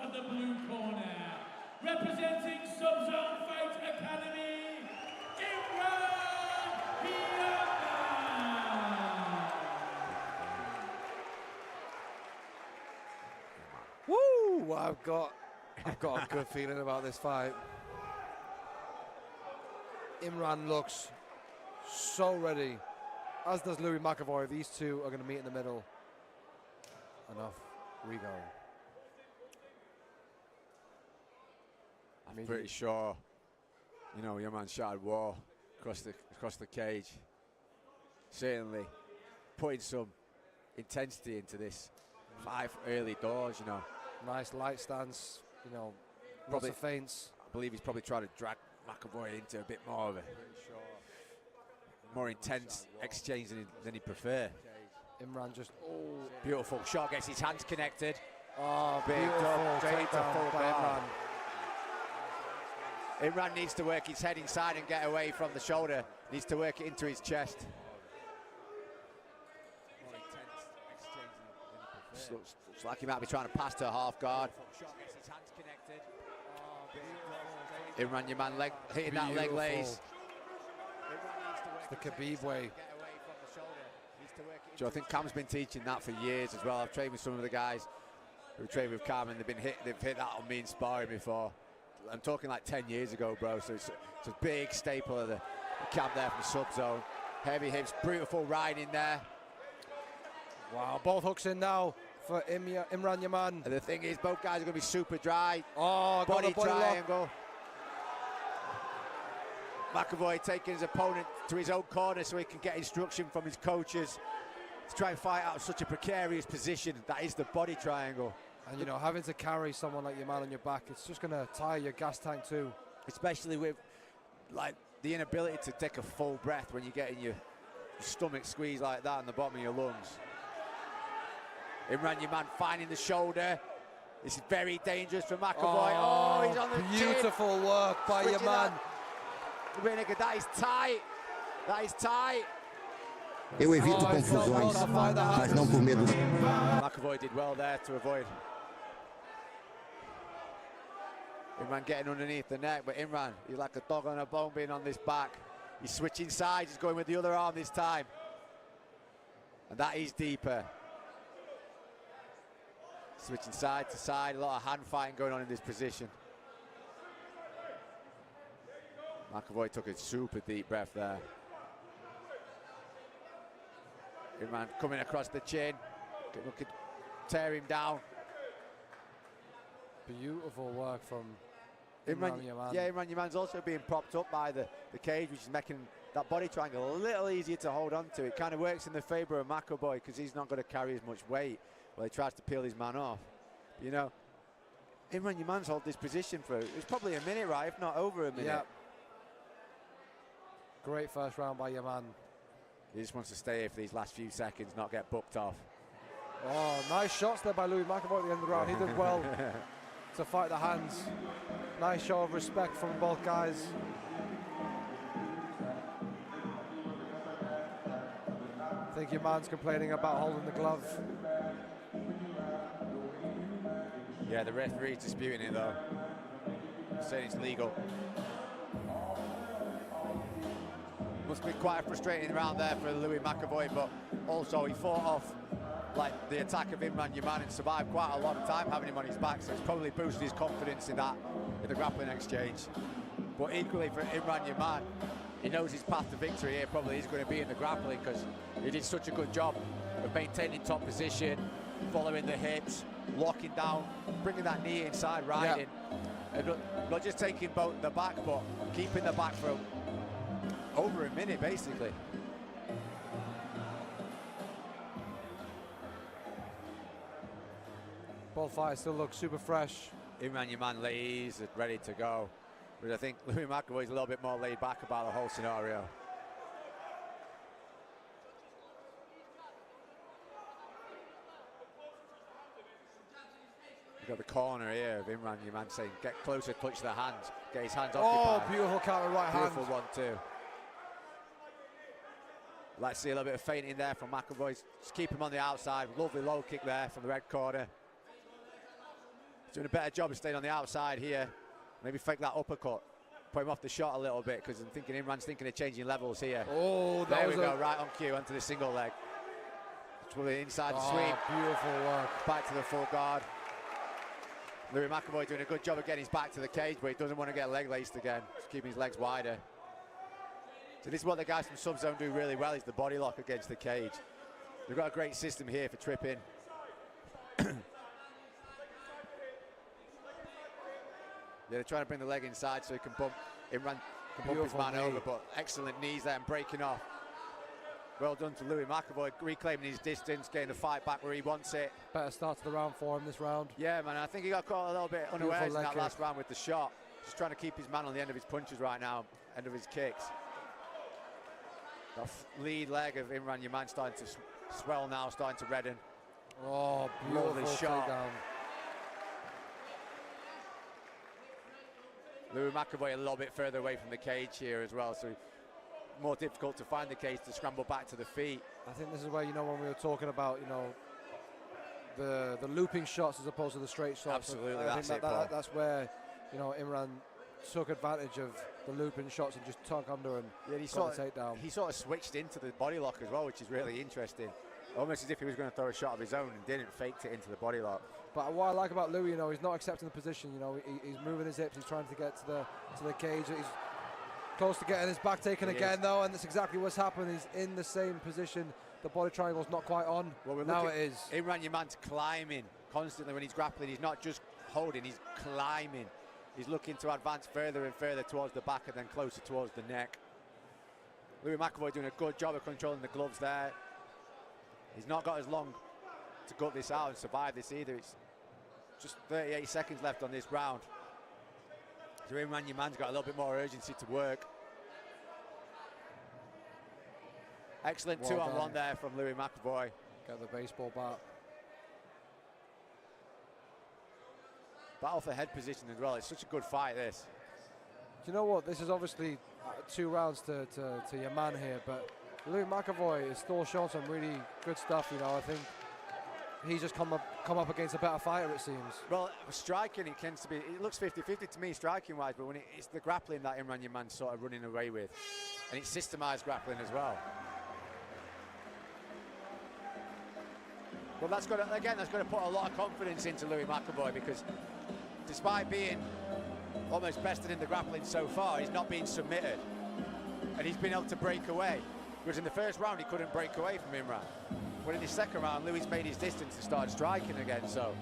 At the blue corner, representing Subzone Fight Academy, Imran Yaman. Woo! I've got a good feeling about this fight. Imran looks so ready, as does Louie McEvoy. These two are going to meet in the middle. Enough. We go. I'm pretty sure, you know, Yaman shouted war across the cage. Certainly putting some intensity into this 5 early doors, you know. Nice light stance, you know, lots of feints. I believe he's probably trying to drag McEvoy into a bit more of a more intense exchange than he'd prefer. Imran just, beautiful shot, gets his hands connected. Oh, big beautiful straight to full by guard. Imran needs to work his head inside and get away from the shoulder. Needs to work it into his chest. More intense exchange looks like he might be trying to pass to half guard. Imran Yaman hitting that leg lace. It's the Khabib way. So I think Cam's been teaching that for years as well. I've trained with some of the guys who trained with Cam, and they've hit that on me in sparring before. I'm talking like 10 years ago, bro. So it's a big staple of the Cam there from Subzone. Heavy hips, beautiful riding there. Wow, both hooks in now for Imran Yaman. And the thing is, both guys are going to be super dry. Oh, body triangle. Lock. McEvoy taking his opponent to his own corner so he can get instruction from his coaches to try and fight out of such a precarious position. That is the body triangle. And, you know, having to carry someone like Yaman on your back, it's just going to tire your gas tank too. Especially with, like, the inability to take a full breath when you're getting your stomach squeezed like that in the bottom of your lungs. Imran Yaman finding the shoulder. This is very dangerous for McEvoy. Oh, he's on the beautiful chin. Work by Yaman. That is tight. That is tight. Eu evito confusões, mas não por medo. McEvoy did well there to avoid Imran getting underneath the neck, but Imran, he's like a dog on a bone being on this back. He's switching sides, he's going with the other arm this time. And that is deeper. Switching side to side, a lot of hand fighting going on in this position. McEvoy took a super deep breath there. Imran coming across the chin, could tear him down. Beautiful work from Imran Yaman. Yeah, Imran Yaman's also being propped up by the cage, which is making that body triangle a little easier to hold on to. It kind of works in the favour of McEvoy because he's not going to carry as much weight while he tries to peel his man off. You know, Imran Yaman's held this position for, it's probably a minute, right? If not over a minute. Yeah. Great first round by Yaman. He just wants to stay here for these last few seconds, not get booked off. Oh, nice shots there by Louie McEvoy at the end of the round. He did well to fight the hands. Nice show of respect from both guys. I think Yaman's complaining about holding the glove. Yeah, the referee's disputing it though. Saying it's legal. Must be quite a frustrating round there for Louie McEvoy, but also he fought off like the attack of Imran Yaman and survived quite a long time having him on his back, so it's probably boosted his confidence in the grappling exchange. But equally for Imran Yaman, he knows his path to victory here probably is going to be in the grappling because he did such a good job of maintaining top position, following the hips, locking down, bringing that knee inside, riding, and not just taking both the back, but keeping the back for over a minute, basically. Both fighters still look super fresh. Imran Yaman lays it, ready to go. But I think Louie McEvoy's a little bit more laid back about the whole scenario. You've got the corner here of Imran Yaman saying, get closer, touch the hands, get his hands occupied. Oh, beautiful counter right hand. Beautiful one too. Let's see a little bit of feinting there from McEvoy. Just keep him on the outside. Lovely low kick there from the red corner. He's doing a better job of staying on the outside here. Maybe fake that uppercut. Put him off the shot a little bit, because I'm thinking Imran's thinking of changing levels here. Oh, there we go, right on cue, onto the single leg. To the inside sweep. Beautiful work. Back to the full guard. Louie McEvoy doing a good job of getting his back to the cage, but he doesn't want to get leg laced again. Just keeping his legs wider. So this is what the guys from Sub-Zone do really well, is the body lock against the cage. They've got a great system here for tripping. Yeah, they're trying to bring the leg inside so he can bump, Imran can bump his man over, but excellent knees there and breaking off. Well done to Louie McEvoy, reclaiming his distance, getting the fight back where he wants it. Better start to the round for him this round. Yeah, man, I think he got caught a little bit unawares in that last round with the shot. Just trying to keep his man on the end of his punches right now, end of his kicks. The lead leg of Imran Yaman starting to swell now, starting to redden. Oh, beautiful shot. Takedown. Louie McEvoy a little bit further away from the cage here as well, so more difficult to find the cage to scramble back to the feet. I think this is where, you know, when we were talking about, you know, the looping shots as opposed to the straight shots. Absolutely, that's where, you know, Imran took advantage of the looping shots and just tuck under and got the takedown. He sort of switched into the body lock as well, which is really interesting. Almost as if he was going to throw a shot of his own and didn't, faked it into the body lock. But what I like about Louie, you know, he's not accepting the position. You know, he's moving his hips. He's trying to get to the cage. He's close to getting his back taken again, though, and that's exactly what's happened. He's in the same position. The body triangle's not quite on. Well, now it is. Imran Yaman's climbing constantly when he's grappling. He's not just holding, he's climbing. He's looking to advance further and further towards the back and then closer towards the neck. Louie McEvoy doing a good job of controlling the gloves there. He's not got as long to gut this out and survive this either. It's just 38 seconds left on this round. So Imran Yaman's got a little bit more urgency to work. Excellent two-on-one there from Louie McEvoy. Got the baseball bat. Battle for head position as well. It's such a good fight, this. Do you know what? This is obviously 2 rounds to Yaman here, but Louie McEvoy is still showing some really good stuff. You know, I think he's just come up against a better fighter, it seems. Well, striking, it tends to be, it looks 50-50 to me striking-wise, but when it's the grappling that Imran Yaman's sort of running away with, and it's systemized grappling as well. Well, that's got to put a lot of confidence into Louie McEvoy, because despite being almost bested in the grappling so far, he's not being submitted, and he's been able to break away. Whereas in the first round, he couldn't break away from Imran. But in the second round, Louie's made his distance and started striking again. So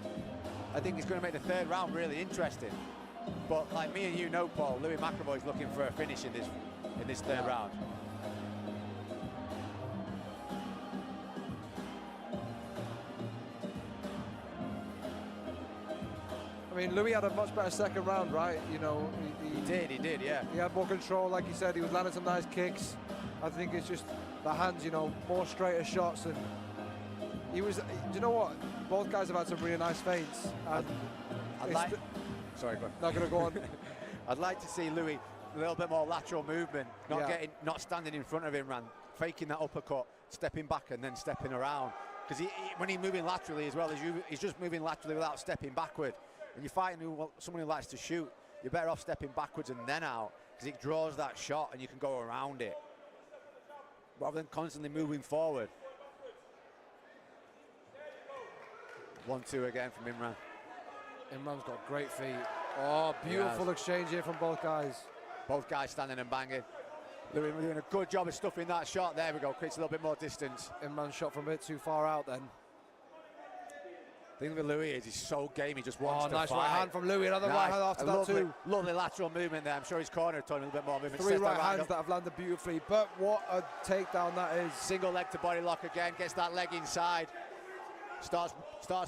I think he's going to make the third round really interesting. But like me and you know, Paul, Louie McEvoy's looking for a finish in this third round. I mean, Louie had a much better second round, right? You know, he did, yeah. He had more control, like you said. He was landing some nice kicks. I think it's just the hands, you know, more straighter shots, and he was. Do you know what? Both guys have had some really nice feints. Sorry, go on. Not gonna go on. I'd like to see Louie a little bit more lateral movement, not standing in front of Imran, faking that uppercut, stepping back and then stepping around. Because when he's moving laterally as well as you, he's just moving laterally without stepping backward. When you're fighting someone who likes to shoot, you're better off stepping backwards and then out, because it draws that shot and you can go around it, rather than constantly moving forward. 1-2 again from Imran. Imran's got great feet. Oh, beautiful exchange here from both guys. Both guys standing and banging. Louie doing a good job of stuffing that shot. There we go, creates a little bit more distance. Imran shot from a bit too far out then. The thing with Louie is he's so game, he just wants to nice fight. right hand from Louie, another right hand after that too. Lovely lateral movement there. I'm sure his corner told him a little bit more movement. 3 right hands that have landed beautifully, but what a takedown that is. Single leg to body lock again, gets that leg inside. Starts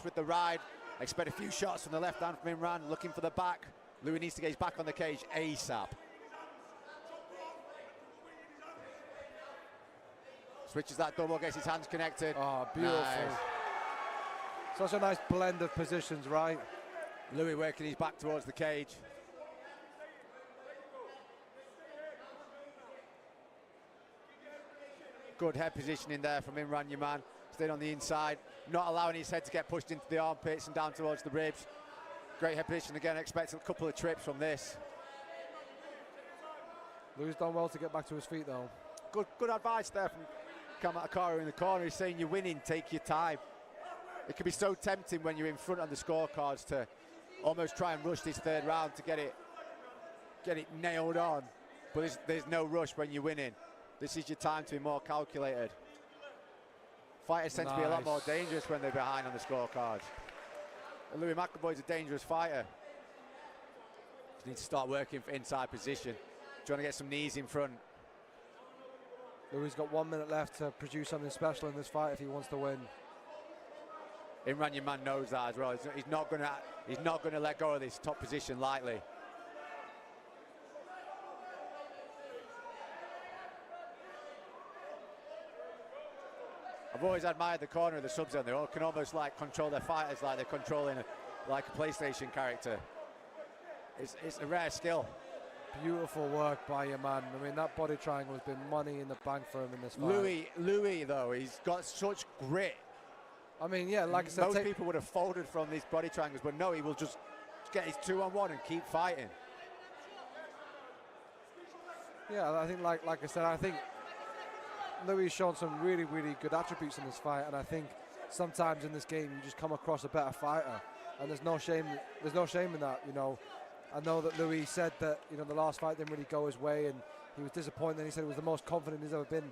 with the ride. Expect a few shots from the left hand from Imran, looking for the back. Louie needs to get his back on the cage ASAP. Switches that double, gets his hands connected. Oh, beautiful. Nice. Such a nice blend of positions, right? Louie working his back towards the cage. Good head positioning there from Imran Yaman. Staying on the inside, not allowing his head to get pushed into the armpits and down towards the ribs. Great head position again. Expect a couple of trips from this. Louie's done well to get back to his feet though. Good advice there from Kamatakaru in the corner. He's saying you're winning, take your time. It can be so tempting when you're in front on the scorecards to almost try and rush this third round to get it nailed on. But there's no rush when you're winning. This is your time to be more calculated. Fighters tend to be a lot more dangerous when they're behind on the scorecards. And Louie McEvoy's a dangerous fighter. Just need to start working for inside position. Trying to get some knees in front. Louie's got 1 minute left to produce something special in this fight if he wants to win. Imran Yaman knows that as well. He's not gonna let go of this top position lightly. I've always admired the corner of the sub-zone. They all can almost like control their fighters like they're controlling like a PlayStation character. It's a rare skill. Beautiful work by Yaman. I mean, that body triangle has been money in the bank for him in this fight. Louie though, he's got such grit. I mean, yeah, like I said, most people would have folded from these body triangles, but no, he will just get his 2-on-1 and keep fighting. Yeah, I think, like I said, I think Louie's shown some really, really good attributes in this fight, and I think sometimes in this game you just come across a better fighter, and there's no shame. There's no shame in that, you know. I know that Louie said that, you know, the last fight didn't really go his way, and he was disappointed. And he said it was the most confident he's ever been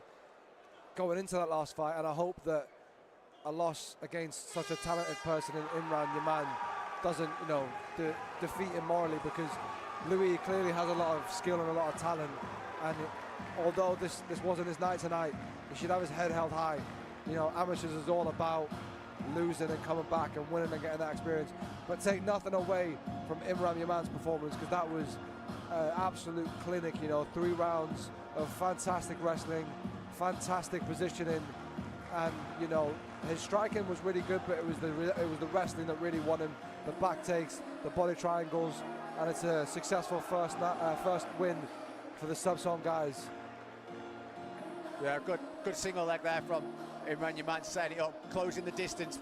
going into that last fight, and I hope that a loss against such a talented person in Imran Yaman doesn't, you know, defeat him morally, because Louie clearly has a lot of skill and a lot of talent, and although this wasn't his night tonight, he should have his head held high. You know, amateurs is all about losing and coming back and winning and getting that experience, but take nothing away from Imran Yaman's performance, because that was absolute clinic. You know, 3 rounds of fantastic wrestling, fantastic positioning, and you know, his striking was really good, but it was the wrestling that really won him. The back takes, the body triangles, and it's a successful first win for the sub-zone guys. Yeah, good single leg there from Imran Yaman, setting it up, closing the distance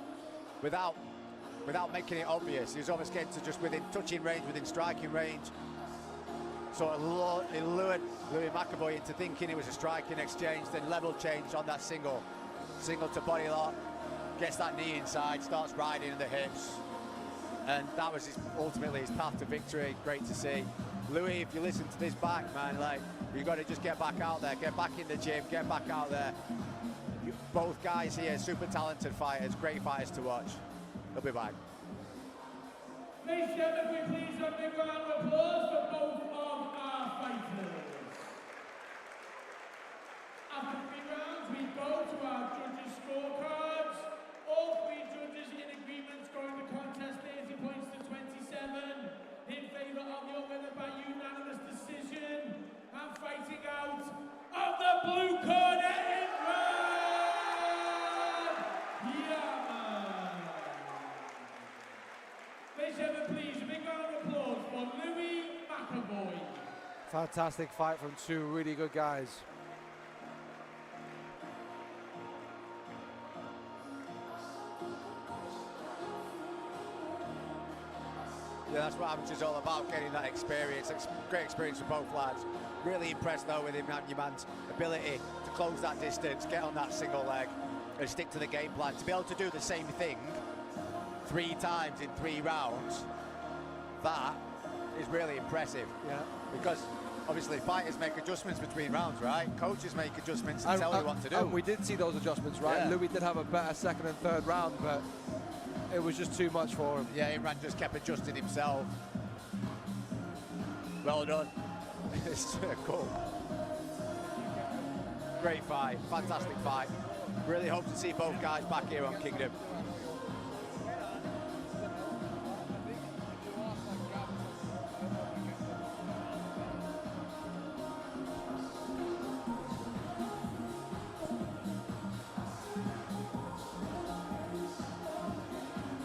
without making it obvious. He was almost getting to just within touching range, within striking range. So it lured Louie McEvoy into thinking it was a striking exchange, then level change on that single to body lock, gets that knee inside, starts riding in the hips, and that was ultimately his path to victory. Great to see. Louie, if you listen to this back, man, like, you got to just get back out there, get back in the gym, get back out there. Both guys here, super talented fighters, great fighters to watch. They'll be back. Ladies and gentlemen, we please have a big round of applause for both of our fighters. After 3 rounds, we go to our judges' scorecards. All 3 judges in agreement, scoring the contest 30 points to 27 in favour of the winner by unanimous decision. And fighting out of the blue corner, Imran Yaman. Ladies and gentlemen, please, a big round of applause for Louie McEvoy. Fantastic fight from 2 really good guys. Yeah, that's what Havit is all about, getting that experience. It's great experience for both lads. Really impressed though with Imran Yaman's ability to close that distance, get on that single leg, and stick to the game plan. To be able to do the same thing 3 times in 3 rounds, that is really impressive. Yeah. Because obviously fighters make adjustments between rounds, right? Coaches make adjustments and tell you what to do. And we did see those adjustments, right? Yeah. Louie did have a better 2nd and 3rd round, but it was just too much for him. Yeah, Imran just kept adjusting himself. Well done. It's cool. Great fight, fantastic fight. Really hope to see both guys back here on Kingdom.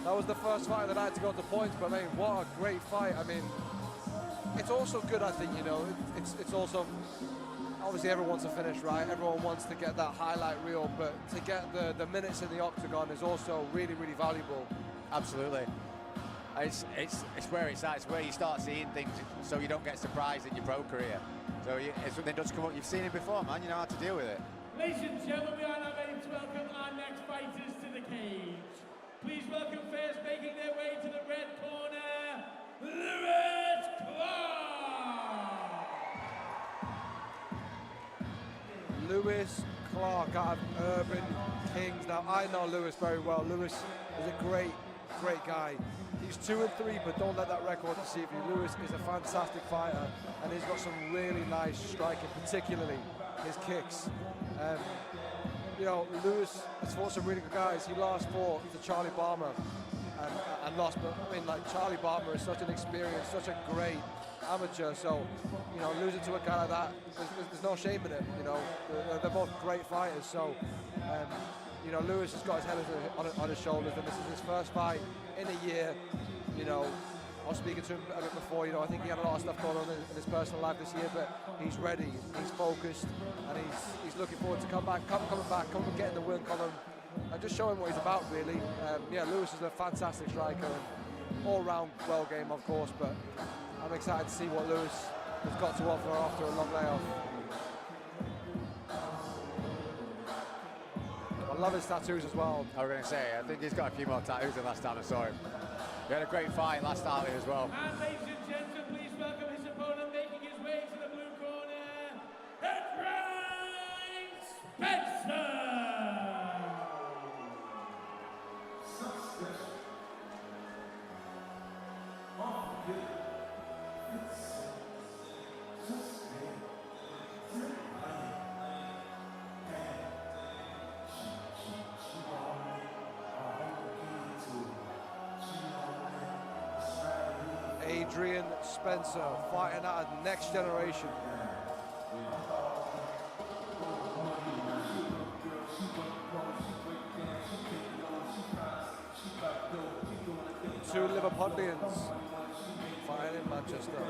That was the first fight of the night to go to points, but I mean, what a great fight. I mean, it's also good, I think, you know, it's also, obviously everyone wants to finish, right? Everyone wants to get that highlight reel, but to get the minutes in the octagon is also really, really valuable. Absolutely. It's where it's at. It's where you start seeing things, so you don't get surprised in your pro career. So it's when they just come up. You've seen it before, man. You know how to deal with it. Ladies and gentlemen, we are now ready to welcome our next fighters to the cage. Please welcome first, making their way to the red corner, Louie Clarke. Lewis Clarke out of Urban Kings. Now, I know Lewis very well. Lewis is a great guy. He's 2-3, but don't let that record deceive you. Lewis is a fantastic fighter, and he's got some really nice striking, particularly his kicks. You know, Lewis has fought some really good guys. He last fought to Charlie Barmer and lost, but I mean, like, Charlie Barmer is such an experienced, such a great amateur, so, you know, losing to a guy like that, there's no shame in it, you know. They're both great fighters, so, you know, Lewis has got his head on his shoulders, and this is his first fight in a year. You know, I was speaking to him a bit before, you know, I think he had a lot of stuff going on in his personal life this year, but he's ready, he's focused, and he's looking forward to coming back, getting the win column, and just showing what he's about, really. Yeah, Lewis is a fantastic striker, and all-round well game, of course, but I'm excited to see what Lewis has got to offer after a long layoff. I love his tattoos as well. I was going to say, I think he's got a few more tattoos than last time I saw him. He had a great fight last outing as well. And ladies and gentlemen, please welcome his opponent, making his way to the blue corner, Adrian Spencer. Adrian Spencer fighting out of Next Generation. Two Liverpudlians fighting in Manchester.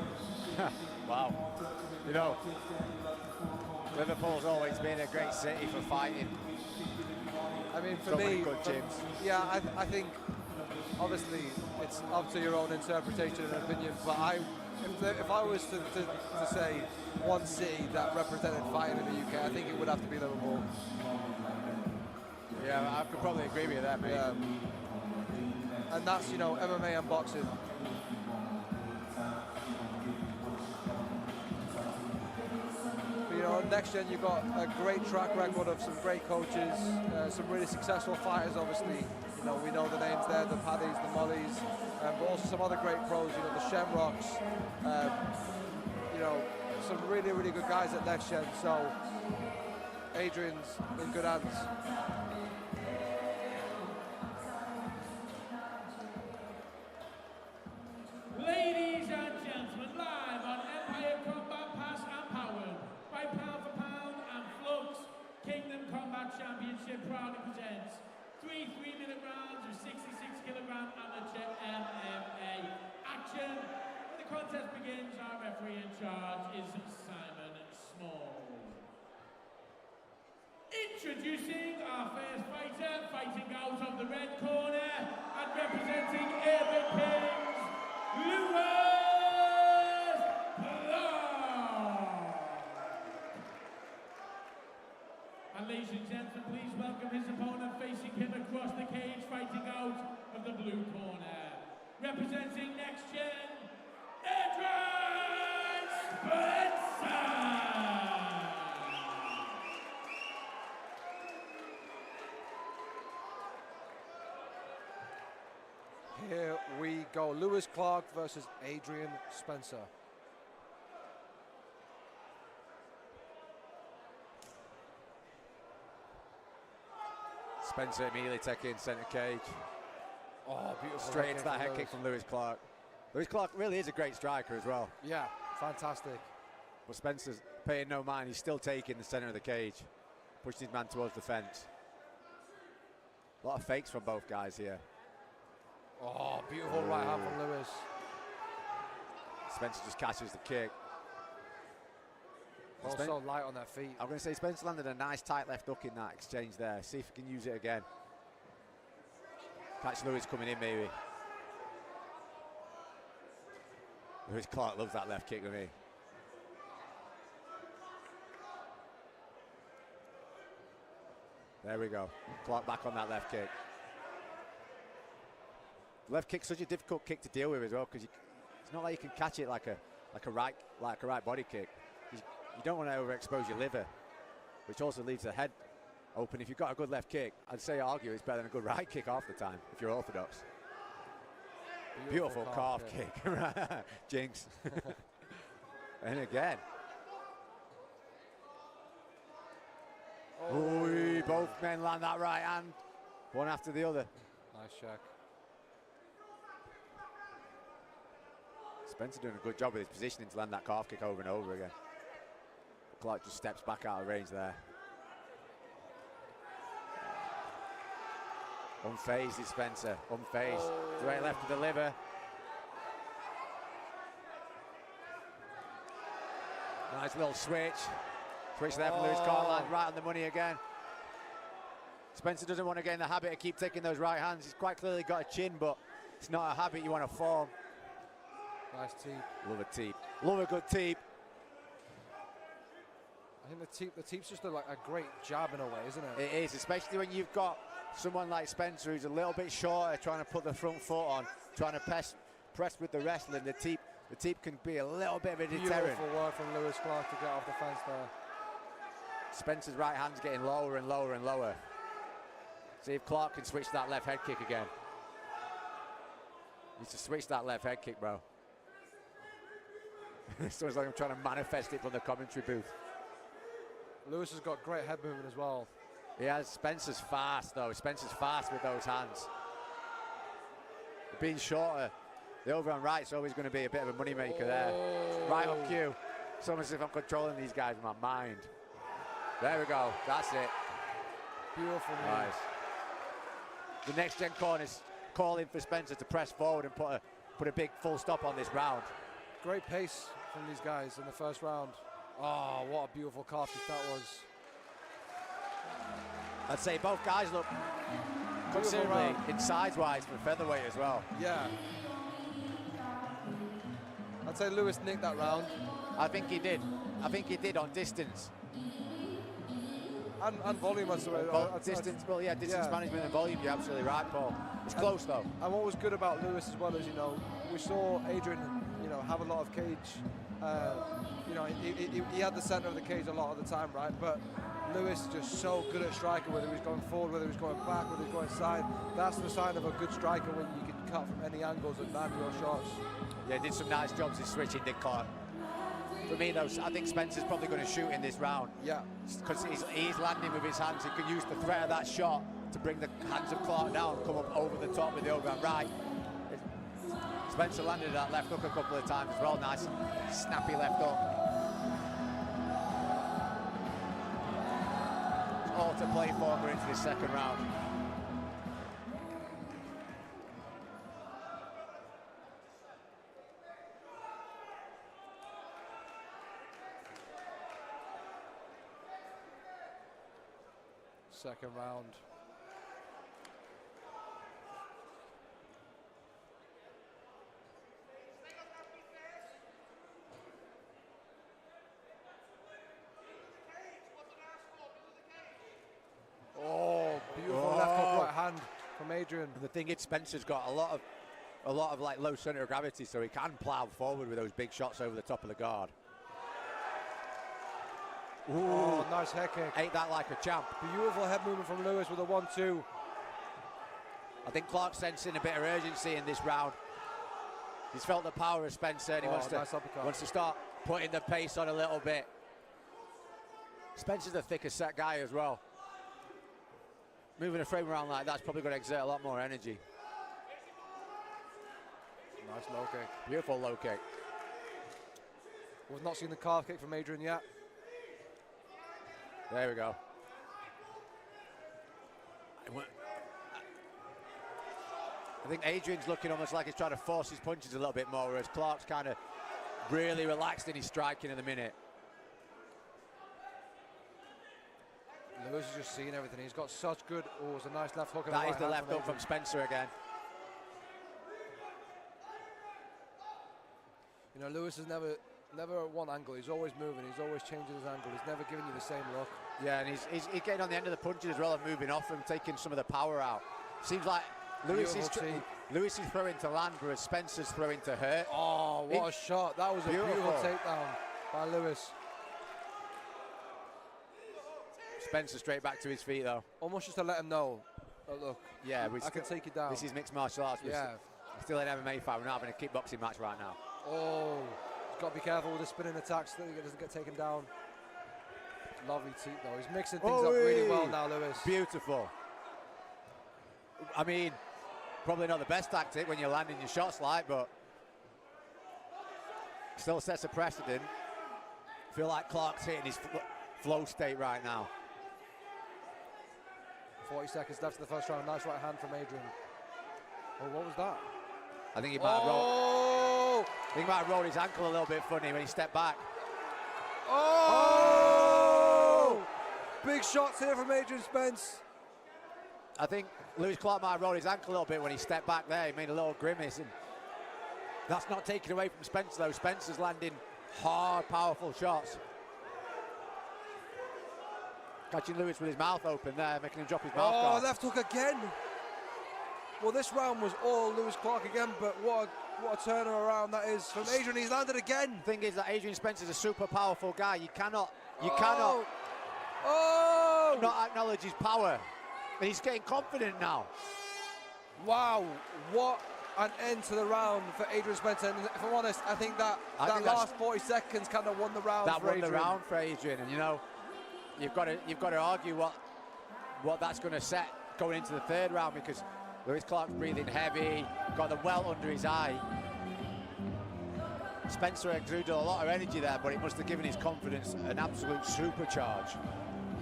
Wow. You know, Liverpool's always been a great city for fighting. I mean, for so many me, good gyms. Yeah, I think obviously it's up to your own interpretation and opinion, but if I was to say one city that represented fighting in the UK, I think it would have to be Liverpool. Yeah, I could probably agree with you there, mate. Yeah. And that's, you know, MMA and boxing. But, you know, next gen, you've got a great track record of some great coaches, some really successful fighters, obviously. You know, we know the names there, the Paddies, the Mollys, but also some other great pros, you know, the Shamrocks, you know, some really, really good guys at next gen. So Adrian's in good hands. Ladies and gentlemen, live on Empire Combat Pass and powered by Pound for Pound and Flux, Kingdom Combat Championship proudly presents 3 3-minute rounds of 66-kilogram amateur MMA action. When the contest begins, our referee in charge is Simon Small. Introducing our first fighter, fighting out of the red corner and representing Urban Kings, Louie Clarke. And ladies and gentlemen, please welcome his opponent, facing him across the cage, fighting out of the blue corner, representing Next Gen, Adrian Spencer. Here we go. Louie Clarke versus Adrian Spencer. Spencer immediately taking centre cage. Oh, beautiful. Straight into that head kick from Louie Clarke. Louie Clarke really is a great striker as well. Yeah, fantastic. But Spencer's paying no mind. He's still taking the centre of the cage, pushing his man towards the fence. A lot of fakes from both guys here. Oh, beautiful right hand from Louie. Spencer just catches the kick. Also light on their feet. I'm going to say Spencer landed a nice tight left hook in that exchange there. See if he can use it again. Catch Louie coming in, maybe. Lewis Clarke loves that left kick with me. There we go. Clarke back on that left kick. Left kick's such a difficult kick to deal with as well, because it's not like you can catch it like a right body kick. You don't want to overexpose your liver, which also leaves the head open. If you've got a good left kick, I'd say argue it's better than a good right kick half the time if you're orthodox. Beautiful calf kick. Jinx. And again. Oh, both men land that right hand, one after the other. Nice check. Spencer doing a good job with his positioning to land that calf kick over and over again. Clarke just steps back out of range there. Unfazed is Spencer, unfazed. Oh. Right left to deliver. Nice little switch. Switch there from Lewis Clarke, right on the money again. Spencer doesn't want to get in the habit of keep taking those right hands. He's quite clearly got a chin, but it's not a habit you want to form. Nice teep. Love a teep. Love a good teep. I think the teep's just like a great jab in a way, isn't it? It is, especially when you've got someone like Spencer who's a little bit shorter, trying to put the front foot on, trying to press with the wrestling. The teep can be a little bit of a deterrent. Beautiful work from Lewis Clarke to get off the fence there. Spencer's right hand's getting lower and lower and lower. See if Clarke can switch that left head kick again. Needs to switch that left head kick, bro. It's always like I'm trying to manifest it from the commentary booth. Lewis has got great head movement as well. He has. Spencer's fast, though. Spencer's fast with those hands. Being shorter, the over on right's always going to be a bit of a moneymaker there. Right on cue. It's almost as if I'm controlling these guys with my mind. There we go. That's it. Beautiful. Nice. The next gen corner's calling for Spencer to press forward and put a big full stop on this round. Great pace from these guys in the first round. Oh, what a beautiful calf kick that was. I'd say both guys look considerably in size-wise for featherweight as well. Yeah. I'd say Lewis nicked that round. I think he did. I think he did on distance. And volume, I'd say. Distance management and volume, you're absolutely right, Paul. It's close, though. And what was good about Lewis as well is, we saw Adrian, have a lot of cage. He had the center of the cage a lot of the time, right? But Lewis is just so good at striking, whether he's going forward, whether he's going back, whether he's going side. That's the sign of a good striker, when you can cut from any angles and land your shots. Yeah, did some nice jobs in switching, did Clarke. For me, though, I think Spencer's probably going to shoot in this round. Yeah. Because he's landing with his hands. He can use the threat of that shot to bring the hands of Clarke down, come up over the top with the overhand right. Spencer landed that left hook a couple of times as well. Nice, snappy left hook. It's all to play for going into this second round. Second round. Oh, beautiful left hook right hand from Adrian. And the thing is, Spencer's got a lot of like low center of gravity, so he can plow forward with those big shots over the top of the guard. Ooh. Oh, nice head kick. Ate that like a champ. Beautiful head movement from Lewis with a 1-2. I think Clarke's sensing a bit of urgency in this round. He's felt the power of Spencer, and he wants to start putting the pace on a little bit. Spencer's a thicker set guy as well. Moving a frame around like that's probably going to exert a lot more energy. Nice low kick. Beautiful low kick. We've not seen the calf kick from Adrian yet. There we go. I think Adrian's looking almost like he's trying to force his punches a little bit more, whereas Clarke's kind of really relaxed in his striking in the minute. Lewis is just seeing everything. He's got such good. Oh, it's a nice left hook. That is the left hook from Spencer again. You know, Lewis is never at one angle. He's always moving. He's always changing his angle. He's never giving you the same look. Yeah, and he's getting on the end of the punches as well and moving off them, taking some of the power out. Seems like Lewis is throwing to land, whereas Spencer's throwing to hurt. Oh, what a shot. That was a beautiful takedown by Lewis. Spencer straight back to his feet, though. Almost just to let him know, oh, look, yeah, I can take you down. This is mixed martial arts. Yeah. We're still an MMA fight. We're not having a kickboxing match right now. Oh, he's got to be careful with the spinning attacks so that he doesn't get taken down. Lovely teeth, though. He's mixing things up really well now, Lewis. Beautiful. I mean, probably not the best tactic when you're landing your shots like, but still sets a precedent. Feel like Clarke's hitting his flow state right now. 40 seconds left in the first round. Nice right hand from Adrian. Oh, what was that? I think he might have rolled his ankle a little bit funny when he stepped back. Oh! Big shots here from Adrian Spence. I think Lewis Clarke might have rolled his ankle a little bit when he stepped back there. He made a little grimace, and that's not taken away from Spencer, though. Spencer's landing hard, powerful shots. Catching Lewis with his mouth open there, making him drop his mouth guard. Oh, left hook again. Well, this round was all Lewis Clarke again, but what a turnaround that is from Adrian. He's landed again. The thing is that Adrian Spencer's a super powerful guy. You cannot not acknowledge his power. And he's getting confident now. Wow, what an end to the round for Adrian Spencer. And if I'm honest, I think that last 40 seconds kind of won the round for Adrian. That won the round for Adrian. And you know, you've got to argue what that's going to set going into the third round, because Lewis Clarke's breathing heavy, got the welt under his eye. Spencer exuded a lot of energy there, but it must have given his confidence an absolute supercharge.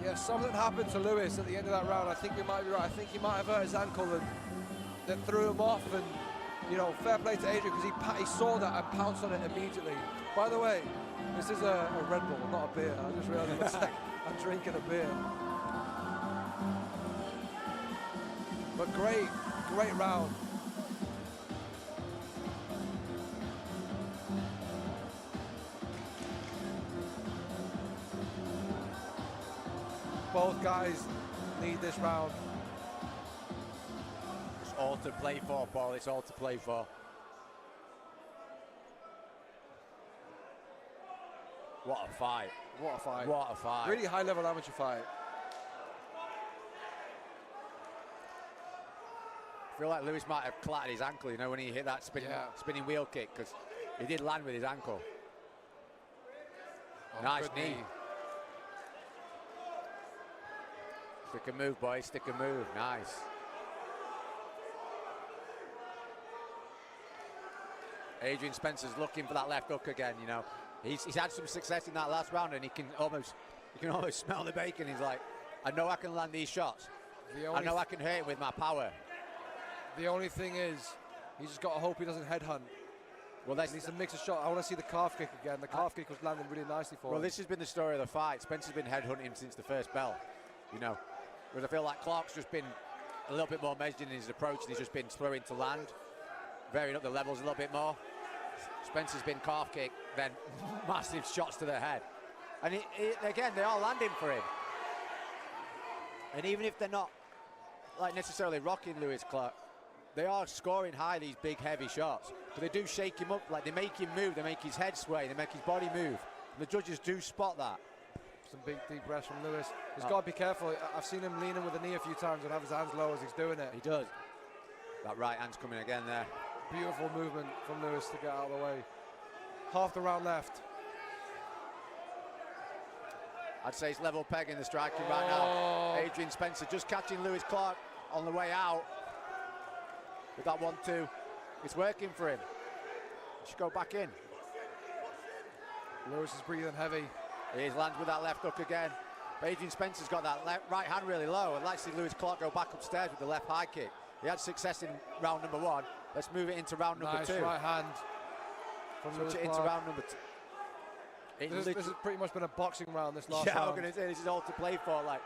Yeah, something happened to Lewis at the end of that round. I think you might be right. I think he might have hurt his ankle that threw him off. And, you know, fair play to Adrian, because he saw that and pounced on it immediately. By the way, this is a Red Bull, not a beer. I just realized in a sec I'm drinking a beer. But great round. Both guys need this round. It's all to play for, Paul. It's all to play for. What a fight. What a fight. What a fight. Really high-level amateur fight. I feel like Lewis might have clattered his ankle, you know, when he hit that spinning wheel kick, because he did land with his ankle. Oh, nice knee. Stick and move, boys. Stick and move. Nice. Adrian Spencer's looking for that left hook again, you know. He's had some success in that last round, and you can almost smell the bacon. He's like, I know I can land these shots. I know I can hit it with my power. The only thing is, he's just got to hope he doesn't headhunt. Well, he needs to mix a shot. I want to see the calf kick again. The calf kick was landing really nicely for him. Well, this has been the story of the fight. Spencer's been headhunting since the first bell, you know. Whereas I feel like Clarke's just been a little bit more measured in his approach, and he's just been throwing to land, varying up the levels a little bit more. Spencer's been calf kick, then massive shots to the head. And again, they are landing for him. And even if they're not like necessarily rocking Lewis Clarke, they are scoring high, these big, heavy shots. But they do shake him up, like they make him move, they make his head sway, they make his body move. And the judges do spot that. Some big, deep breaths from Lewis. He's got to be careful. I've seen him leaning with the knee a few times and have his hands low as he's doing it. He does. That right hand's coming again there. Beautiful movement from Lewis to get out of the way. Half the round left. I'd say it's level peg in the striking right now. Adrian Spencer just catching Lewis Clarke on the way out with that 1-2. It's working for him. He should go back in. Lewis is breathing heavy. He's landed with that left hook again. But Adrian Spencer's got that right hand really low. I'd like to see Lewis Clarke go back upstairs with the left high kick. He had success in round number 1. Let's move it into round number 2. Nice right hand from Lewis Clarke. Into round number 2. This has pretty much been a boxing round, this last round. Yeah, I'm going to say this is all to play for. Like,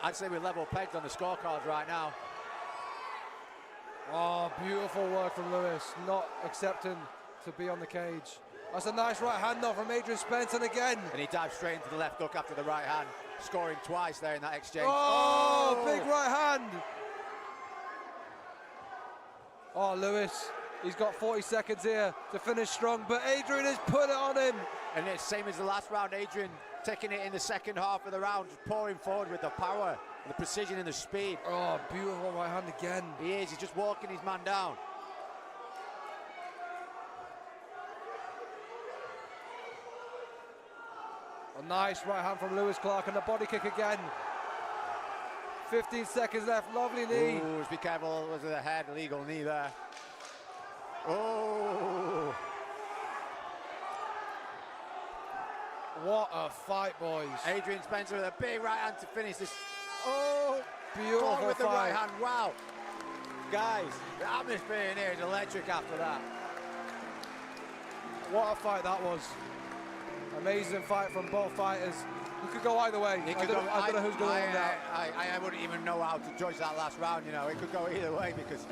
I'd say we're level pegged on the scorecards right now. Oh, beautiful work from Lewis, not accepting to be on the cage. That's a nice right hand though from Adrian Spence, and again. And he dives straight into the left hook after the right hand, scoring twice there in that exchange. Oh, big right hand. Oh, Lewis, he's got 40 seconds here to finish strong, but Adrian has put it on him. And it's same as the last round, Adrian taking it in the second half of the round, just pouring forward with the power, the precision and the speed. Oh, beautiful right hand again. He is, he's just walking his man down. A nice right hand from Lewis Clarke and the body kick again. 15 seconds left, lovely knee. Ooh, just be careful, was it a head, illegal knee there. Oh! What a fight, boys. Adrian Spencer with a big right hand to finish this. Oh! Beautiful Gone with fight. the right hand, wow. Guys, the atmosphere in here is electric after that. What a fight that was. Amazing fight from both fighters. It could go either way. I don't know who's going to win now. I wouldn't even know how to judge that last round, you know. It could go either way because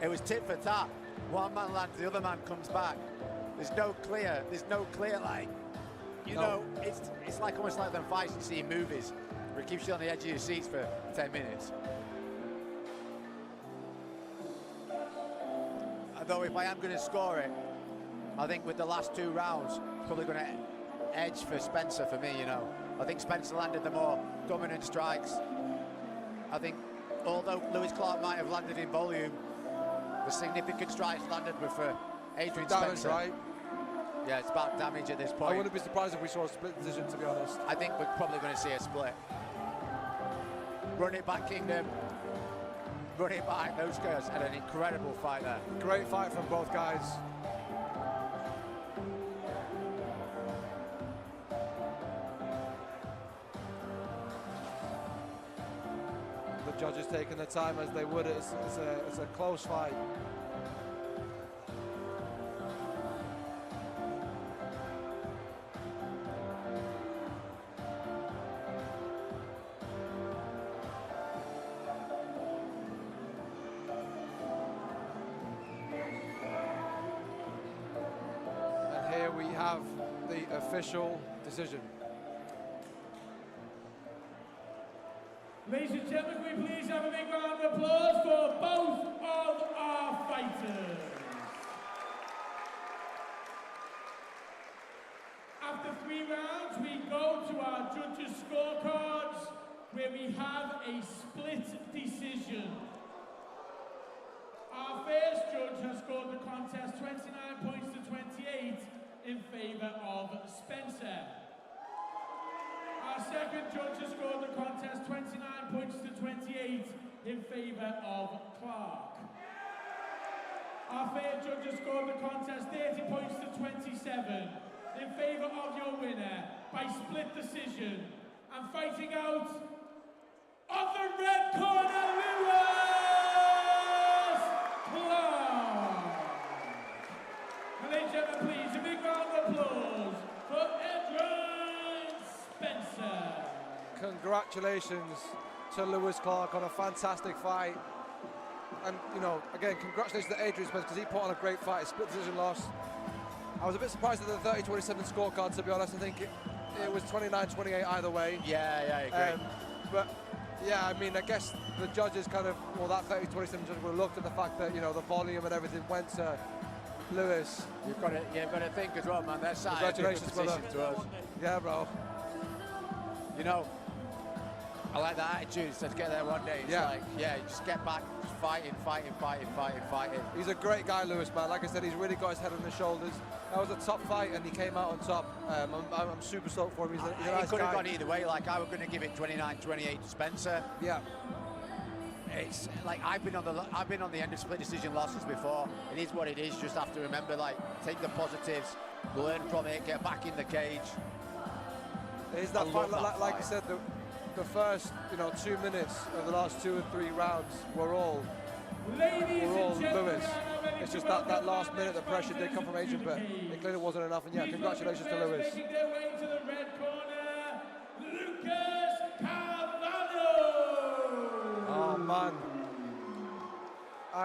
it was tit for tat. One man lands, the other man comes back. There's no clear like, you know, it's like almost like them fights you see in movies where it keeps you on the edge of your seats for 10 minutes. Although if I am going to score it, I think with the last two rounds, probably going to edge for Spencer for me, you know. I think Spencer landed the more dominant strikes. I think although Lewis Clarke might have landed in volume, the significant strikes landed were for Adrian Spencer. Right? Yeah, it's about damage at this point. I wouldn't be surprised if we saw a split decision, to be honest. I think we're probably going to see a split. Run it back, Kingdom. Run it back. Those guys had an incredible fight there. Great fight from both guys. The judges taking their time as they would. It's a close fight. And here we have the official decision. Ladies and gentlemen, can we please have a big round of applause for both of our fighters. After 3 rounds, we go to our judges' scorecards, where we have a split decision. Our first judge has scored the contest 29 points to 28 in favour of Spencer. Our second judge has scored the contest 29 points to 28 in favour of Clarke. Our third judge has scored the contest 30 points to 27 in favour of your winner by split decision. And fighting out of the red corner, Lewis Clarke. And ladies and gentlemen, please, a big round of applause for Adrian Spencer. Congratulations to Lewis Clarke on a fantastic fight. And, you know, again, congratulations to Adrian Spencer because he put on a great fight, a split decision loss. I was a bit surprised at the 30-27 scorecard, to be honest. I think it was 29-28 either way. Yeah, I agree. But, yeah, I mean, I guess the judges kind of, well, that 30-27 judge would have looked at the fact that, you know, the volume and everything went to Lewis. You've got to think as well, man. They're sat in a different Congratulations, position to us. Yeah, bro. You know, I like that attitude. Let's get there one day. It's like, yeah, just get back, just fighting. He's a great guy, Lewis, man. Like I said, he's really got his head on his shoulders. That was a top fight, and he came out on top. I'm super stoked for him. He's a nice guy. It could have gone either way. Like, I was going to give it 29-28 to Spencer. Yeah. It's like I've been on the end of split decision losses before. It is what it is. Just have to remember, like, take the positives, learn from it, get back in the cage. It is that fight, like I said, the first, you know, 2 minutes of the last 2 or 3 rounds were all Lewis. It's just that last minute, the pressure did come from Adrian, but it clearly wasn't enough. And yeah, congratulations to Lewis. Making their way to the red corner, Carvalho. Oh man,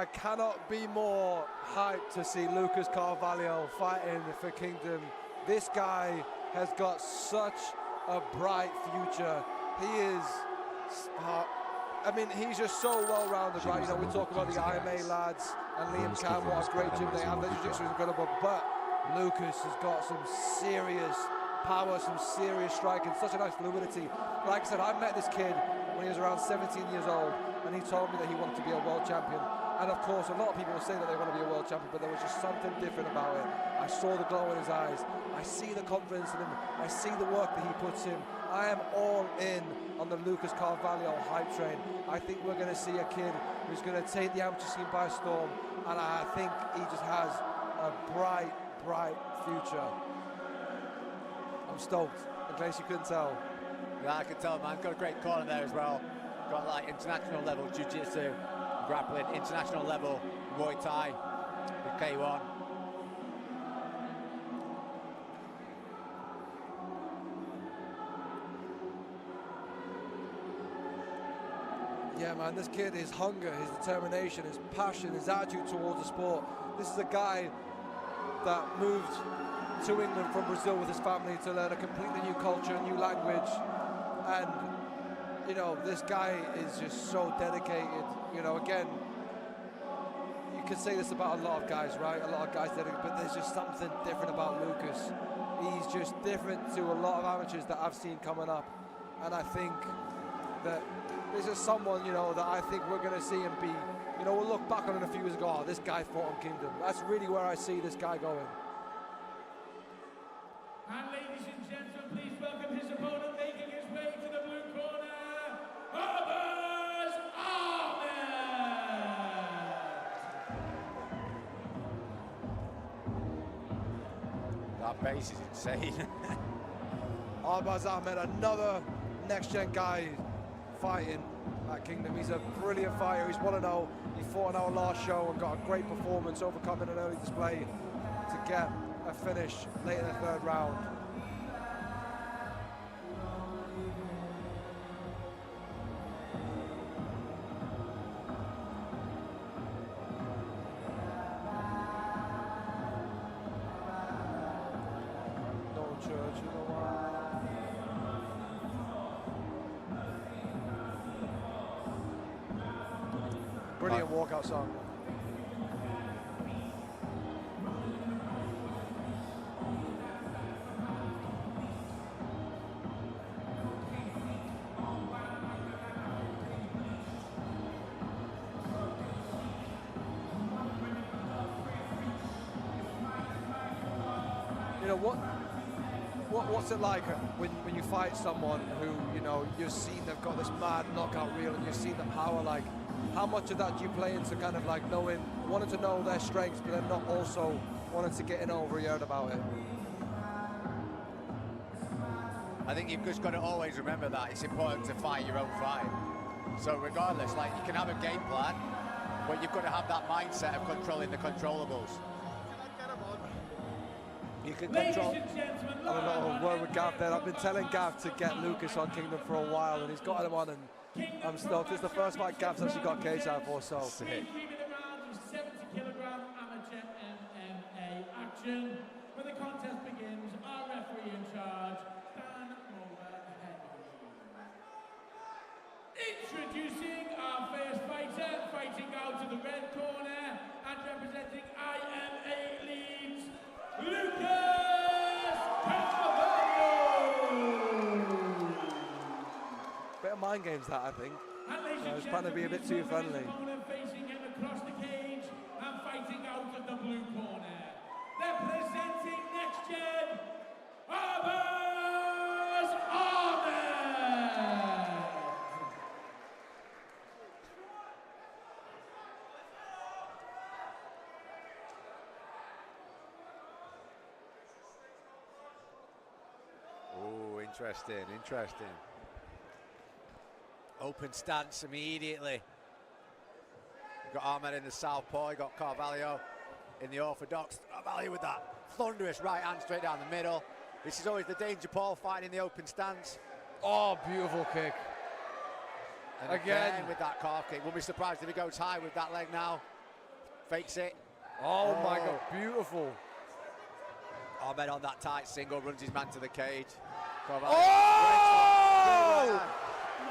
I cannot be more hyped to see Lucas Carvalho fighting for Kingdom. This guy has got such a bright future. He is, I mean, he's just so well-rounded, right? You know, we talk about the IMA lads and Liam Cam, what a great gym they have. Their jiu-jitsu is incredible, but Lucas has got some serious power, some serious striking, such a nice fluidity. Like I said, I met this kid when he was around 17 years old, and he told me that he wanted to be a world champion. And of course, a lot of people will say that they want to be a world champion, but there was just something different about it. I saw the glow in his eyes. I see the confidence in him. I see the work that he puts in. I am all in on the Lucas Carvalho hype train. I think we're going to see a kid who's going to take the amateur scene by storm, and I think he just has a bright, bright future. I'm stoked, in case you couldn't tell. Yeah, I can tell, man. Got a great corner there as well. Got like international level jiu-jitsu, grappling, international level Muay Thai with K1. Yeah, man, this kid, his hunger, his determination, his passion, his attitude towards the sport. This is a guy that moved to England from Brazil with his family to learn a completely new culture, a new language. And, you know, this guy is just so dedicated. You know, again, you could say this about a lot of guys, right? A lot of guys dedicated, but there's just something different about Lucas. He's just different to a lot of amateurs that I've seen coming up. And I think that this is someone, you know, that I think we're going to see him be, you know, we'll look back on it a few years ago, oh, this guy fought on Kingdom. That's really where I see this guy going. And ladies and gentlemen, please welcome his opponent, making his way to the blue corner, Arbaaz Ahmed. That base is insane. Arbaaz Ahmed, another next-gen guy fighting at Kingdom. He's a brilliant fighter. He's 1-0. He fought in our last show and got a great performance, overcoming an early display to get a finish late in the third round. No church, you know what? Brilliant walkout song. You know what's it like when you fight someone who, you know, you've seen they've got this mad knockout reel and you've seen the power, like how much of that do you play into kind of like wanting to know their strengths, but then not also wanting to get in over your head about it? I think you've just got to always remember that it's important to fight your own fight. So regardless, like you can have a game plan, but you've got to have that mindset of controlling the controllables. You can control. I don't know a word with Gav there. I've been telling Gav to get Lucas on Kingdom for a while, and he's got him on, and I'm stoked. It's the first fight Gav's actually got cage out for, so. 70 kilogram amateur MMA action. When the contest begins, our referee in charge, introducing our first fighter, fighting out of the red corner and representing IMA leads, Lucas Carvalho. Bit of mind games that, I think. It's trying to be a bit too friendly. Facing him across the cage and fighting out of the blue corner. They're presenting next gen, Arbaaz Ahmed. Oh, interesting. Open stance immediately. You've got Ahmed in the southpaw, you got Carvalho in the orthodox. Carvalho with that thunderous right hand straight down the middle. This is always the danger, Paul, fighting in the open stance. Oh, beautiful kick. And again with that calf kick. Won't be surprised if he goes high with that leg now. Fakes it. Oh my God, beautiful. Ahmed on that tight single, runs his man to the cage. Oh!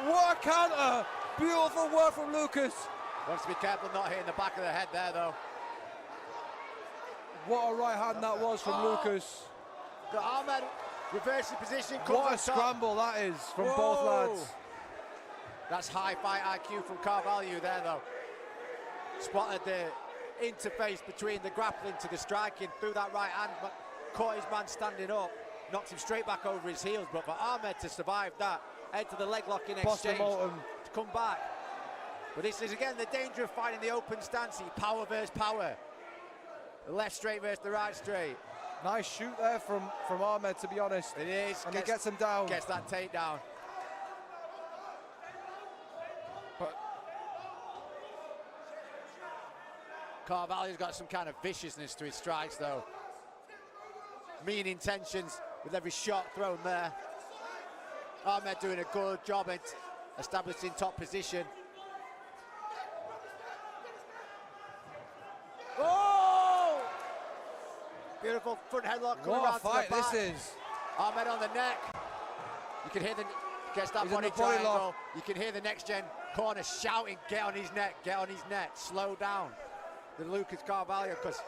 What a counter! Beautiful work from Lucas. Wants to be careful not hitting the back of the head there, though. What a right hand that was from Lucas. The Ahmed reverses position. What a scramble that is from both lads. That's high fight IQ from Carvalho there, though. Spotted the interface between the grappling to the striking through that right hand, but caught his man standing up, knocked him straight back over his heels. But for Ahmed to survive that, head to the leg lock in exchange, to come back. But this is again the danger of fighting the open stance. Power versus power. The left straight versus the right straight. Nice shoot there from Ahmed, to be honest. It is. And he gets him down. Gets that takedown. But Carvalho's got some kind of viciousness to his strikes, though. Mean intentions with every shot thrown there. Ahmed doing a good job at establishing top position. Oh! Beautiful front headlock coming around to the back. This is. Ahmed on the neck. You can hear gets that body triangle. You can hear the next gen corner shouting, get on his neck, get on his neck, slow down. The Lucas Carvalho, because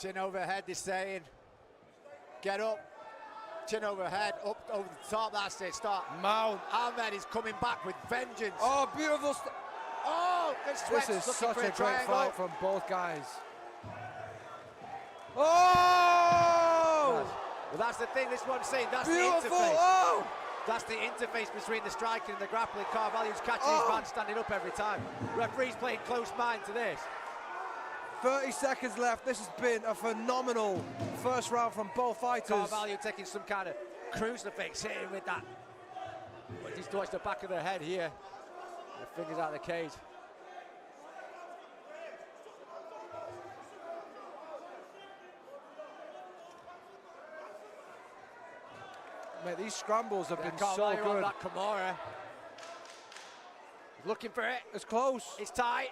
chin overhead, they're saying. Get up, chin overhead, up over the top, that's it, start. Mount. Ahmed is coming back with vengeance. Oh, beautiful. Oh, good sweats. This is such a great triangle. fight from both guys. Oh! Well, that's the thing, this is what I'm saying, that's beautiful. the interface. Oh! That's the interface between the striking and the grappling. Carvalho's catching his man standing up every time. Referee's playing close mind to this. 30 seconds left. This has been a phenomenal first round from both fighters. Carvalho taking some kind of crucifix, hitting with that. He's towards the back of the head here. The fingers out of the cage. Mate, these scrambles have been so Carvalho good. On that Kimura. Looking for it. It's close. It's tight.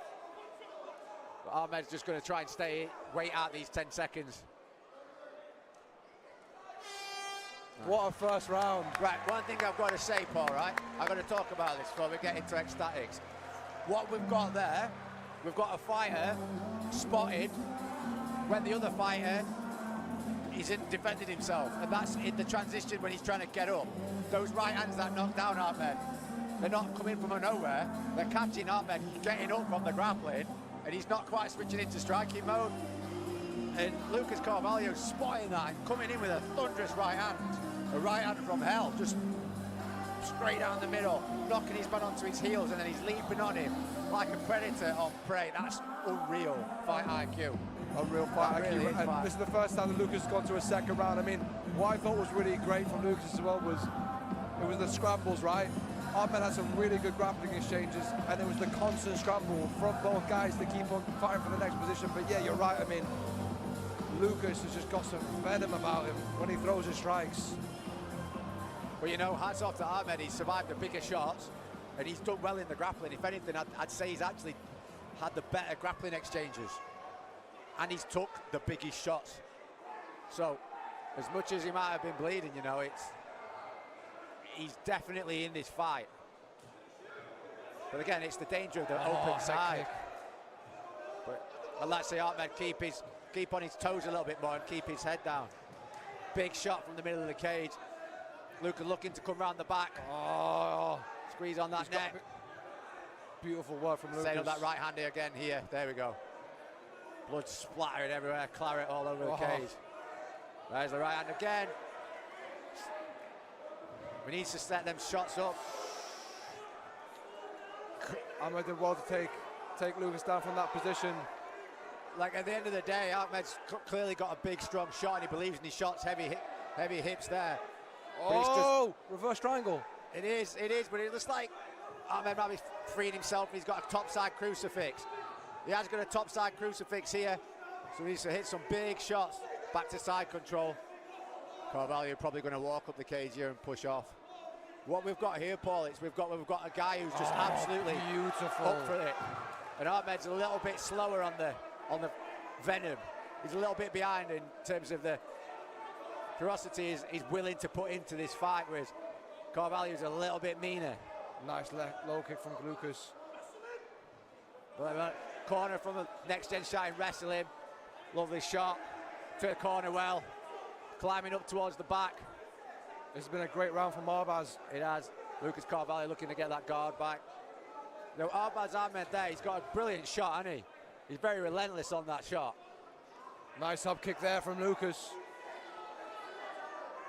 But Ahmed's just going to try and wait out these 10 seconds. What a first round. Right, one thing I've got to say, Paul, right? I've got to talk about this before we get into ecstatics. What we've got there, we've got a fighter spotted when the other fighter isn't defending himself, and that's in the transition when he's trying to get up. Those right hands that knock down Ahmed, they're not coming from nowhere. They're catching Ahmed, getting up from the grappling, and he's not quite switching into striking mode. And Lucas Carvalho spotting that and coming in with a thunderous right hand. A right hand from hell, just straight down the middle, knocking his man onto his heels, and then he's leaping on him like a predator on prey. That's unreal fight IQ. Unreal fight IQ. Really And this is the first time that Lucas has gone to a second round. I mean, what I thought was really great from Lucas as well was the scrambles, right? Ahmed had some really good grappling exchanges, and it was the constant scramble from both guys to keep on fighting for the next position. But yeah, you're right. I mean, Lucas has just got some venom about him when he throws his strikes. Well, you know, hats off to Ahmed. He's survived the bigger shots, and he's done well in the grappling. If anything, I'd say he's actually had the better grappling exchanges, and he's took the biggest shots. So, as much as he might have been bleeding, you know, he's definitely in this fight. But again, it's the danger of the open side. But I'd like to see Ahmed keep on his toes a little bit more and keep his head down. Big shot from the middle of the cage. Luca looking to come round the back. Oh, squeeze on that neck. Beautiful work from Lucas. Setting up that right hand again here. There we go. Blood splattering everywhere. Claret all over the cage. There's the right hand again. We need to set them shots up. Ahmed did well to take Lucas down from that position. Like at the end of the day, Ahmed's clearly got a big, strong shot, and he believes in his shots. Heavy hips there. Oh, reverse triangle. It is, but it looks like Ahmed might be freeing himself. He's got a topside crucifix. He has got a topside crucifix here, so he needs to hit some big shots. Back to side control. Carvalho probably going to walk up the cage here and push off. What we've got here, Paul, is we've got a guy who's just absolutely beautiful up for it. And Ahmed's a little bit slower on the venom. He's a little bit behind in terms of the ferocity he's willing to put into this fight, whereas Carvalho's a little bit meaner. Nice low kick from Lucas. Corner from the next gen shouting, wrestle him. Lovely shot to the corner well. Climbing up towards the back. It's been a great round from Arbaaz. It has. Lucas Carvalho looking to get that guard back. Now Arbaaz Ahmed there, he's got a brilliant shot, hasn't he? He's very relentless on that shot. Nice up kick there from Lucas.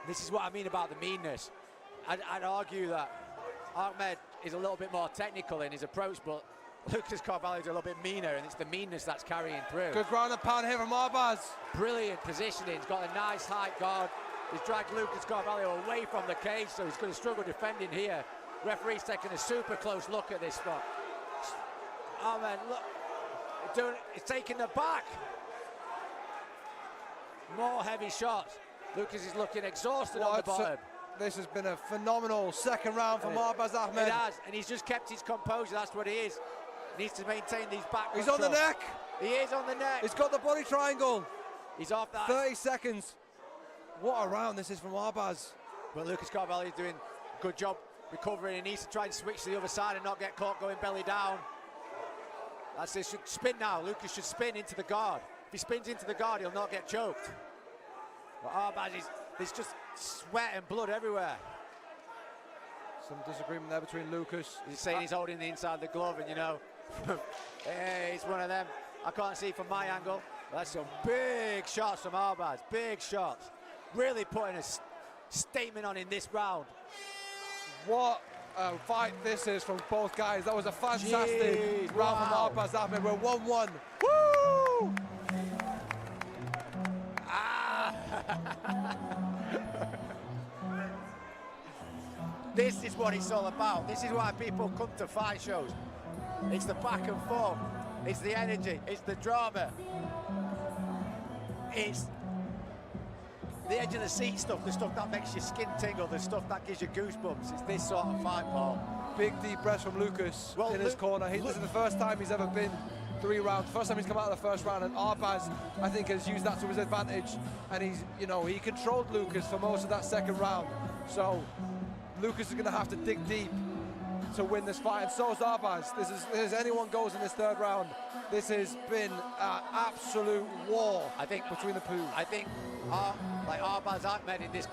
This is what I mean about the meanness. I'd argue that Ahmed is a little bit more technical in his approach, but Lucas Carvalho is a little bit meaner, and it's the meanness that's carrying through. Good ground and pound here from Arbaaz. Brilliant positioning. He's got a nice high guard. He's dragged Lucas Carvalho away from the cage, so he's going to struggle defending here. Referee's taking a super close look at this spot. Ahmed, look, he's taking the back. More heavy shots. Lucas is looking exhausted on the bottom. This has been a phenomenal second round from Arbaaz Ahmed. It has, and he's just kept his composure. That's what he is. He needs to maintain these back He's controls. on the neck. He is on the neck. He's got the body triangle. He's off that. 30 seconds. What a round this is from Arbaaz. But Lucas Carvalho is doing a good job recovering. He needs to try and switch to the other side and not get caught going belly down. That's it. Should spin now. Lucas should spin into the guard. If he spins into the guard, he'll not get choked. But Arbaaz, there's just sweat and blood everywhere. Some disagreement there between Lucas. He's saying he's holding the inside of the glove, and you know, hey, it's one of them. I can't see from my angle. That's some big shots from Arbaaz. Big shots. Really putting a statement on in this round. What a fight this is from both guys. That was a fantastic round from Arbaaz Ahmed. We're 1-1. Woo! This is what it's all about. This is why people come to fight shows. It's the back and forth. It's the energy. It's the drama. It's the edge of the seat stuff, the stuff that makes your skin tingle, the stuff that gives you goosebumps. It's this sort of fight, Paul. Big deep breaths from Lucas in his corner. This is the first time he's ever been 3 rounds. First time he's come out of the first round, and Arbaaz, I think, has used that to his advantage. And he controlled Lucas for most of that second round. So Lucas is going to have to dig deep to win this fight, and so is Arbaaz. As anyone goes in this third round, this has been an absolute war between the two. I think like Arbaaz Ahmed in this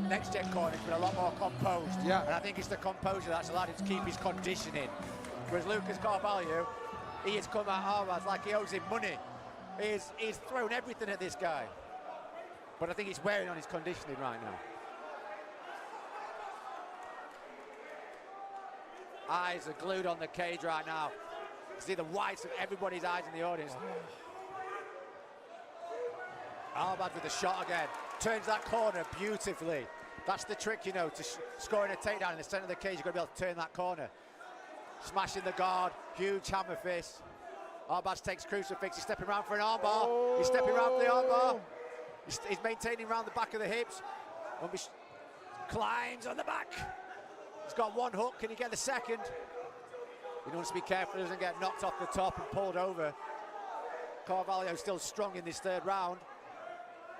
next gen corner has been a lot more composed. Yeah. And I think it's the composure that's allowed him to keep his conditioning. Whereas Lucas Carvalho, he has come at Arbaaz like he owes him money. He's thrown everything at this guy. But I think he's wearing on his conditioning right now. Eyes are glued on the cage right now. You see the whites of everybody's eyes in the audience. Ahmed with the shot again. Turns that corner beautifully. That's the trick, you know, to scoring a takedown in the centre of the cage. You've got to be able to turn that corner. Smashing the guard, huge hammer fist. Arbaaz takes crucifix. He's stepping around for an armbar. Oh. He's stepping around for the armbar. He's maintaining around the back of the hips. Climbs on the back. He's got one hook. Can he get the second? He wants to be careful he doesn't get knocked off the top and pulled over. Carvalho still strong in this third round.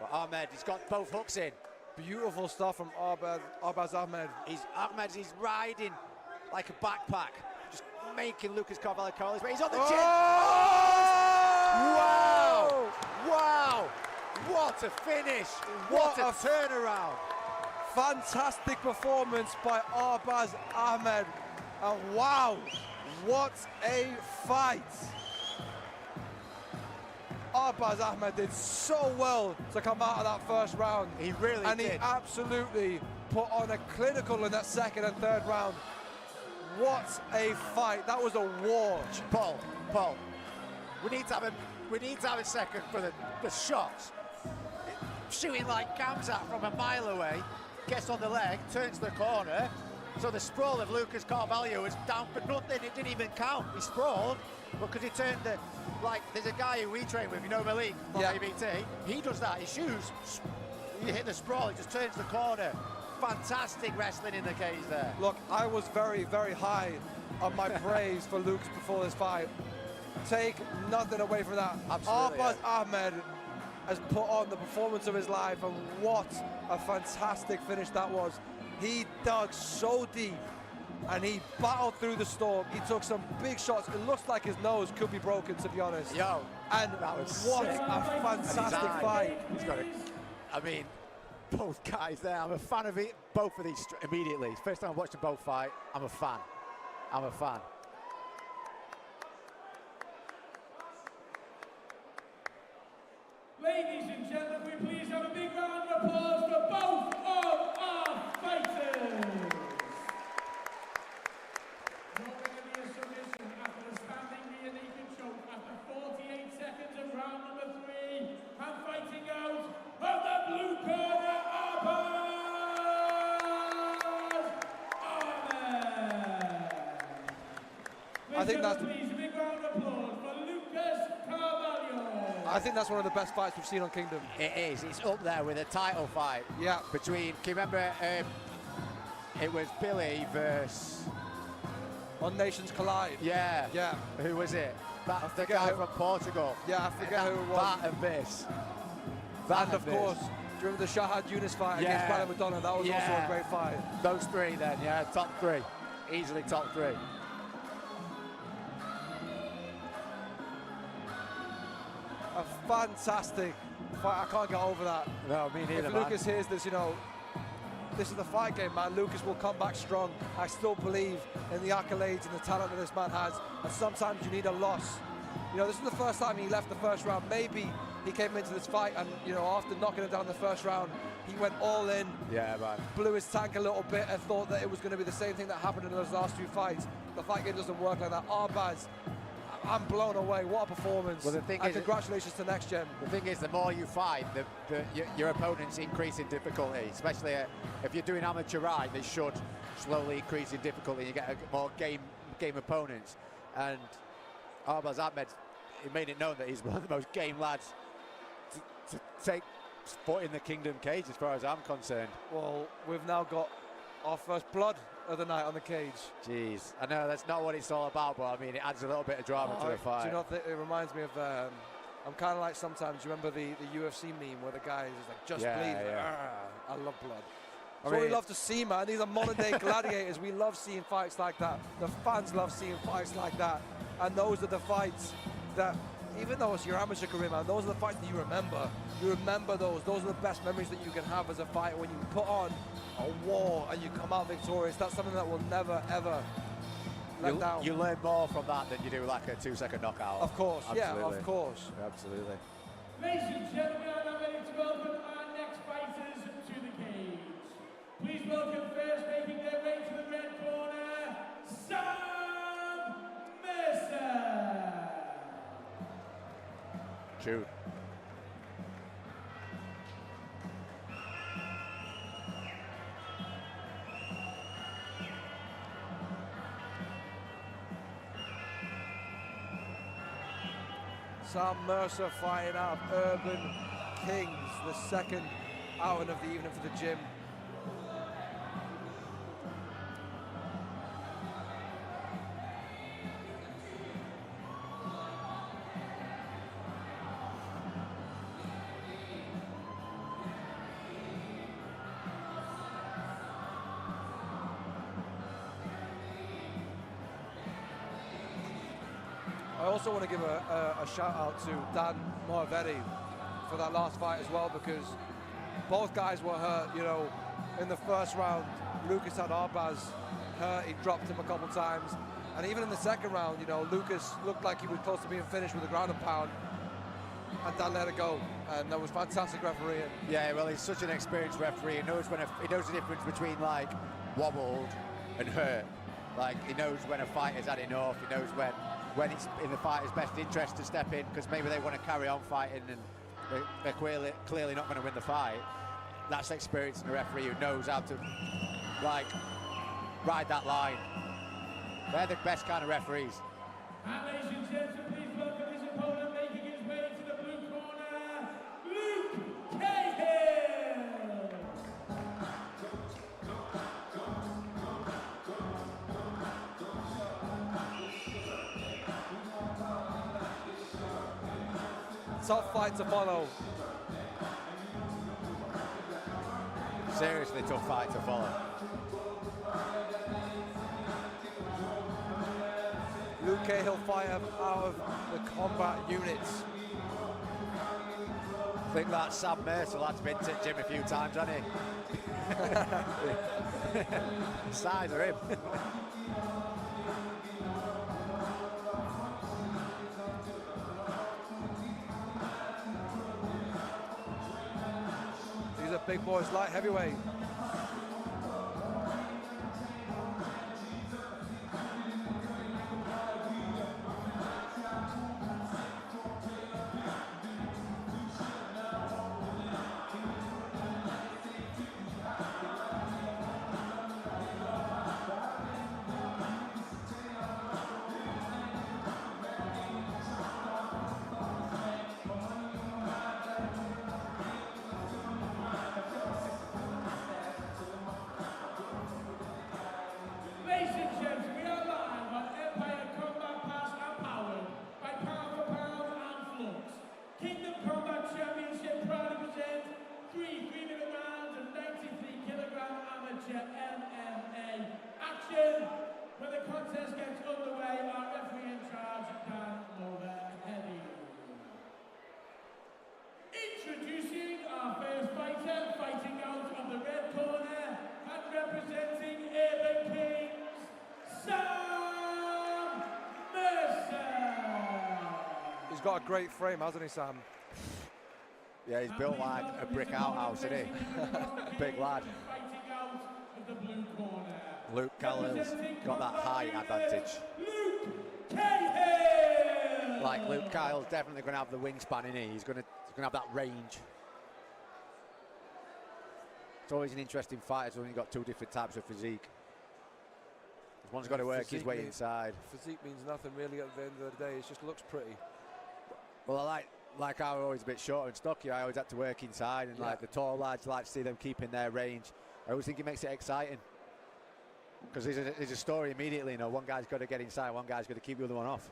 But Ahmed, he's got both hooks in. Beautiful stuff from Arbaaz Ahmed. He's riding like a backpack, just making Lucas Carvalho curl. But he's on the chin. Oh! Wow! Wow! What a finish! What a turnaround! Fantastic performance by Arbaaz Ahmed. And wow, what a fight! Arbaaz Ahmed did so well to come out of that first round. He really did. And he absolutely put on a clinical in that second and third round. What a fight. That was a war. Paul, we need to have a second for the shots. Shooting like Gamzat from a mile away, gets on the leg, turns the corner. So the sprawl of Lucas Carvalho was down for nothing. It didn't even count. He sprawled, but because he turned there's a guy who we train with, you know, Malik from ABT. He does that. He shoots. You hit the sprawl. He just turns the corner. fantastic wrestling in the cage there. Look, I was very, very high on my praise for Luke before this fight. Take nothing away from that. Absolutely, Arbaaz Ahmed has put on the performance of his life, and what a fantastic finish that was. He dug so deep and he battled through the storm. He took some big shots. It looks like his nose could be broken, to be honest. Yo, and that was what sick. a fantastic fight. He's got it. I mean, both guys there. I'm a fan of it, both of these immediately. First time I watched them both fight, I'm a fan. I'm a fan. Ladies and gentlemen, we please have a big round of applause for both of our fighters. Not going to be a submission after the standing rear naked choke after 48 seconds of round number 3. And fighting out of the blue corner, Arbaaz Ahmed. I think that's... Please, a big round of applause for Carvalho. I think that's one of the best fights we've seen on Kingdom. It is. It's up there with a title fight. Yeah. Between, can you remember, it was Billy versus... On Nations Collide. Yeah. Yeah. Who was it? That, the forget guy who- from Portugal. Yeah, I forget who it was. That and this. And of course, do you remember the Shahad Yunus fight against Brandon McDonough? That was also a great fight. Those three then, yeah, top 3. Easily top 3. A fantastic fight. I can't get over that. No, me neither, If man. Lucas hears this, you know, this is the fight game, man. Lucas will come back strong. I still believe in the accolades and the talent that this man has. And sometimes you need a loss. You know, this is the first time he left the first round. Maybe he came into this fight and, you know, after knocking him down the first round, he went all in. Yeah, man. Blew his tank a little bit and thought that it was going to be the same thing that happened in those last 2 fights. The fight game doesn't work like that. Arbaaz, I'm blown away. What a performance. Well, the thing and is, congratulations to Next Gen. The thing is, the more you fight, your opponents increase in difficulty. Especially if you're doing amateur right, they should slowly increase in difficulty. You get more game opponents. And Arbaaz Ahmed, he made it known that he's one of the most game lads to take foot in the Kingdom cage, as far as I'm concerned. Well, we've now got our first blood of the night on the cage. Jeez, I know that's not what it's all about, but I mean, it adds a little bit of drama to the fight. Do you know, it reminds me of, I'm kind of like sometimes, you remember the UFC meme where the guy is like, just bleed. Yeah. I love blood. I That's what we love to see, man. These are modern day gladiators. We love seeing fights like that. The fans love seeing fights like that. And those are the fights that, even though it's your amateur career, man, those are the fights that you remember. You remember those. Those are the best memories that you can have as a fighter when you put on a war and you come out victorious. That's something that will never, ever let down. You learn more from that than you do like a 2-second knockout. Of course, Absolutely. yeah, of course. Absolutely. Ladies and gentlemen, we are now ready to welcome our next fighters to the cage. Please welcome first, making their way to the red corner, Mercer. Shoot. Sam Mercer fighting out of Urban Kings, the second outing of the evening for the gym. I also want to give a shout out to Dan Moavetti for that last fight as well, because both guys were hurt. You know, in the first round, Lucas had Arbaaz hurt. He dropped him a couple times. And even in the second round, you know, Lucas looked like he was close to being finished with a ground and pound. And Dan let it go. And that was fantastic refereeing. Yeah, well, he's such an experienced referee. He knows he knows the difference between, like, wobbled and hurt. Like, he knows when a fighter's had enough. He knows when it's in the fighter's best interest to step in, because maybe they want to carry on fighting and they're clearly not going to win the fight. That's experience in a referee who knows how to, like, ride that line. They're the best kind of referees. And ladies and gentlemen, please welcome his opponent, making his way to the blue corner, Cahill. tough fight to follow. Seriously tough fight to follow. Luke Cahill fight out of the combat units. I think that Sam Mercer lad's been to gym a few times, hasn't he? Size of him. These are big boys, light heavyweight. Got a great frame, hasn't he, Sam? Yeah, he's built like a brick outhouse, isn't he? Big lad. Luke Cahill's got that height advantage. Like Luke Cahill's definitely going to have the wingspan, isn't he? He's going to have that range. It's always an interesting fight. It's only got two different types of physique. One's got to work his way inside. Physique means nothing really at the end of the day. It just looks pretty. Well, I like I was always a bit short and stocky. I always had to work inside, and like the tall lads, like to see them keeping their range. I always think it makes it exciting because there's a story immediately. You know, one guy's got to get inside, one guy's got to keep the other one off.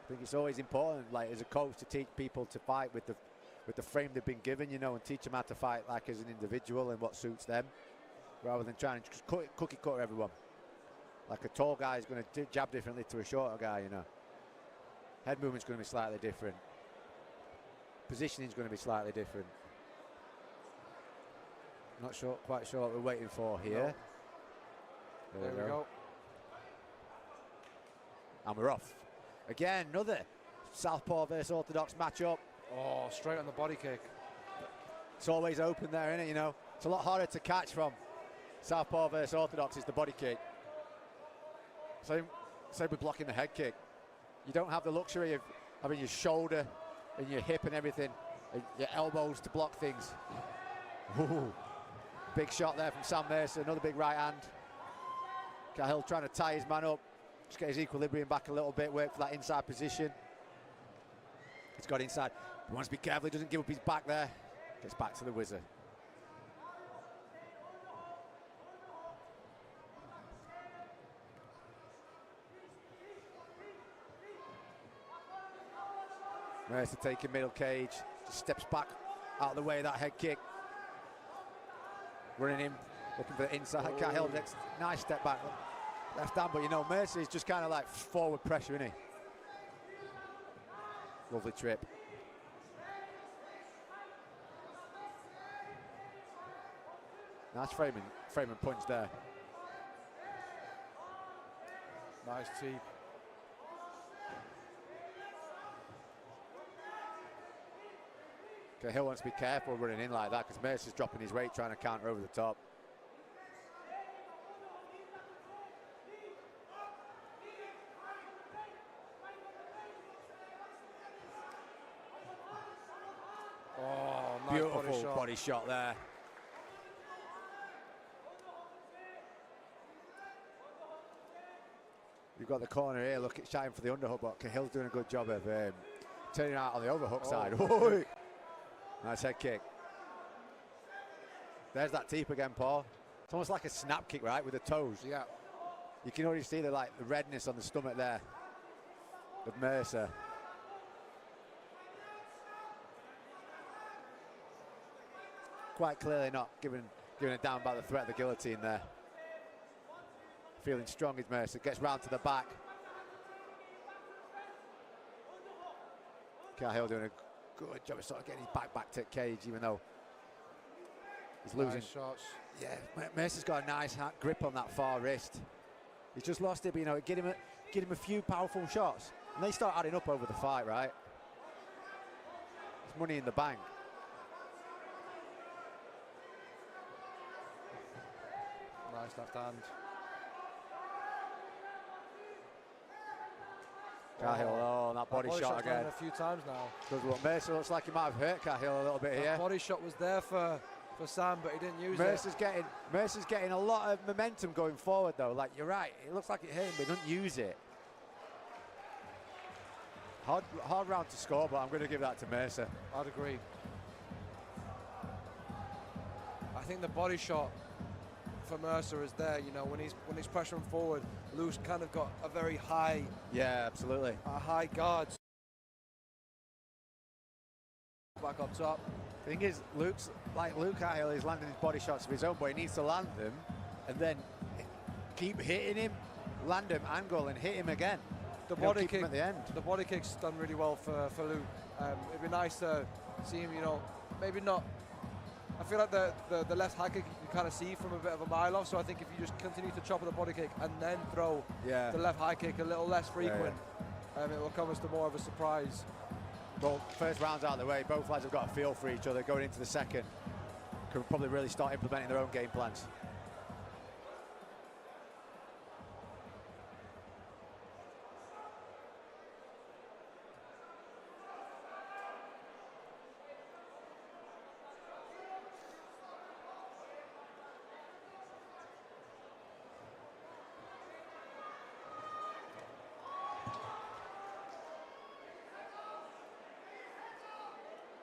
I think it's always important, like as a coach, to teach people to fight with the frame they've been given, you know, and teach them how to fight like as an individual and what suits them, rather than trying to just cookie cutter everyone. Like a tall guy is going to jab differently to a shorter guy, you know. Head movement's going to be slightly different. Positioning's going to be slightly different. Not sure, quite sure what we're waiting for here. No. There we go. And we're off. Again, another Southpaw versus Orthodox matchup. Oh, straight on the body kick. It's always open there, isn't it? You know, it's a lot harder to catch from Southpaw versus Orthodox is the body kick. Same with blocking the head kick. You don't have the luxury of having your shoulder and your hip and everything, and your elbows to block things. Ooh. Big shot there from Sam Mercer, another big right hand. Cahill trying to tie his man up, just get his equilibrium back a little bit, work for that inside position. He's got inside. He wants to be careful, he doesn't give up his back there. Gets back to the whizzer. Mercer taking middle cage, just steps back out of the way of that head kick. Running him, looking for the inside. Cahill, next nice step back, left hand, but you know, Mercer is just kind of like forward pressure, isn't he? Lovely trip. Nice frame and punch there. Nice teep. Cahill wants to be careful running in like that because Mercer's dropping his weight trying to counter over the top. Oh, nice beautiful body shot there. You've got the corner here, look, it's shouting for the underhook, but Cahill's doing a good job of turning out on the overhook side. Oh. Nice head kick. There's that teep again, Paul. It's almost like a snap kick, right, with the toes. Yeah. You can already see the redness on the stomach there. of Mercer. Quite clearly not giving a damn about the threat of the guillotine there. Feeling strong is Mercer, gets round to the back. Cahill doing a good job of sort of getting his back to cage, even though he's losing. Nice shots. Yeah, Mercer's got a nice grip on that far wrist. He's just lost it, but you know, get him a few powerful shots, and they start adding up over the fight, right? It's money in the bank. Nice left hand. Cahill, oh, that body shot again. A few times now. Does look. Mercer looks like he might have hurt Cahill a little bit here. Body shot was there for Sam, but he didn't use it. Mercer's getting a lot of momentum going forward, though. Like, you're right, it looks like it hit him, but he doesn't use it. Hard round to score, but I'm going to give that to Mercer. I'd agree. I think the body shot for Mercer is there. You know, when he's pressuring forward, Lou's kind of got a very high. Yeah, absolutely. A high guard. Back up top. Thing is, Luke Cahill is landing his body shots of his own, but he needs to land them and then keep hitting him, land him, angle, and hit him again. The body kick at the end. The body kick's done really well for Lou. It'd be nice to see him, you know, maybe not. I feel like the left high kick you can kind of see from a bit of a mile off, so I think if you just continue to chop with the body kick and then throw the left high kick a little less frequent, it will come as to more of a surprise. Well, first round's out of the way, both lads have got a feel for each other going into the second. Could probably really start implementing their own game plans.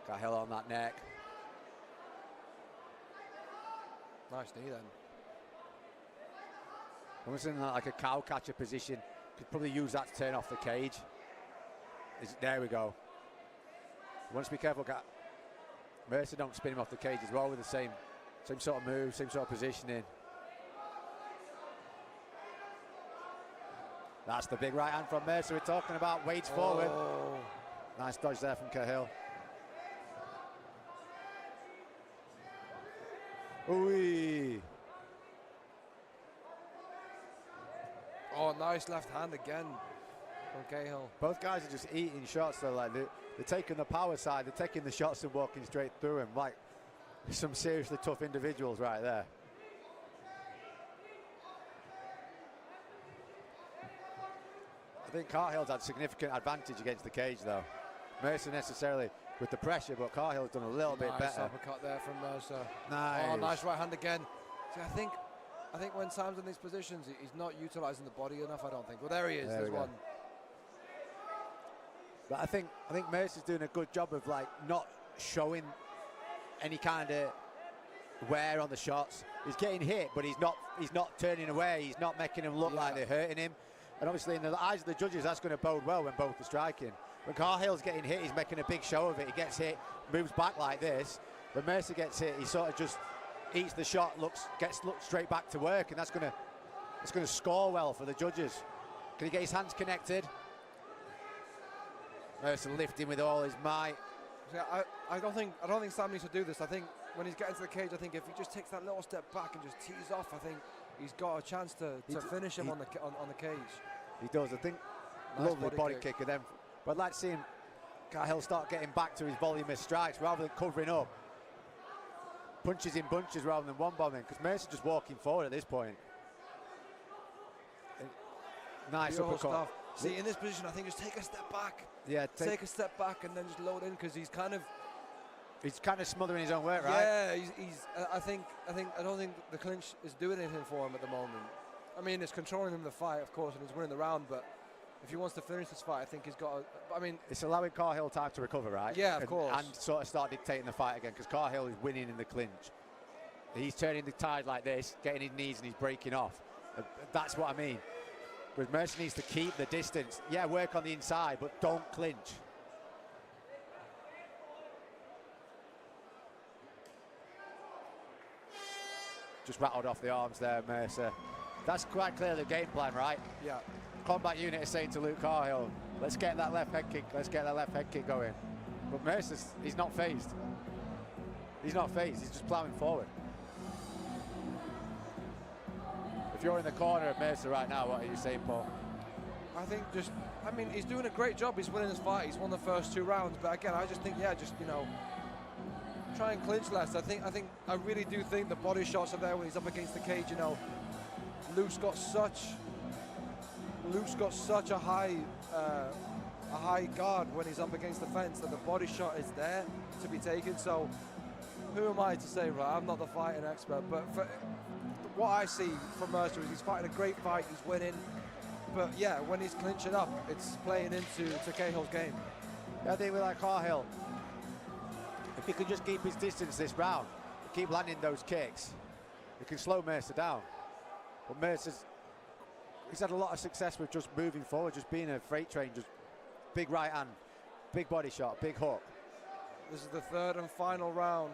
Cahill on that neck. Nice knee then. Almost in like a cow catcher position. Could probably use that to turn off the cage. There we go. Wants to be careful. Mercer don't spin him off the cage as well with the same sort of move, same sort of positioning. That's the big right hand from Mercer we're talking about. Wades forward. Nice dodge there from Cahill. Ooh. Oh, nice left hand again from Cahill. Both guys are just eating shots. They're like they're taking the power side. They're taking the shots and walking straight through him. Like some seriously tough individuals right there. I think Cahill's had significant advantage against the cage, though. Mercer necessarily with the pressure, but Cahill's done a little bit better. Nice uppercut there from Mercer. Nice. Oh, nice right hand again. See, I think when Sam's in these positions, he's not utilising the body enough, I don't think. Well, there he is. There's one. But I think Mercer's doing a good job of like not showing any kind of wear on the shots. He's getting hit, but he's not turning away. He's not making them look like they're hurting him. And obviously, in the eyes of the judges, that's going to bode well when both are striking. When Cahill's getting hit, he's making a big show of it. He gets hit, moves back like this. When Mercer gets hit, he sort of just eats the shot, gets straight back to work, and that's going to score well for the judges. Can he get his hands connected? Mercer lifting with all his might. See, I don't think Sam needs to do this. I think when he's getting to the cage, I think if he just takes that little step back and just tees off, I think he's got a chance to finish him on the cage. He does. I think Nice lovely body kick of them. But I'd like to see him, Cahill, start getting back to his volume of strikes rather than covering up. Punches in bunches rather than one bombing, because Mercer's just walking forward at this point. Nice uppercut. See, in this position, I think just take a step back. Yeah, take a step back and then just load in, because he's kind of smothering his own weight, right? Yeah, I don't think the clinch is doing anything for him at the moment. I mean, it's controlling him the fight, of course, and he's winning the round, but if he wants to finish this fight, I think he's got to, I mean, it's allowing Cahill time to recover, right? Yeah, of course. And sort of start dictating the fight again, because Cahill is winning in the clinch. He's turning the tide like this, getting his knees, and he's breaking off. That's what I mean. Whereas Mercer needs to keep the distance. Yeah, work on the inside, but don't clinch. Just rattled off the arms there, Mercer. That's quite clearly the game plan, right? Yeah. Combat unit is saying to Luke Cahill, let's get that left head kick, let's get that left head kick going. But Mercer's, he's not phased. He's not phased, he's just ploughing forward. If you're in the corner of Mercer right now, what are you saying, Paul? I think I mean, he's doing a great job. He's winning his fight. He's won the first 2 rounds. But again, I just think, yeah, just, you know, try and clinch less. I really do think the body shots are there when he's up against the cage. You know, Luke's got such a high guard when he's up against the fence that the body shot is there to be taken. So who am I to say, right? I'm not the fighting expert, but for what I see from Mercer is he's fighting a great fight. He's winning. But yeah, when he's clinching up, it's playing into Cahill's game. I think we like Cahill. If he could just keep his distance this round, keep landing those kicks, he can slow Mercer down. But he's had a lot of success with just moving forward, just being a freight train, just big right hand, big body shot, big hook. This is the 3rd and final round.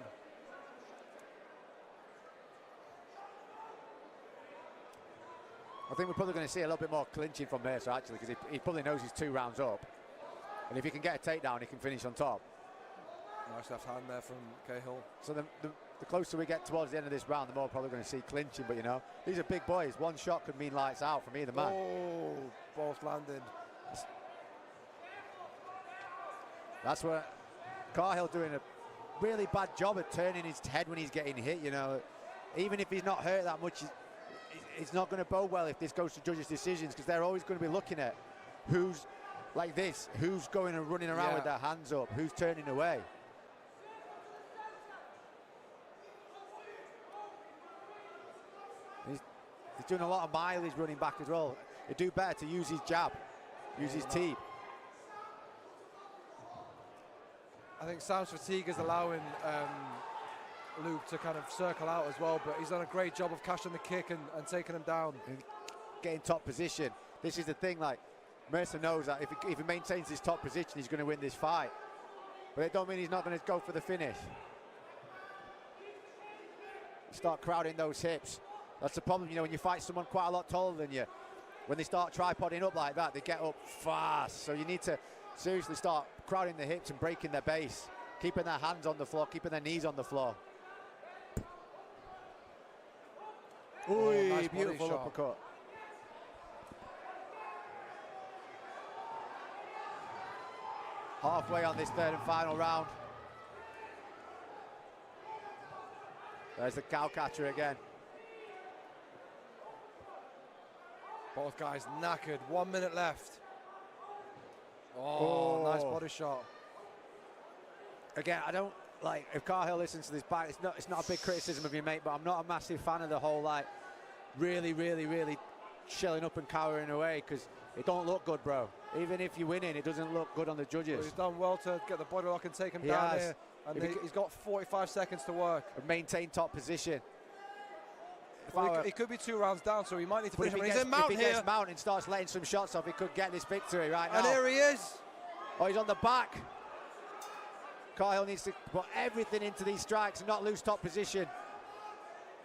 I think we're probably going to see a little bit more clinching from Mercer, actually, because he probably knows he's 2 rounds up. And if he can get a takedown, he can finish on top. Nice left hand there from Cahill. So the closer we get towards the end of this round, the more probably going to see clinching. But, you know, these are big boys. One shot could mean lights out from either man. Oh, both landed. That's where Cahill doing a really bad job at turning his head when he's getting hit, you know. Even if he's not hurt that much, it's not going to bode well if this goes to judges' decisions, because they're always going to be looking at who's like this, who's going and running around with their hands up, who's turning away. He's doing a lot of mileage running back as well. He'd do better to use his jab, use his teep. I think Sam's fatigue is allowing Luke to kind of circle out as well, but he's done a great job of catching the kick and taking him down. And getting top position. This is the thing, like, Mercer knows that if he maintains his top position, he's going to win this fight. But it don't mean he's not going to go for the finish. Start crowding those hips. That's the problem, you know, when you fight someone quite a lot taller than you, when they start tripoding up like that, they get up fast. So you need to seriously start crowding the hips and breaking their base, keeping their hands on the floor, keeping their knees on the floor. Ooh, nice beautiful uppercut. Halfway on this 3rd and final round. There's the cow catcher again. Both guys knackered. 1 minute left. Oh, nice body shot. Again, I don't like, if Cahill listens to this back, it's not a big criticism of you, mate, but I'm not a massive fan of the whole, like, really shelling up and cowering away, because it don't look good, bro. Even if you're winning, it doesn't look good on the judges. Well, he's done well to get the body lock and take him down here. And he's got 45 seconds to work. And maintain top position. Well, he could be 2 rounds down, so he might need to finish him. He's in mount here. If he gets mount and starts letting some shots off, he could get this victory right now. And here he is. Oh, he's on the back. Cahill needs to put everything into these strikes and not lose top position.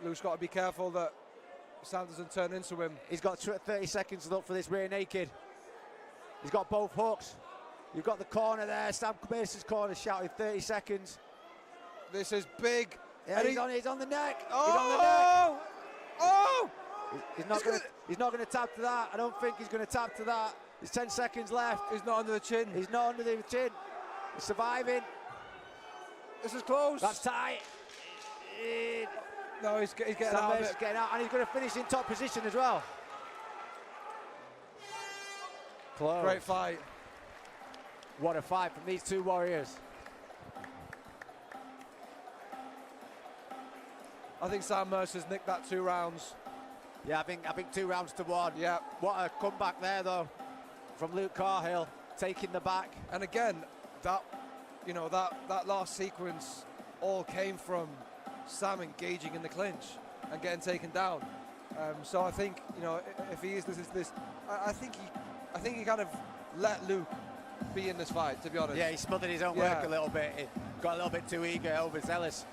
Luke's got to be careful that Sam doesn't turn into him. He's got 30 seconds to look for this rear naked. He's got both hooks. You've got the corner there. Sam Mercer's corner shouting 30 seconds. This is big. Yeah, he's on the neck. Oh! He's on the neck. Oh! He's not going to tap to that. I don't think he's going to tap to that. There's 10 seconds left. He's not under the chin. He's not under the chin. He's surviving. This is close. That's tight. No, he's getting out of it. Getting out, and he's going to finish in top position as well. Close. Great fight. What a fight from these two warriors. I think Sam Mercer's nicked that 2 rounds. Yeah, I think 2 rounds to 1. Yeah. What a comeback there, though, from Luke Cahill, taking the back. And again, that last sequence all came from Sam engaging in the clinch and getting taken down. So I think, you know, if he is this I think he kind of let Luke be in this fight, to be honest. Yeah, he smothered his own work a little bit. He got a little bit too eager, overzealous.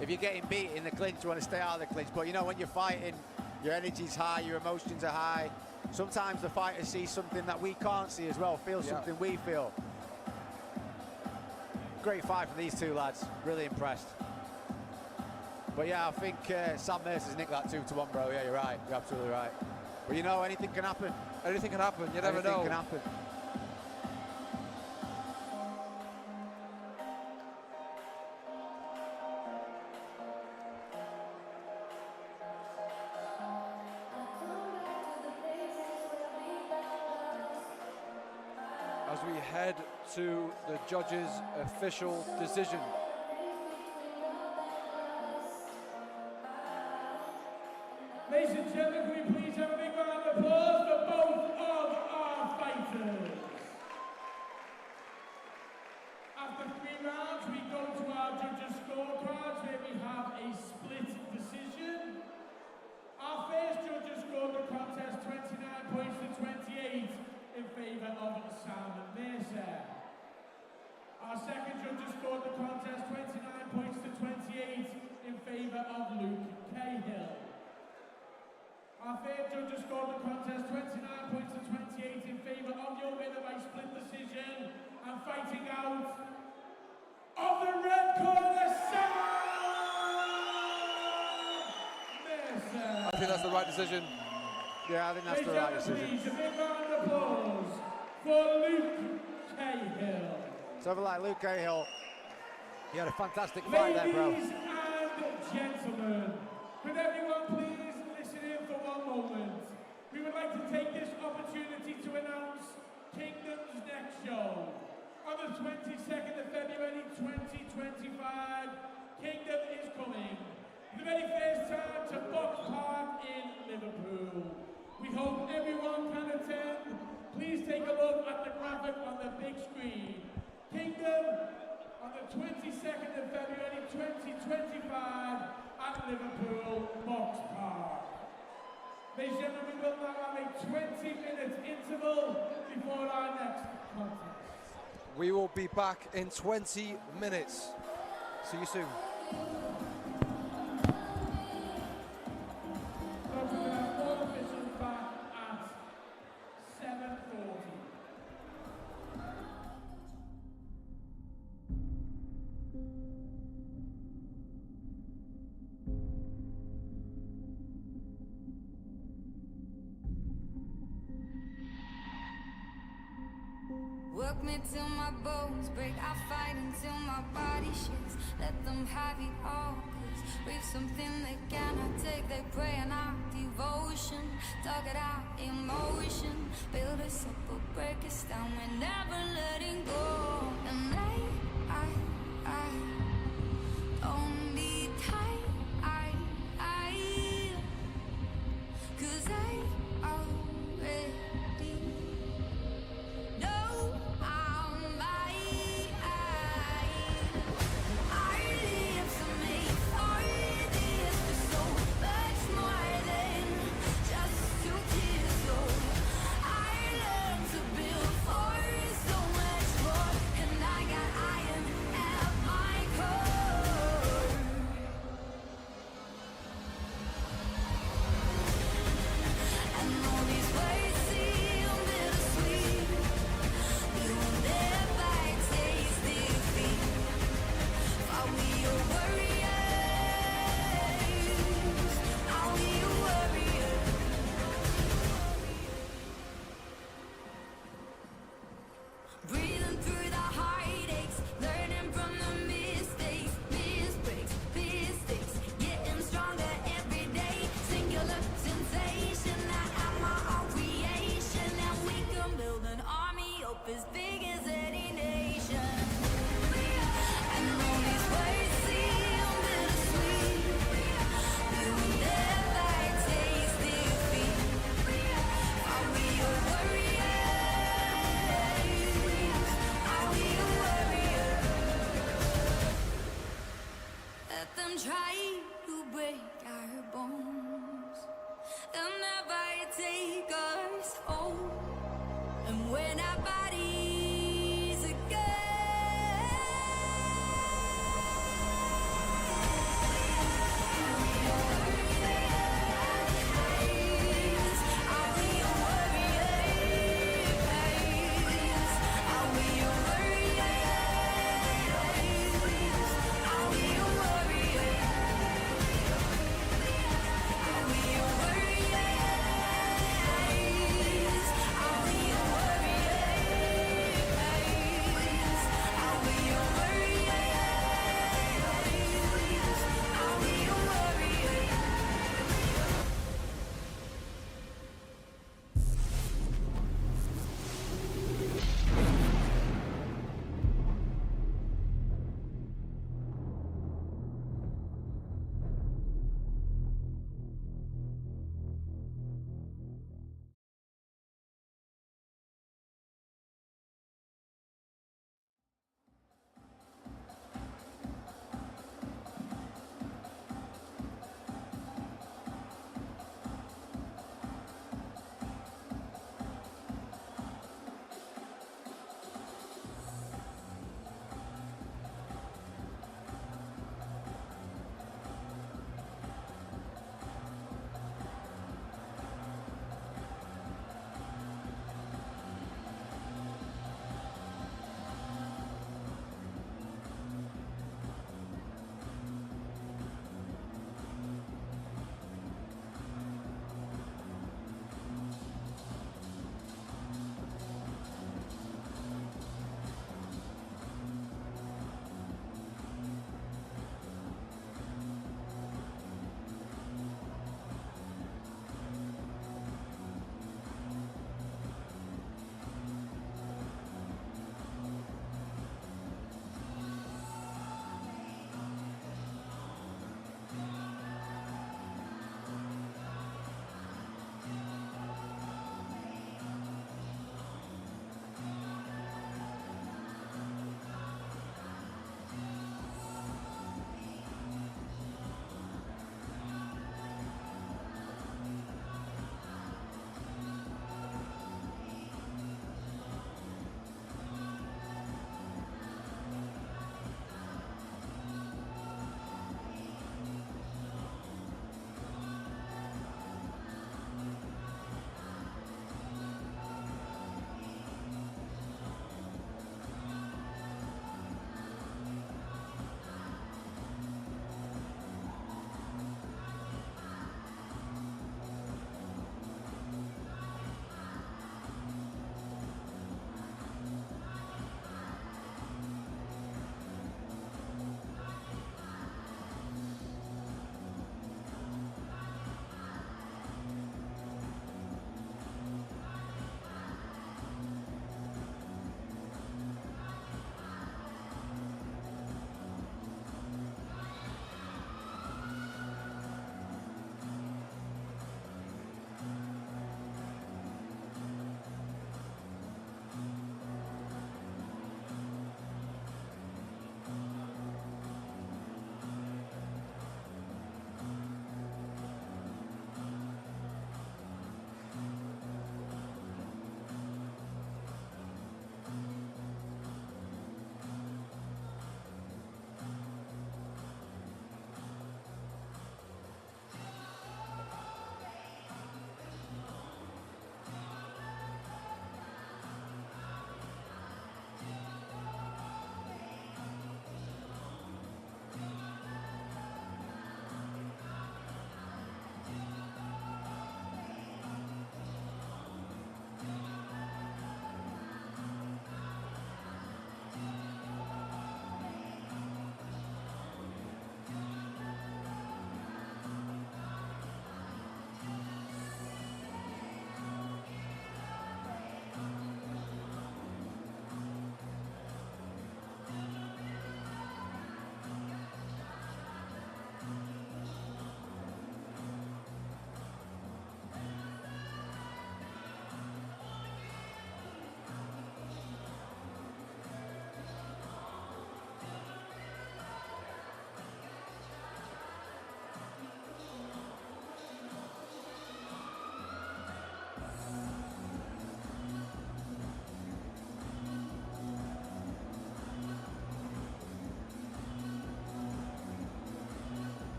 If you're getting beat in the clinch, you want to stay out of the clinch. But you know, when you're fighting, your energy's high, your emotions are high. Sometimes the fighter sees something that we can't see as well, feels something we feel. Great fight from these two lads, really impressed. But yeah, I think Sam Mercer's nicked that 2-1, bro. Yeah, you're right, you're absolutely right. But you know, anything can happen. Anything can happen, you never know. Anything can happen. As we head to the judges' official decision. Ladies and gentlemen, can we please have a big round of applause for both of our fighters? After 3 rounds, we go to our judges' scorecards where we have a split decision. Our first judges scored the contest 29 points to 28 in favour of Sam Mercer. Our second judges scored the contest 29 points to 28 in favour of Luke Cahill. Our third judges scored the contest 29 points to 28 in favour of your winner by split decision, and fighting out of the red corner, Sam Mercer. I think that's the right decision. Yeah, I think that's the right decision. Please, a big round of applause for Luke Cahill. So like Luke Cahill, he had a fantastic fight there, bro. Ladies and gentlemen, could everyone please listen in for one moment? We would like to take this opportunity to announce Kingdom's next show. On the 22nd of February 2025, Kingdom is coming. For the very first time to Box Park in Liverpool. We hope everyone can attend. Please take a look at the graphic on the big screen. Kingdom on the 22nd of February 2025 at Liverpool Box Park. Ladies and gentlemen, we will now have a 20-minute interval before our next contest. We will be back in 20 minutes. See you soon. So we have all officials back at 7:40. Work me till my bones break, I fight until my body shakes. Let them have it all, 'cause we've something they cannot take. They pray on our devotion, talk it out, emotion. Build us up or break us down, we're never letting go. And I don't need time, 'cause I already know I'm mine. I live for me, I live for so much more than just 2 years old. I learned to build for so much more.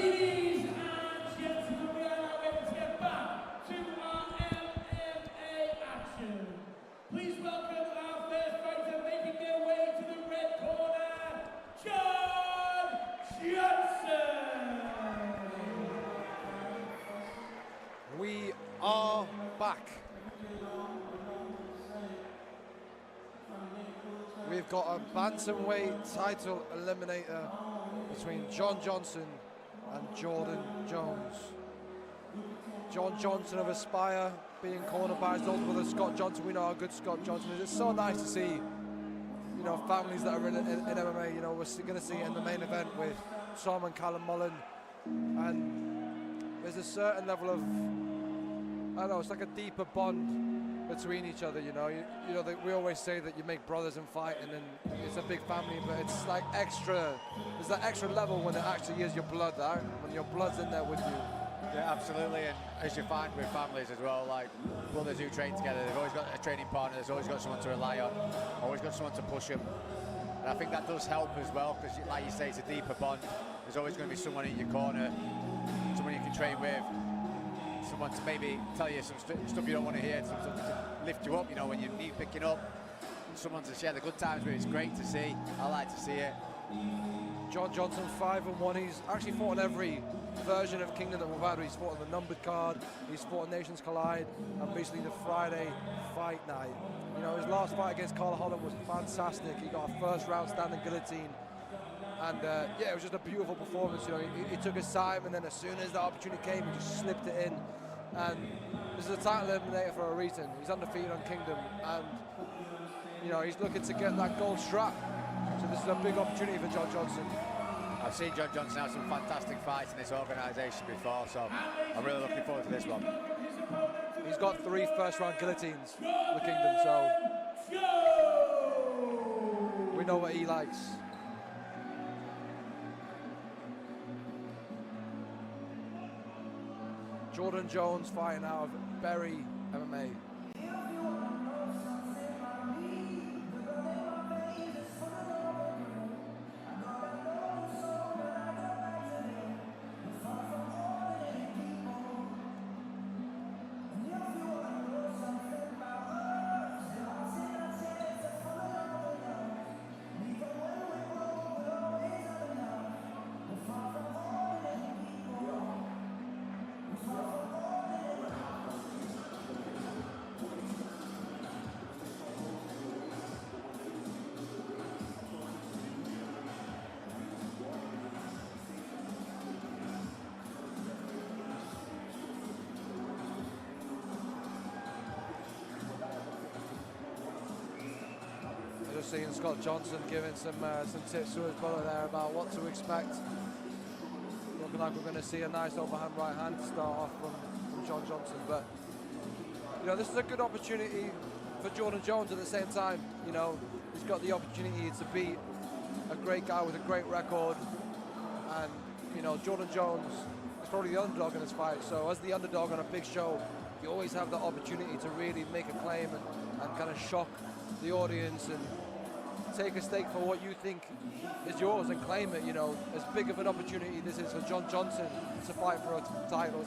Ladies and gentlemen, we are now ready to get back to our MMA action. Please welcome our first fighter making their way to the red corner, John Johnson. We are back. We've got a bantamweight title eliminator between John Johnson and Jordan Jones. John Johnson of Aspire being cornered by his older brother Scott Johnson. We know how good Scott Johnson is. It's so nice to see, you know, families that are in MMA. You know, we're going to see it in the main event with Tom and Callum Mullen, and there's a certain level of, I don't know, it's like a deeper bond between each other. You know, we always say that you make brothers and fight, and then it's a big family, but it's like extra. There's that extra level when it actually is your blood, right? When your blood's in there with you. Yeah, absolutely. And as you find with families as well, like brothers who train together, they've always got a training partner. There's always got someone to rely on. Always got someone to push them. And I think that does help as well, because like you say, it's a deeper bond. There's always going to be someone in your corner, someone you can train with. Someone to maybe tell you some stuff you don't want to hear, something to lift you up, you know, when you need picking up. Someone to share the good times with. It's great to see. I like to see it. John Johnson 5-1. He's actually fought in every version of Kingdom that we've had. He's fought on the numbered card, he's fought on Nations Collide, and recently the Friday fight night. You know, his last fight against Carl Holland was fantastic. He got a first round standing guillotine. And yeah, it was just a beautiful performance. You know, he took his time, and then as soon as the opportunity came, he just slipped it in. And this is a title eliminator for a reason. He's undefeated on Kingdom, and you know, he's looking to get that gold strap. So this is a big opportunity for John Johnson. I've seen John Johnson have some fantastic fights in this organisation before, so I'm really looking forward to this one. He's got 3 first-round guillotines for the Kingdom, so we know what he likes. Jordan Jones fighting out of Berry MMA. Just seeing Scott Johnson giving some tips to his brother there about what to expect. Looking like we're going to see a nice overhand right hand start off from John Johnson. But you know, this is a good opportunity for Jordan Jones at the same time. You know, he's got the opportunity to beat a great guy with a great record. And you know, Jordan Jones is probably the underdog in this fight. So as the underdog on a big show, you always have the opportunity to really make a claim and kind of shock the audience and take a stake for what you think is yours and claim it. You know, as big of an opportunity this is for John Johnson to fight for a title,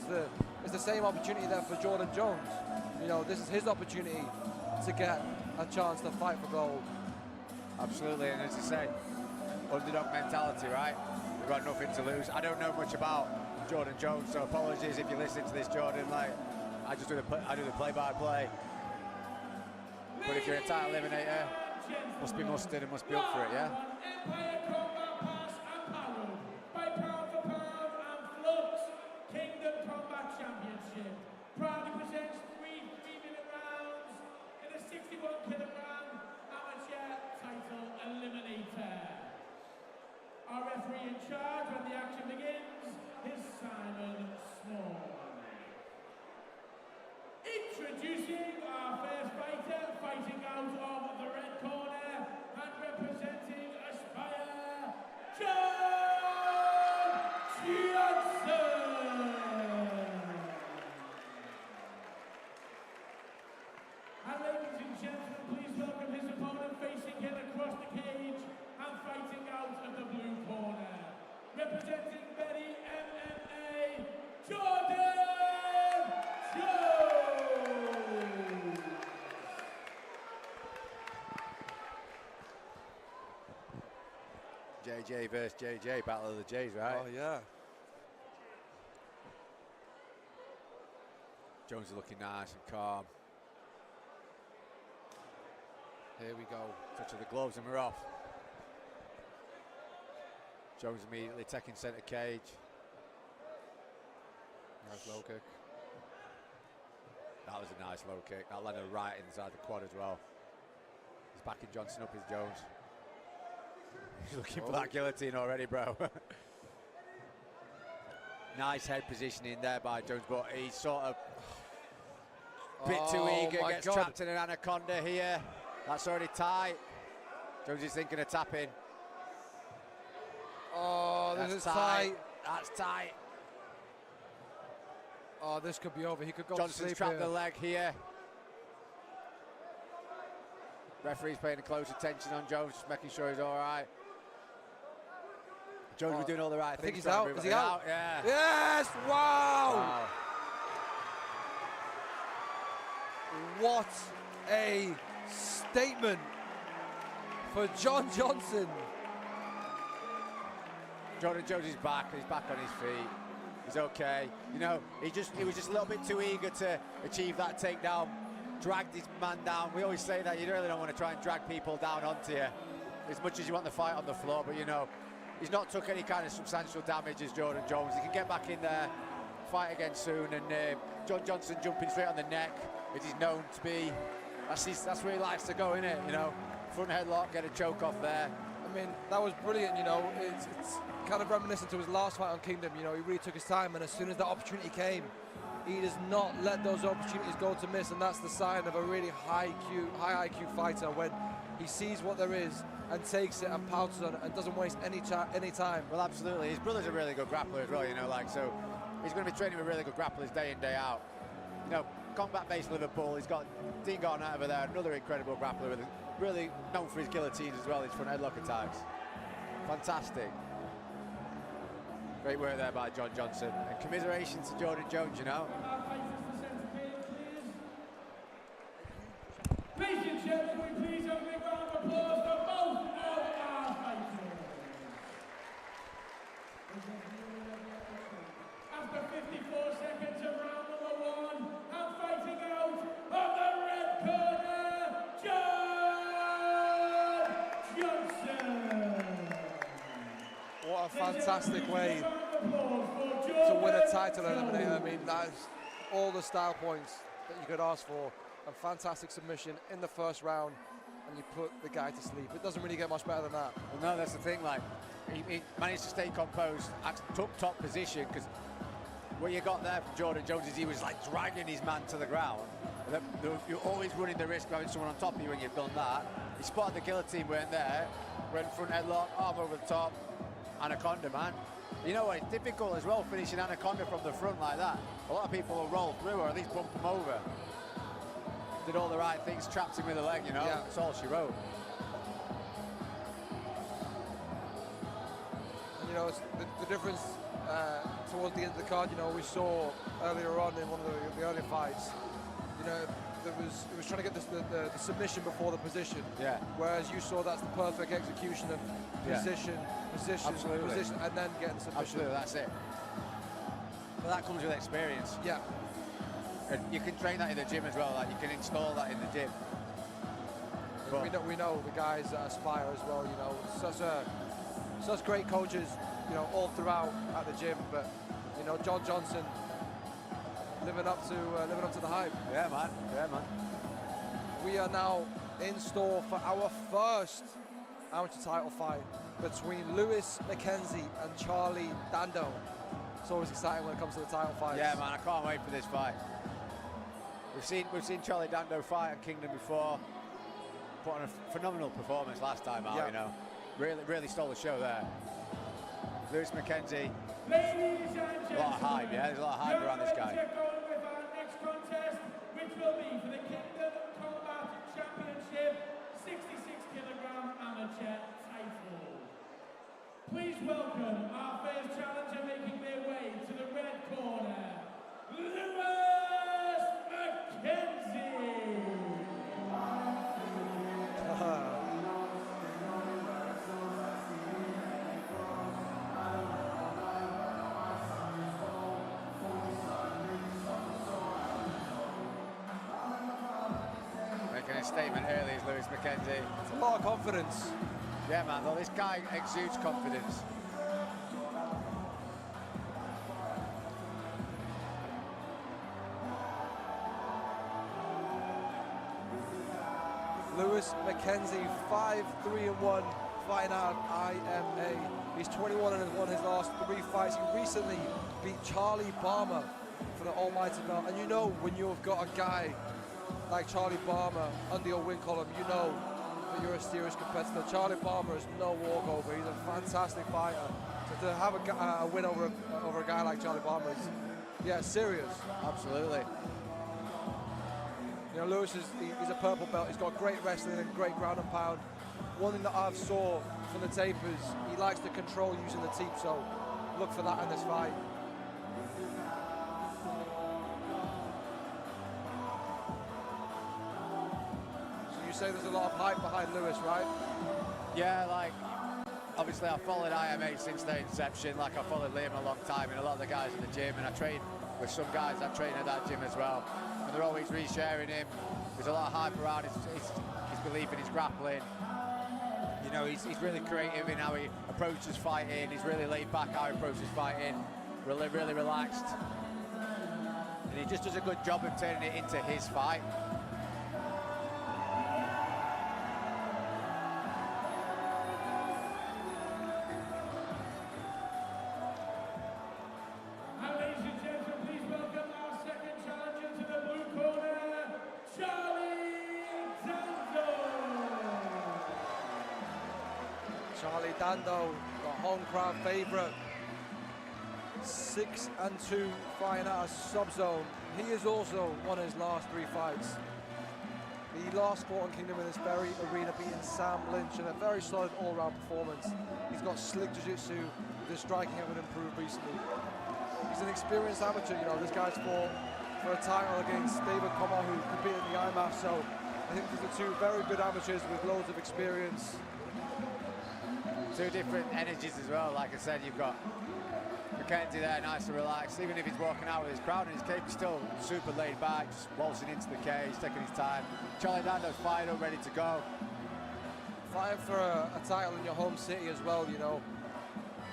it's the same opportunity there for Jordan Jones. You know, this is his opportunity to get a chance to fight for gold. Absolutely, and as you say, underdog mentality, right? We've got nothing to lose. I don't know much about Jordan Jones, so apologies if you listen to this, Jordan. Like, I do the play-by-play. But if you're a title eliminator, must be mustard and must be up for it, yeah? Empire Combat Pass and powered by Pound for Pound and Flux Kingdom Combat Championship. Proudly presents 3 3-minute rounds in a 61-kilogram amateur title eliminator. Our referee in charge when the action begins is Simon Small. Introducing our first fighter, fighting out of the red corner and representing Aspire, John Johnson! And ladies and gentlemen, please welcome his opponent facing him across the cage and fighting out of the blue corner. JJ versus JJ, battle of the J's, right? Oh, yeah. Jones is looking nice and calm. Here we go. Touch of the gloves and we're off. Jones immediately taking centre cage. Nice low kick. That was a nice low kick. That landed right inside the quad as well. He's backing Johnson up, is Jones. He's looking for that guillotine already, bro. Nice head positioning there by Jones, but he's sort of a bit too eager, gets trapped in an anaconda here. That's already tight. Jones is thinking of tapping. Oh, this is tight. That's tight. Oh, this could be over. He could go Johnson's to sleep trapped here. the leg here. Referee's paying close attention on Jones, just making sure he's all right. Jones was doing all the right things. I think he's out. Is he out? Yeah. Yes! Wow! What a statement for John Johnson. Jordan Jones is back. He's back on his feet. He's okay. You know, he was just a little bit too eager to achieve that takedown. Dragged his man down. We always say that you really don't want to try and drag people down onto you as much as you want the fight on the floor, but you know, he's not took any kind of substantial damage as Jordan Jones. He can get back in there, fight again soon, and John Johnson jumping straight on the neck, as he's known to be. That's where he likes to go, innit? You know, front headlock, get a choke off there. I mean, that was brilliant, you know. It's kind of reminiscent to his last fight on Kingdom. You know, he really took his time, and as soon as that opportunity came, he does not let those opportunities go to miss, and that's the sign of a really high IQ fighter, when he sees what there is and takes it and pounces on it and doesn't waste any time. Well, absolutely. His brother's a really good grappler as well, you know, like, so he's going to be training with really good grapplers day in, day out. You know, combat-based Liverpool, he's got Dean Garnett over there, another incredible grappler, really known for his guillotines as well, his front headlock attacks. Fantastic. Great work there by John Johnson. And commiserations to Jordan Jones, you know. Ladies and gentlemen, we please have a big round of applause for both of our fighters. After 54 seconds of round number 1, and fighting out of the red corner, John Johnson. What a fantastic way to win a title eliminator. I mean, that is all the style points that you could ask for. A fantastic submission in the first round, and you put the guy to sleep. It doesn't really get much better than that. Well, no, that's the thing. Like, he managed to stay composed, took top position, because what you got there from Jordan Jones is he was like dragging his man to the ground. You're always running the risk of having someone on top of you when you've done that. He spotted the guillotine, went there, went front headlock, arm over the top, anaconda, man. You know what, it's difficult as well finishing anaconda from the front like that. A lot of people will roll through or at least bump him over. Did all the right things, trapped him with a leg, you know. Yeah. That's all she wrote. And, you know, it's the difference towards the end of the card, you know, we saw earlier on in one of the earlier fights, you know, it was trying to get the submission before the position. Yeah. Whereas you saw that's the perfect execution of position, and then getting the submission. Absolutely, that's it. But that comes with experience. Yeah. And you can train that in the gym as well, like you can install that in the gym. We know the guys that aspire as well, you know, such great coaches, you know, all throughout at the gym, but, you know, John Johnson living up to the hype. Yeah, man. Yeah, man. We are now in store for our first amateur title fight between Louie McKenzie and Charlie Dando. It's always exciting when it comes to the title fights. Yeah, man, I can't wait for this fight. We've seen Charlie Dando fight at Kingdom before. Put on a phenomenal performance last time out, you know. Really stole the show there. Louie McKenzie. A lot of hype, yeah. There's a lot of hype around this guy. With our next contest, which will be for the Kingdom Combat Championship 66kg amateur title. Please welcome our first challenger making their way to the red corner, Louie McKenzie. statement early, is Louie McKenzie. It's a lot of confidence. Yeah, man, though, this guy exudes confidence. Louie McKenzie, 5-3-1, fighting out IMA. He's 21 and has won his last 3 fights. He recently beat Charlie Barmer for the almighty belt. And you know, when you've got a guy like Charlie Barmer under your wing column, you know that you're a serious competitor. Charlie Barmer is no walkover. He's a fantastic fighter. So to have a win over a guy like Charlie Barmer is, yeah, serious. Absolutely. You know, Louie he's a purple belt. He's got great wrestling and great ground and pound. One thing that I've saw from the tapers, he likes to control using the teep, so look for that in this fight. So you say there's a lot of hype behind Louie, right? Yeah, like, obviously I followed IMA since their inception. Like, I followed Liam a long time and a lot of the guys in the gym, and I train with some guys that train at that gym as well. And they're always resharing him. There's a lot of hype around his belief in his grappling. You know, he's really creative in how he approaches fighting. He's really laid back how he approaches fighting. Really, really relaxed. And he just does a good job of turning it into his fight. Dando, the home crowd favourite, 6-2, fighting out of sub-zone. He has also won his last 3 fights. He last fought in Kingdom in this very arena, beating Sam Lynch in a very solid all-round performance. He's got slick jiu-jitsu, his striking having improved recently. He's an experienced amateur, you know, this guy's fought for a title against David Comer, who competed in the IMAF, so I think these are 2 very good amateurs with loads of experience. 2 different energies as well. Like I said, you've got McKenzie there, nice and relaxed. Even if he's walking out with his crowd in his cage, he's still super laid back, just waltzing into the cage, taking his time. Charlie Dando's fired up, ready to go. Fighting for a title in your home city as well, you know.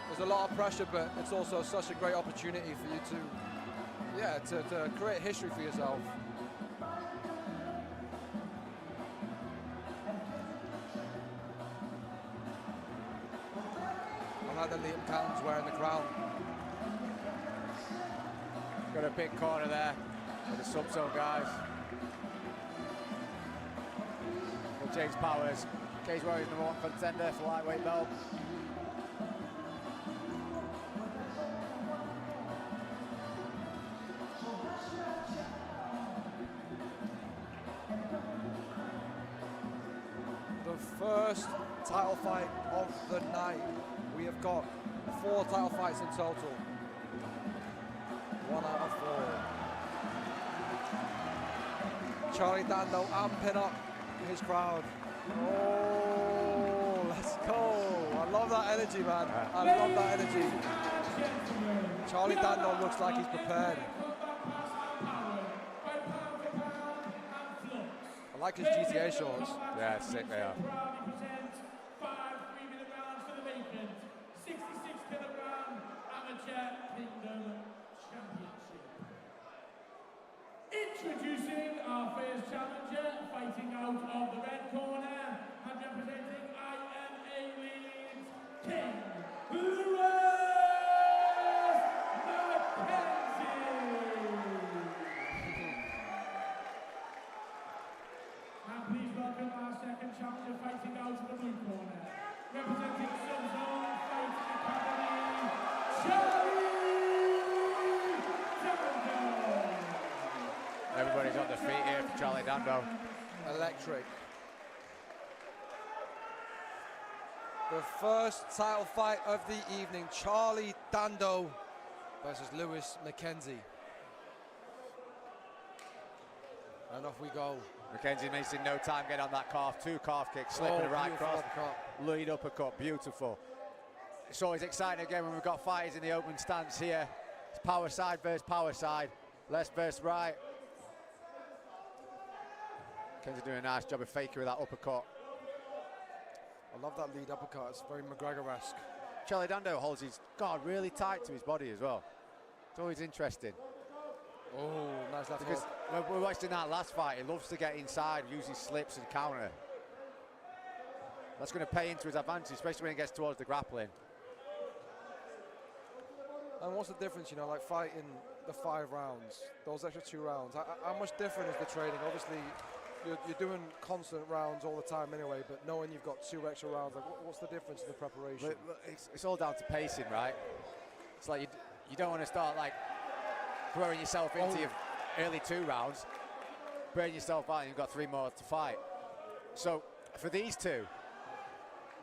There's a lot of pressure, but it's also such a great opportunity for you to create history for yourself. The Liam Cannon's wearing the crown. Got a big corner there with the sub-zone guys. Well, James Powers, Cage Warriors #1 contender for lightweight belt. The first title fight of the night. We have got 4 title fights in total. 1 out of 4. Charlie Dando amping up his crowd. Oh, let's go. I love that energy, man. I love that energy. Charlie Dando looks like he's prepared. I like his GTA shorts. Yeah, sick they are. Introducing our first challenger, fighting out of the red corner and representing IMA leads, King Louie McKenzie. And please welcome our second challenger, fighting out of the blue corner, representing Sub-Zone Fighting Academy, Charlie Dando. Everybody's on their feet here for Charlie Dando. Electric. The first title fight of the evening, Charlie Dando versus Louie McKenzie. And off we go. McKenzie wasting no time getting on that calf. 2 calf kicks, slipping the right cross, lead uppercut, beautiful. It's always exciting again when we've got fighters in the open stance here. It's power side versus power side, left versus right. McKenzie doing a nice job of faking with that uppercut. I love that lead uppercut. It's very McGregor-esque. Charlie Dando holds his guard really tight to his body as well. It's always interesting. Oh, nice left Because hook. when we watched in that last fight, he loves to get inside, use his slips and counter. That's going to pay into his advantage, especially when he gets towards the grappling. And what's the difference, you know, like fighting the 5 rounds, those extra 2 rounds? How much different is the training? Obviously, you're doing constant rounds all the time anyway, but knowing you've got 2 extra rounds, like what's the difference in the preparation? It's all down to pacing, right? It's like you don't want to start like throwing yourself into your early 2 rounds, burn yourself out, and you've got 3 more to fight. So for these two,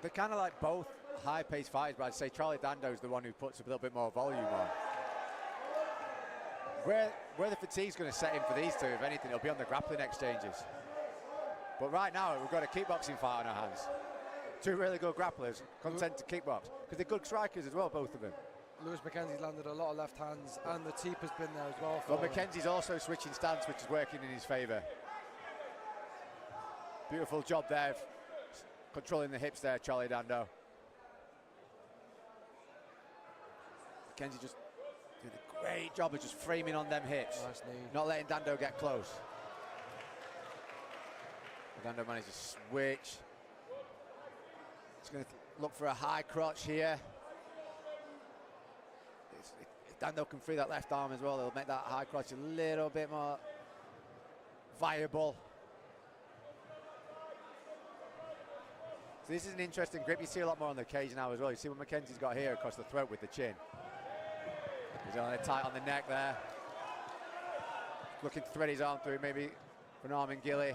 they're kind of like both high-paced fighters, but I'd say Charlie Dando's the one who puts a little bit more volume on. Where the fatigue's going to set in for these two, if anything, it'll be on the grappling exchanges. But right now, we've got a kickboxing fight on our hands. 2 really good grapplers, content to kickbox, because they're good strikers as well, both of them. Lewis McKenzie's landed a lot of left hands, and the teep has been there as well. But McKenzie's also switching stance, which is working in his favour. Beautiful job there, controlling the hips there, Charlie Dando. McKenzie just doing a great job of just framing on them hips. Nice knee. Not letting Dando get close. Dando manages to switch. He's going to look for a high crotch here. If Dando can free that left arm as well, it'll make that high crotch a little bit more viable. So this is an interesting grip. You see a lot more on the cage now as well. You see what McKenzie's got here across the throat with the chin. He's on it tight on the neck there. Looking to thread his arm through, maybe for an arm in Gilly.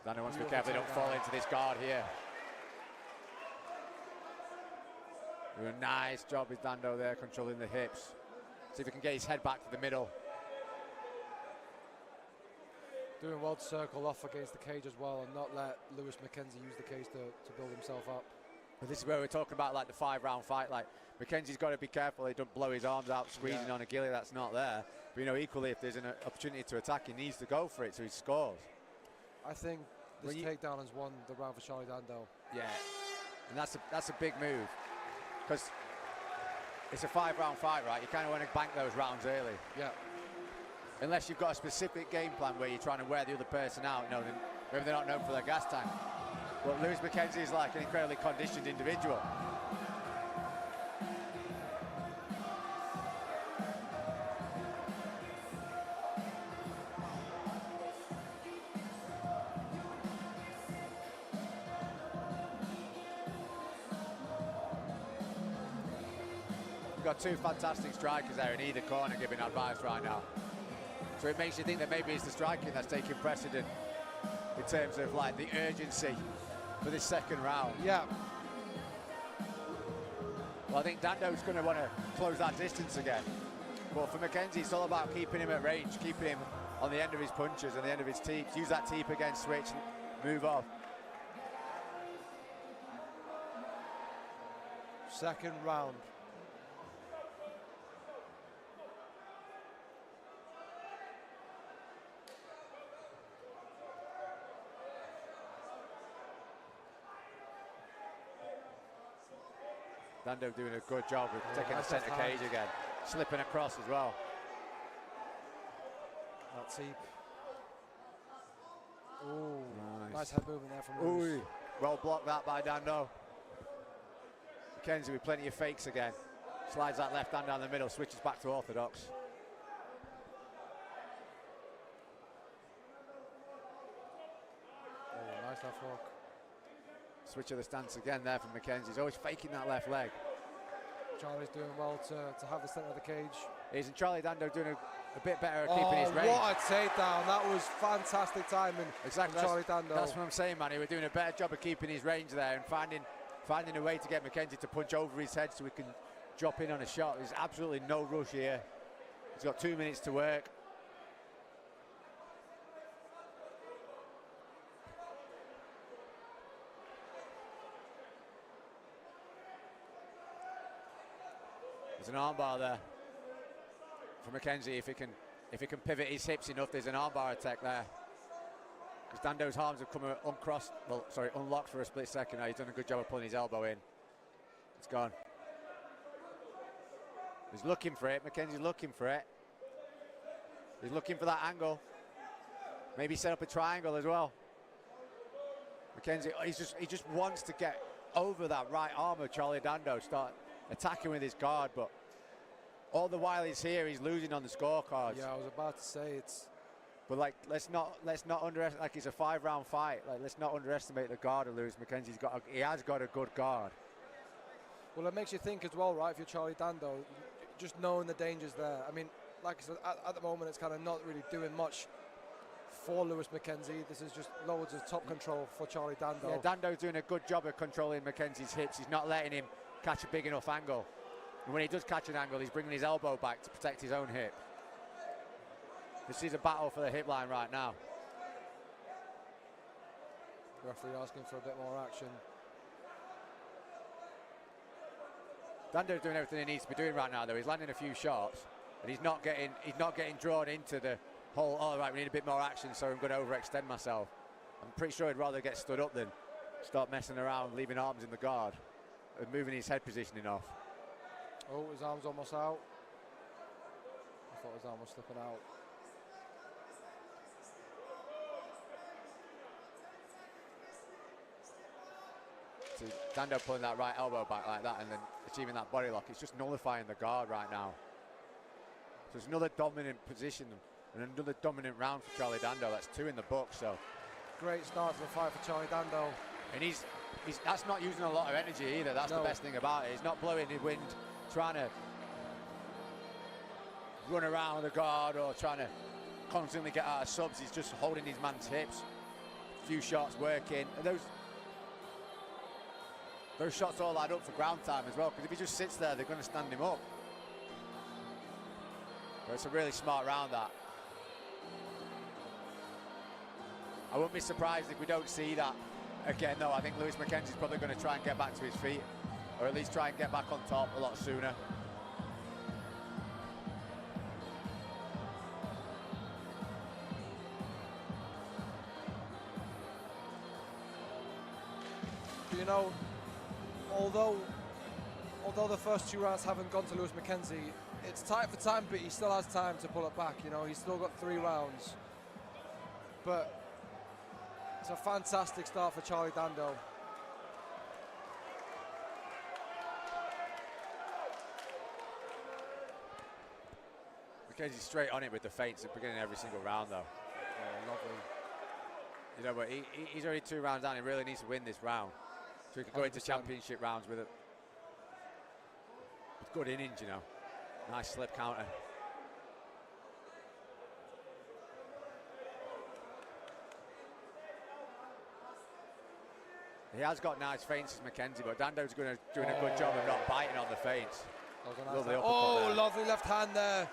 Dando wants to be careful they don't fall into this guard here. Doing a nice job with Dando there, controlling the hips. See if he can get his head back to the middle. Doing well to circle off against the cage as well and not let Lewis McKenzie use the cage to build himself up. But this is where we're talking about like the 5-round fight. Like McKenzie's got to be careful he don't blow his arms out squeezing on a Gilly that's not there. But you know, equally if there's an opportunity to attack, he needs to go for it so he scores. I think this takedown has won the round for Charlie Dando. Yeah, and that's a big move because it's a 5-round fight, right? You kind of want to bank those rounds early. Yeah. Unless you've got a specific game plan where you're trying to wear the other person out, then maybe they're not known for their gas tank. But Lewis McKenzie is like an incredibly conditioned individual. We've got 2 fantastic strikers there in either corner giving advice right now. So it makes you think that maybe it's the striking that's taking precedent in terms of like the urgency for this second round. Yeah. Well, I think Dando's going to want to close that distance again. But for McKenzie, it's all about keeping him at range, keeping him on the end of his punches and the end of his teeps. Use that teep again, switch, move off. Second round. Dando doing a good job of taking the centre cage again. Slipping across as well. That teep. Ooh, nice head movement there from Lewis. Well blocked that by Dando. McKenzie with plenty of fakes again. Slides that left hand down the middle, switches back to orthodox. Oh, nice left hook. Switch of the stance again there from McKenzie. He's always faking that left leg. Charlie's doing well to have the centre of the cage. Isn't Charlie Dando doing a bit better at keeping his range? What a takedown. That was fantastic timing Exactly. from Charlie Dando. That's what I'm saying, man. He was doing a better job of keeping his range there and finding a way to get McKenzie to punch over his head so he can drop in on a shot. There's absolutely no rush here. He's got 2 minutes to work. There's an armbar there for McKenzie. If he can pivot his hips enough, there's an armbar attack there. Because Dando's arms have come uncrossed, well, sorry, unlocked for a split second. Now he's done a good job of pulling his elbow in. It's gone. He's looking for it. McKenzie's looking for it. He's looking for that angle. Maybe set up a triangle as well. McKenzie, he just wants to get over that right arm of Charlie Dando, start attacking with his guard, but all the while he's here, he's losing on the scorecards. Yeah, I was about to say it's. But like, let's not underestimate. Like, it's a 5-round fight. Like, let's not underestimate the guard of Lewis McKenzie's got. He has got a good guard. Well, it makes you think as well, right? If you're Charlie Dando, just knowing the dangers there. I mean, like I said, at the moment, it's kind of not really doing much for Lewis McKenzie. This is just loads of top control for Charlie Dando. Yeah, Dando's doing a good job of controlling McKenzie's hips. He's not letting him catch a big enough angle. And when he does catch an angle, he's bringing his elbow back to protect his own hip. This is a battle for the hip line right now. The referee asking for a bit more action. Dando's doing everything he needs to be doing right now, though. He's landing a few shots, and he's not getting drawn into the whole, oh, right, we need a bit more action, so I'm going to overextend myself. I'm pretty sure he'd rather get stood up than start messing around, leaving arms in the guard, and moving his head positioning off. Oh, his arm's almost out. I thought his arm was slipping out. See, Dando pulling that right elbow back like that and then achieving that body lock. It's just nullifying the guard right now. So it's another dominant position and another dominant round for Charlie Dando. That's 2 in the book, so. Great start to the fight for Charlie Dando. And that's not using a lot of energy either. That's the best thing about it. He's not blowing the wind, trying to run around the guard or trying to constantly get out of subs. He's just holding his man's hips. A few shots working. And those shots all add up for ground time as well, because if he just sits there, they're going to stand him up. But it's a really smart round, that. I wouldn't be surprised if we don't see that again, though. I think Lewis McKenzie's probably going to try and get back to his feet, or at least try and get back on top a lot sooner. You know, although the first 2 rounds haven't gone to Lewis McKenzie, it's tight for time, but he still has time to pull it back. You know, he's still got 3 rounds. But it's a fantastic start for Charlie Dando. McKenzie's straight on it with the feints at the beginning of every single round, though. Oh, lovely. You know, but he's already 2 rounds down. He really needs to win this round, so he can go into championship rounds with good innings, you know. Nice slip counter. He has got nice feints, McKenzie, but Dando's doing a good job of not biting on the feints. Lovely left hand there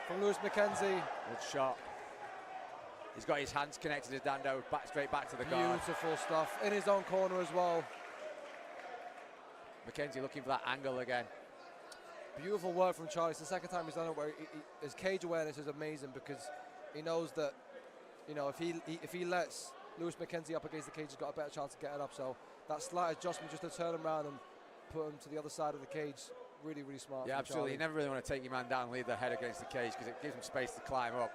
from Lewis McKenzie. Good shot. He's got his hands connected to Dando, straight back to the guard. Beautiful stuff. In his own corner as well. McKenzie looking for that angle again. Beautiful work from Charlie. It's the second time he's done it where his cage awareness is amazing, because he knows that, you know, if he lets Lewis McKenzie up against the cage, he's got a better chance of getting up. So that slight adjustment just to turn him around and put him to the other side of the cage, really, really smart. Yeah, absolutely. You never really want to take your man down and leave the head against the cage, because it gives him space to climb up.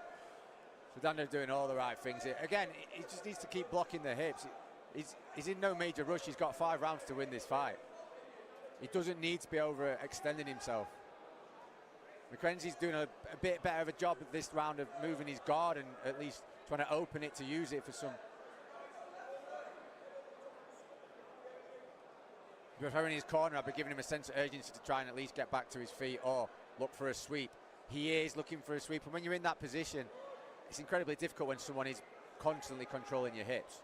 So Dando's doing all the right things here. Again, he just needs to keep blocking the hips. He's in no major rush. He's got 5 rounds to win this fight. He doesn't need to be overextending himself. McKenzie's doing a bit better of a job of this round of moving his guard and at least trying to open it to use it for some. If I were in his corner, I'd be giving him a sense of urgency to try and at least get back to his feet or look for a sweep. He is looking for a sweep, and when you're in that position, it's incredibly difficult when someone is constantly controlling your hips.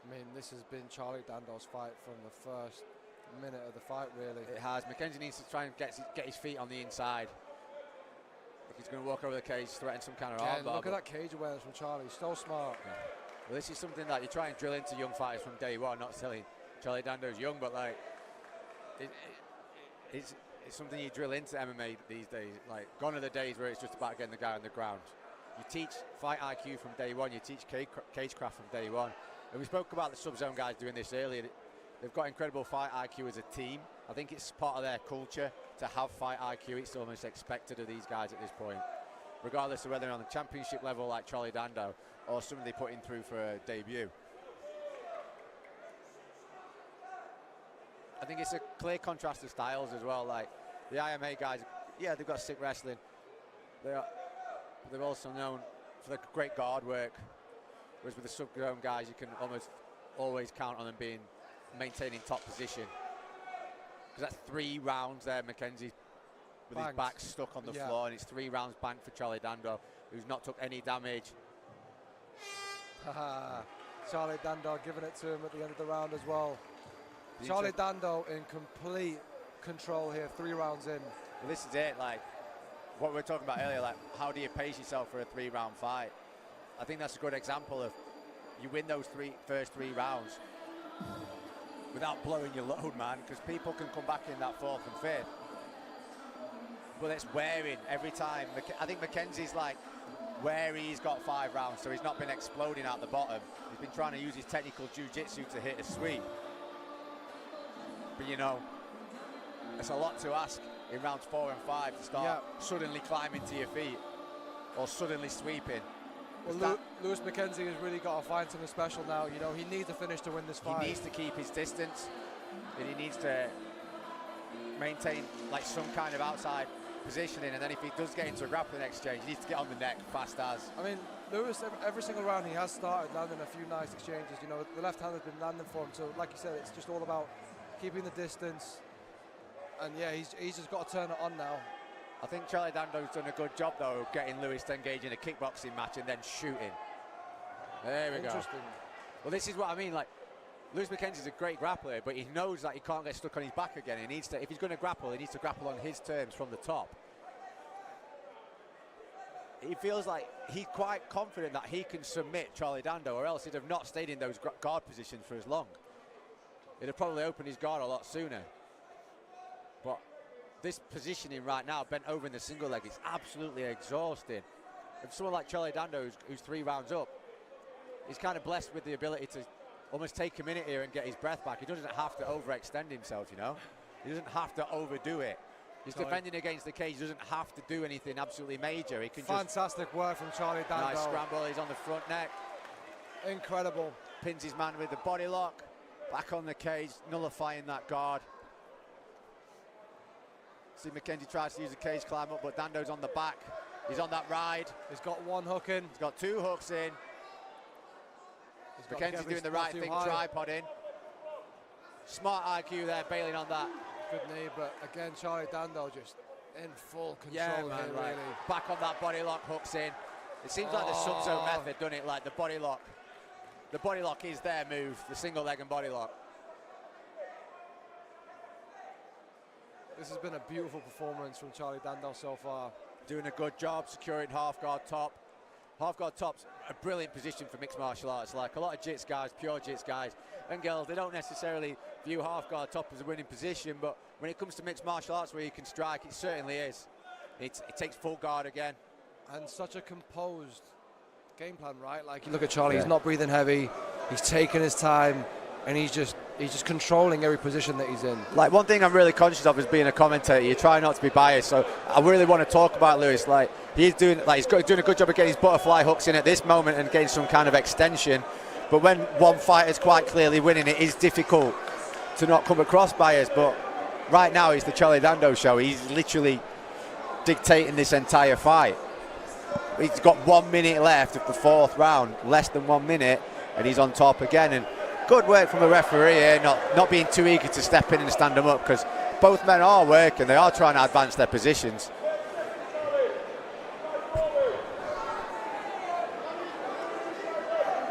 I mean, this has been Charlie Dando's fight from the first minute of the fight, really. It has. McKenzie needs to try and get his feet on the inside. Look, he's going to walk over the cage, threaten some kind of armbar. Look at that cage awareness from Charlie. So smart. Yeah. Well, this is something that you try and drill into young fighters from day one. Not telling Charlie Dando's young, but like it's something you drill into MMA these days. Like, gone are the days where it's just about getting the guy on the ground. You teach fight IQ from day one. You teach cagecraft from day one. And we spoke about the sub-zone guys doing this earlier. They've got incredible fight IQ as a team. I think it's part of their culture to have fight IQ. It's almost expected of these guys at this point, regardless of whether they're on the championship level like Charlie Dando or somebody putting through for a debut. I think it's a clear contrast of styles as well. Like the IMA guys, yeah, they've got sick wrestling. They're also known for the great guard work. Whereas with the sub-zone guys, you can almost always count on them maintaining top position. Because that's 3 rounds there, McKenzie, with his back stuck on the floor, and it's 3 rounds banked for Charlie Dando, who's not took any damage. Charlie Dando giving it to him at the end of the round as well. Charlie Dando in complete control here, 3 rounds in. Well, this is it, like what we were talking about earlier, like how do you pace yourself for a 3-round fight? I think that's a good example of you win those first 3 rounds without blowing your load, man, because people can come back in that 4th and 5th. But it's wearing every time. I think McKenzie's like wary. He's got 5 rounds, so he's not been exploding out the bottom. He's been trying to use his technical jiu-jitsu to hit a sweep. But you know, it's a lot to ask in rounds 4 and 5 to start suddenly climbing to your feet or suddenly sweeping. Well, Lewis McKenzie has really got to find something special now. You know, he needs a finish to win this fight. He needs to keep his distance, and he needs to maintain like some kind of outside positioning. And then if he does get into a grappling exchange, he needs to get on the neck fast as. I mean, Lewis, every single round he has started landing a few nice exchanges. You know, the left hand has been landing for him. So, like you said, it's just all about keeping the distance. And yeah, he's just got to turn it on now. I think Charlie Dando's done a good job, though, of getting Lewis to engage in a kickboxing match and then shooting. There we go. Interesting. Well, this is what I mean. Like, Lewis McKenzie's a great grappler, but he knows that he can't get stuck on his back again. He needs to, if he's going to grapple, he needs to grapple on his terms from the top. He feels like he's quite confident that he can submit Charlie Dando, or else he'd have not stayed in those guard positions for as long. He'd have probably opened his guard a lot sooner. But this positioning right now, bent over in the single leg, is absolutely exhausting. If someone like Charlie Dando, who's 3 rounds up, he's kind of blessed with the ability to almost take a minute here and get his breath back. He doesn't have to overextend himself, you know. He doesn't have to overdo it. He's defending against the cage. He doesn't have to do anything absolutely major. He can fantastic work from Charlie Dando. Nice scramble. He's on the front neck. Incredible. Pins his man with the body lock. Back on the cage, nullifying that guard. See McKenzie tries to use the cage climb up, but Dando's on the back. He's on that ride. He's got 1 hook in. He's got 2 hooks in. McKenzie's doing the right thing, tripod in. Smart IQ there, bailing on that. Good knee, but again, Charlie Dando just in full control. Yeah, man, here, like, really. back on that body lock, hooks in. It seems like the sub-zone method, doesn't it? Like the body lock. The body lock is their move, the single leg and body lock. This has been a beautiful performance from Charlie Dando so far. Doing a good job securing half guard top. Half guard top's a brilliant position for mixed martial arts. Like a lot of jits guys, pure jits guys and girls, they don't necessarily view half guard top as a winning position, but when it comes to mixed martial arts where you can strike, it certainly is. It takes full guard again. And such a composed game plan, right? Like you look at Charlie, he's not breathing heavy, he's taking his time, and he's just controlling every position that he's in. Like one thing I'm really conscious of is being a commentator. You try not to be biased, so I really want to talk about Lewis. Like he's doing a good job of getting his butterfly hooks in at this moment and getting some kind of extension. But when one fighter's quite clearly winning, it is difficult to not come across bias. But right now, it's the Charlie Dando show. He's literally dictating this entire fight. He's got 1 minute left of the 4th round, less than 1 minute, and he's on top again. And good work from the referee here, not being too eager to step in and stand him up, because both men are working. They are trying to advance their positions.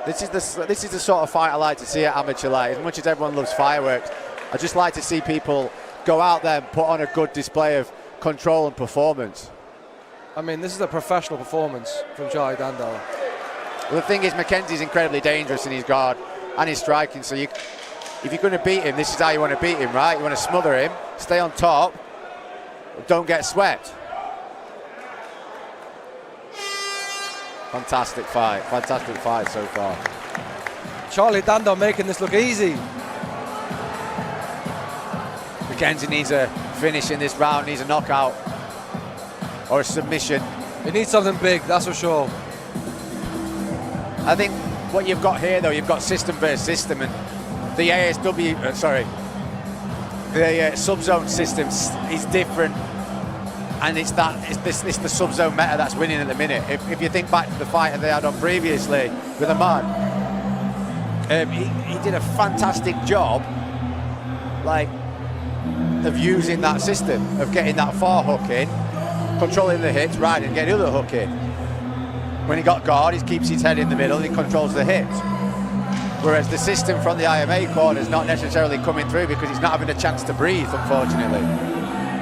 This is the sort of fight I like to see at amateur light. As much as everyone loves fireworks, I just like to see people go out there and put on a good display of control and performance. I mean, this is a professional performance from Charlie Dando. Well, the thing is, McKenzie's incredibly dangerous in his guard and his striking, so if you're going to beat him, this is how you want to beat him, right? You want to smother him, stay on top, but don't get swept. Fantastic fight so far. Charlie Dando making this look easy. McKenzie needs a finish in this round, needs a knockout or a submission. He needs something big, that's for sure. I think what you've got here, though, you've got system versus system, and the ASW, the sub-zone system is different, and it's the sub-zone meta that's winning at the minute. If you think back to the fight that they had on previously with Ahmed, he did a fantastic job, like, of using that system, of getting that far hook in, controlling the hits, riding, and getting the other hook in. When he got guard, he keeps his head in the middle and he controls the hits. Whereas the system from the IMA corner is not necessarily coming through because he's not having a chance to breathe, unfortunately.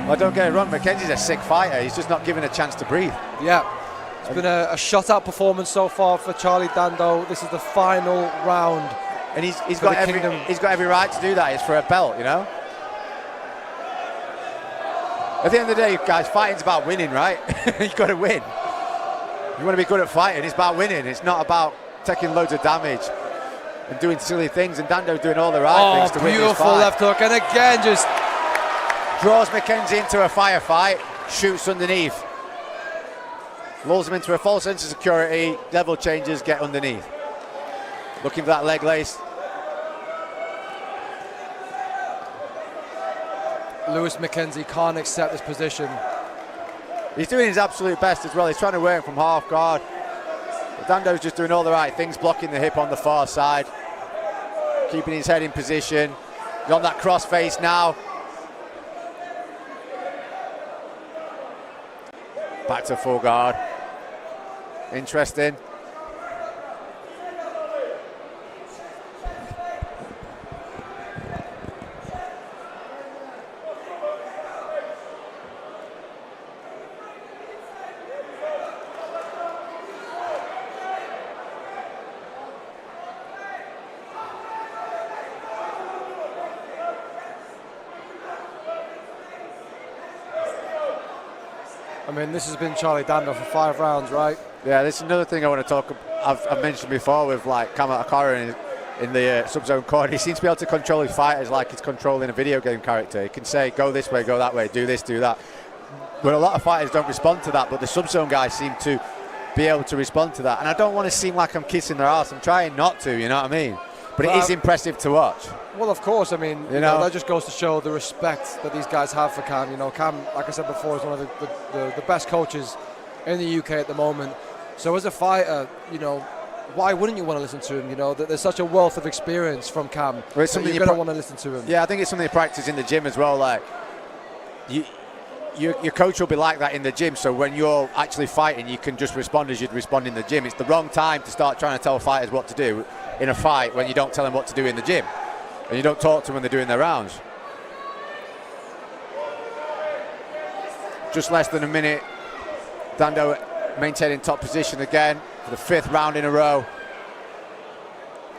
Well, don't get it wrong, McKenzie's a sick fighter, he's just not given a chance to breathe. Yeah, it's been a shut-out performance so far for Charlie Dando. This is the final round. And he's got every right to do that. It's for a belt, you know? At the end of the day, guys, fighting's about winning, right? You've got to win. You want to be good at fighting, it's about winning. It's not about taking loads of damage and doing silly things, and Dando doing all the right things to win this fight. Beautiful left hook, and again just draws McKenzie into a firefight, shoots underneath. Lulls him into a false sense of security, level changes, get underneath. Looking for that leg lace. Lewis McKenzie can't accept this position. He's doing his absolute best as well. He's trying to work from half guard. But Dando's just doing all the right things, blocking the hip on the far side, keeping his head in position. He's on that cross face now. Back to full guard. Interesting. I mean, this has been Charlie Dando for 5 rounds, right? Yeah, this is another thing I want to talk about. I've mentioned before with like Kamakara in the sub-zone corner. He seems to be able to control his fighters like he's controlling a video game character. He can say, go this way, go that way, do this, do that. But a lot of fighters don't respond to that, but the sub-zone guys seem to be able to respond to that. And I don't want to seem like I'm kissing their ass. I'm trying not to, you know what I mean? But it is impressive to watch. Well, of course. I mean, you know, that just goes to show the respect that these guys have for Cam. You know, Cam, like I said before, is one of the best coaches in the UK at the moment. So as a fighter, you know, why wouldn't you want to listen to him? You know, there's such a wealth of experience from Cam. Well, it's something you're going to want to listen to him. Yeah, I think it's something you practice in the gym as well. Like, your coach will be like that in the gym. So when you're actually fighting, you can just respond as you'd respond in the gym. It's the wrong time to start trying to tell fighters what to do in a fight when you don't tell them what to do in the gym. And you don't talk to them when they're doing their rounds. Just less than a minute. Dando maintaining top position again for the 5th round in a row.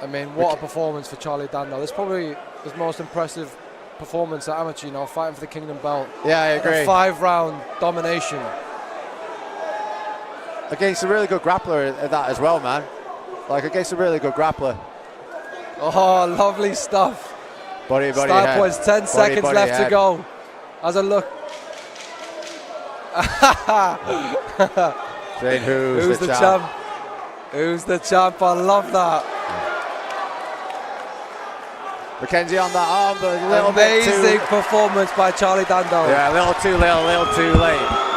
I mean, what a performance for Charlie Dando. This is probably his most impressive performance at amateur, you know, fighting for the Kingdom belt. Yeah, I agree. A 5-round domination. Against a really good grappler at that as well, man. Like, against a really good grappler. Oh, lovely stuff. Body, Start points, 10 seconds left to go. As a look. Saying who's the champ? Who's the champ? I love that. McKenzie on that arm, but a little amazing bit too... performance by Charlie Dando. Yeah, a little too little, a little too late.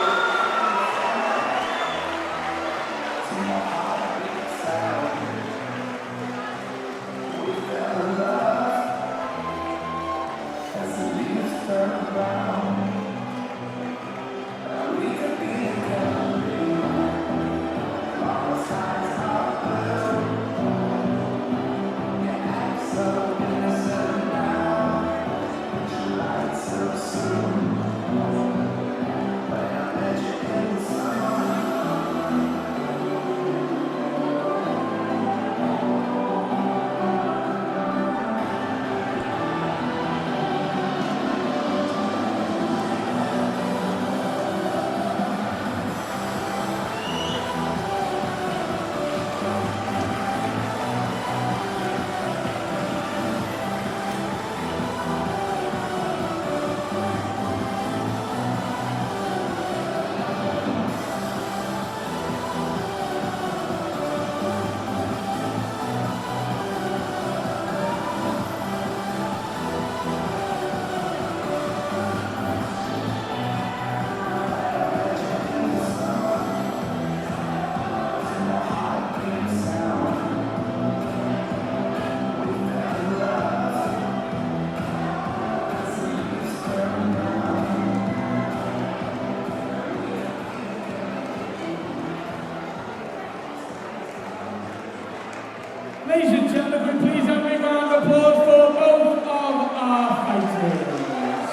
Ladies and gentlemen, please have a round of applause for both of our fighters.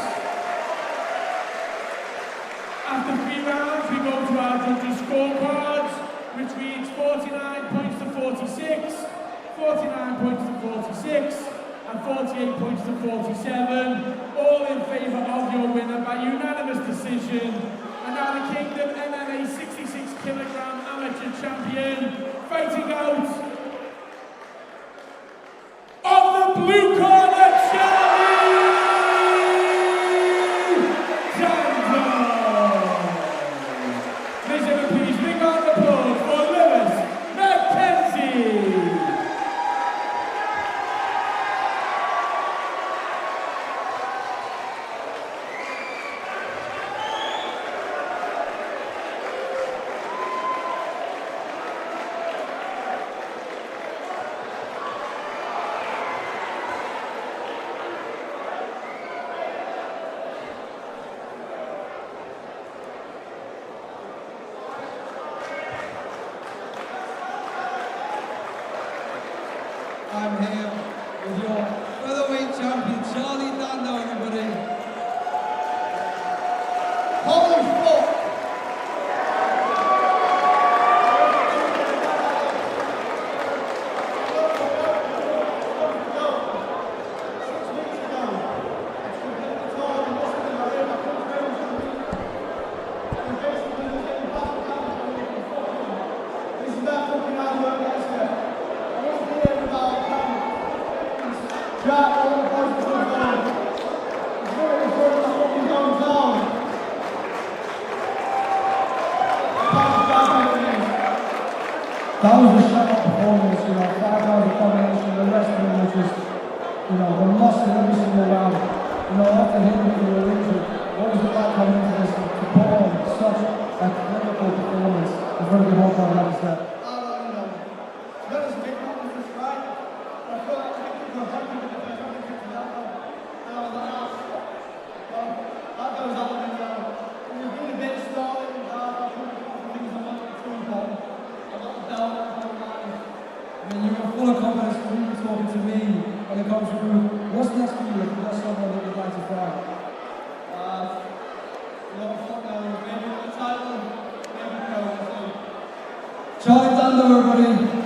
After 3 rounds, we go to our judges' scorecards, which reads 49 points to 46, 49 points to 46, and 48 points to 47, all in favour of your winner by unanimous decision. And now the Kingdom MMA 66kg amateur champion, fighting out of the blue corner, Charlie Dando. Ladies and gentlemen, please bring on the applause for Lewis McKenzie. I'm here with your featherweight champion, Charlie Dando, everybody. Holy fuck! That was a shut-up performance, 5 rounds of combination, the rest of them was just, were lost in every single round. After hitting me, they were injured. What was it like coming into this to put on such a clinical performance in front of the whole crowd, like I said? That was a big problem for this fight. I feel like we were happy with the first round to that one. And I was like, that goes out the window. We've been a bit stalled in the dark. I put a couple of things I wanted to improve on. You were full of confidence when you were talking to me when it comes through. What's next for you? If you've got someone that you'd like to fight? Maybe the title, maybe go. Charlie Dando, everybody.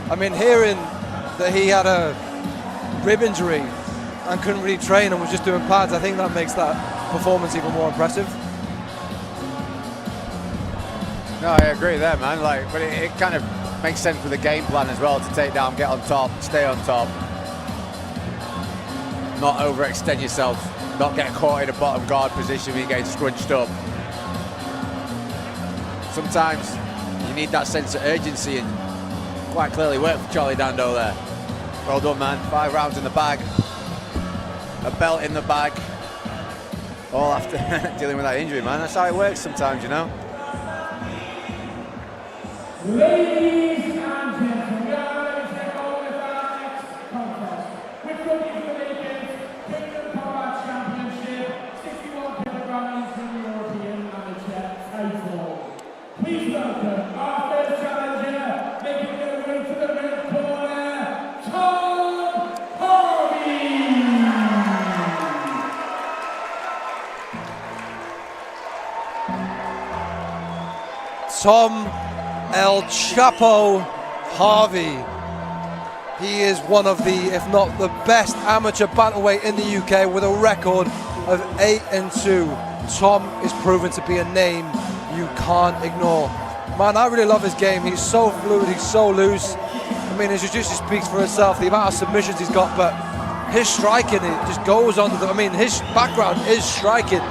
I mean, hearing that he had a rib injury and couldn't really train and was just doing pads, I think that makes that performance even more impressive. No, I agree there, man. But it kind of makes sense with the game plan as well, to take down, get on top, stay on top, not overextend yourself, not get caught in a bottom guard position when you're getting scrunched up. sometimes you need that sense of urgency, and quite clearly worked for Charlie Dando there. Well done, man. 5 rounds in the bag, a belt in the bag, all after dealing with that injury, man. That's how it works sometimes, you know. Ladies and gentlemen, we are ready to take on with our next contest. We're looking for the vacant Kingdom Combat Championship, 61 kilograms in the European Amateur title. Please welcome our first challenger, making their way to the red corner, Tom Harvey. Tom El Chapo Harvey. He is one of the, if not the best amateur bantamweight in the UK with a record of 8-2. Tom is proven to be a name you can't ignore. Man, I really love his game. He's so fluid, he's so loose. I mean, his jiu-jitsu speaks for itself, the amount of submissions he's got, but his striking, it just goes on. I mean, his background is striking,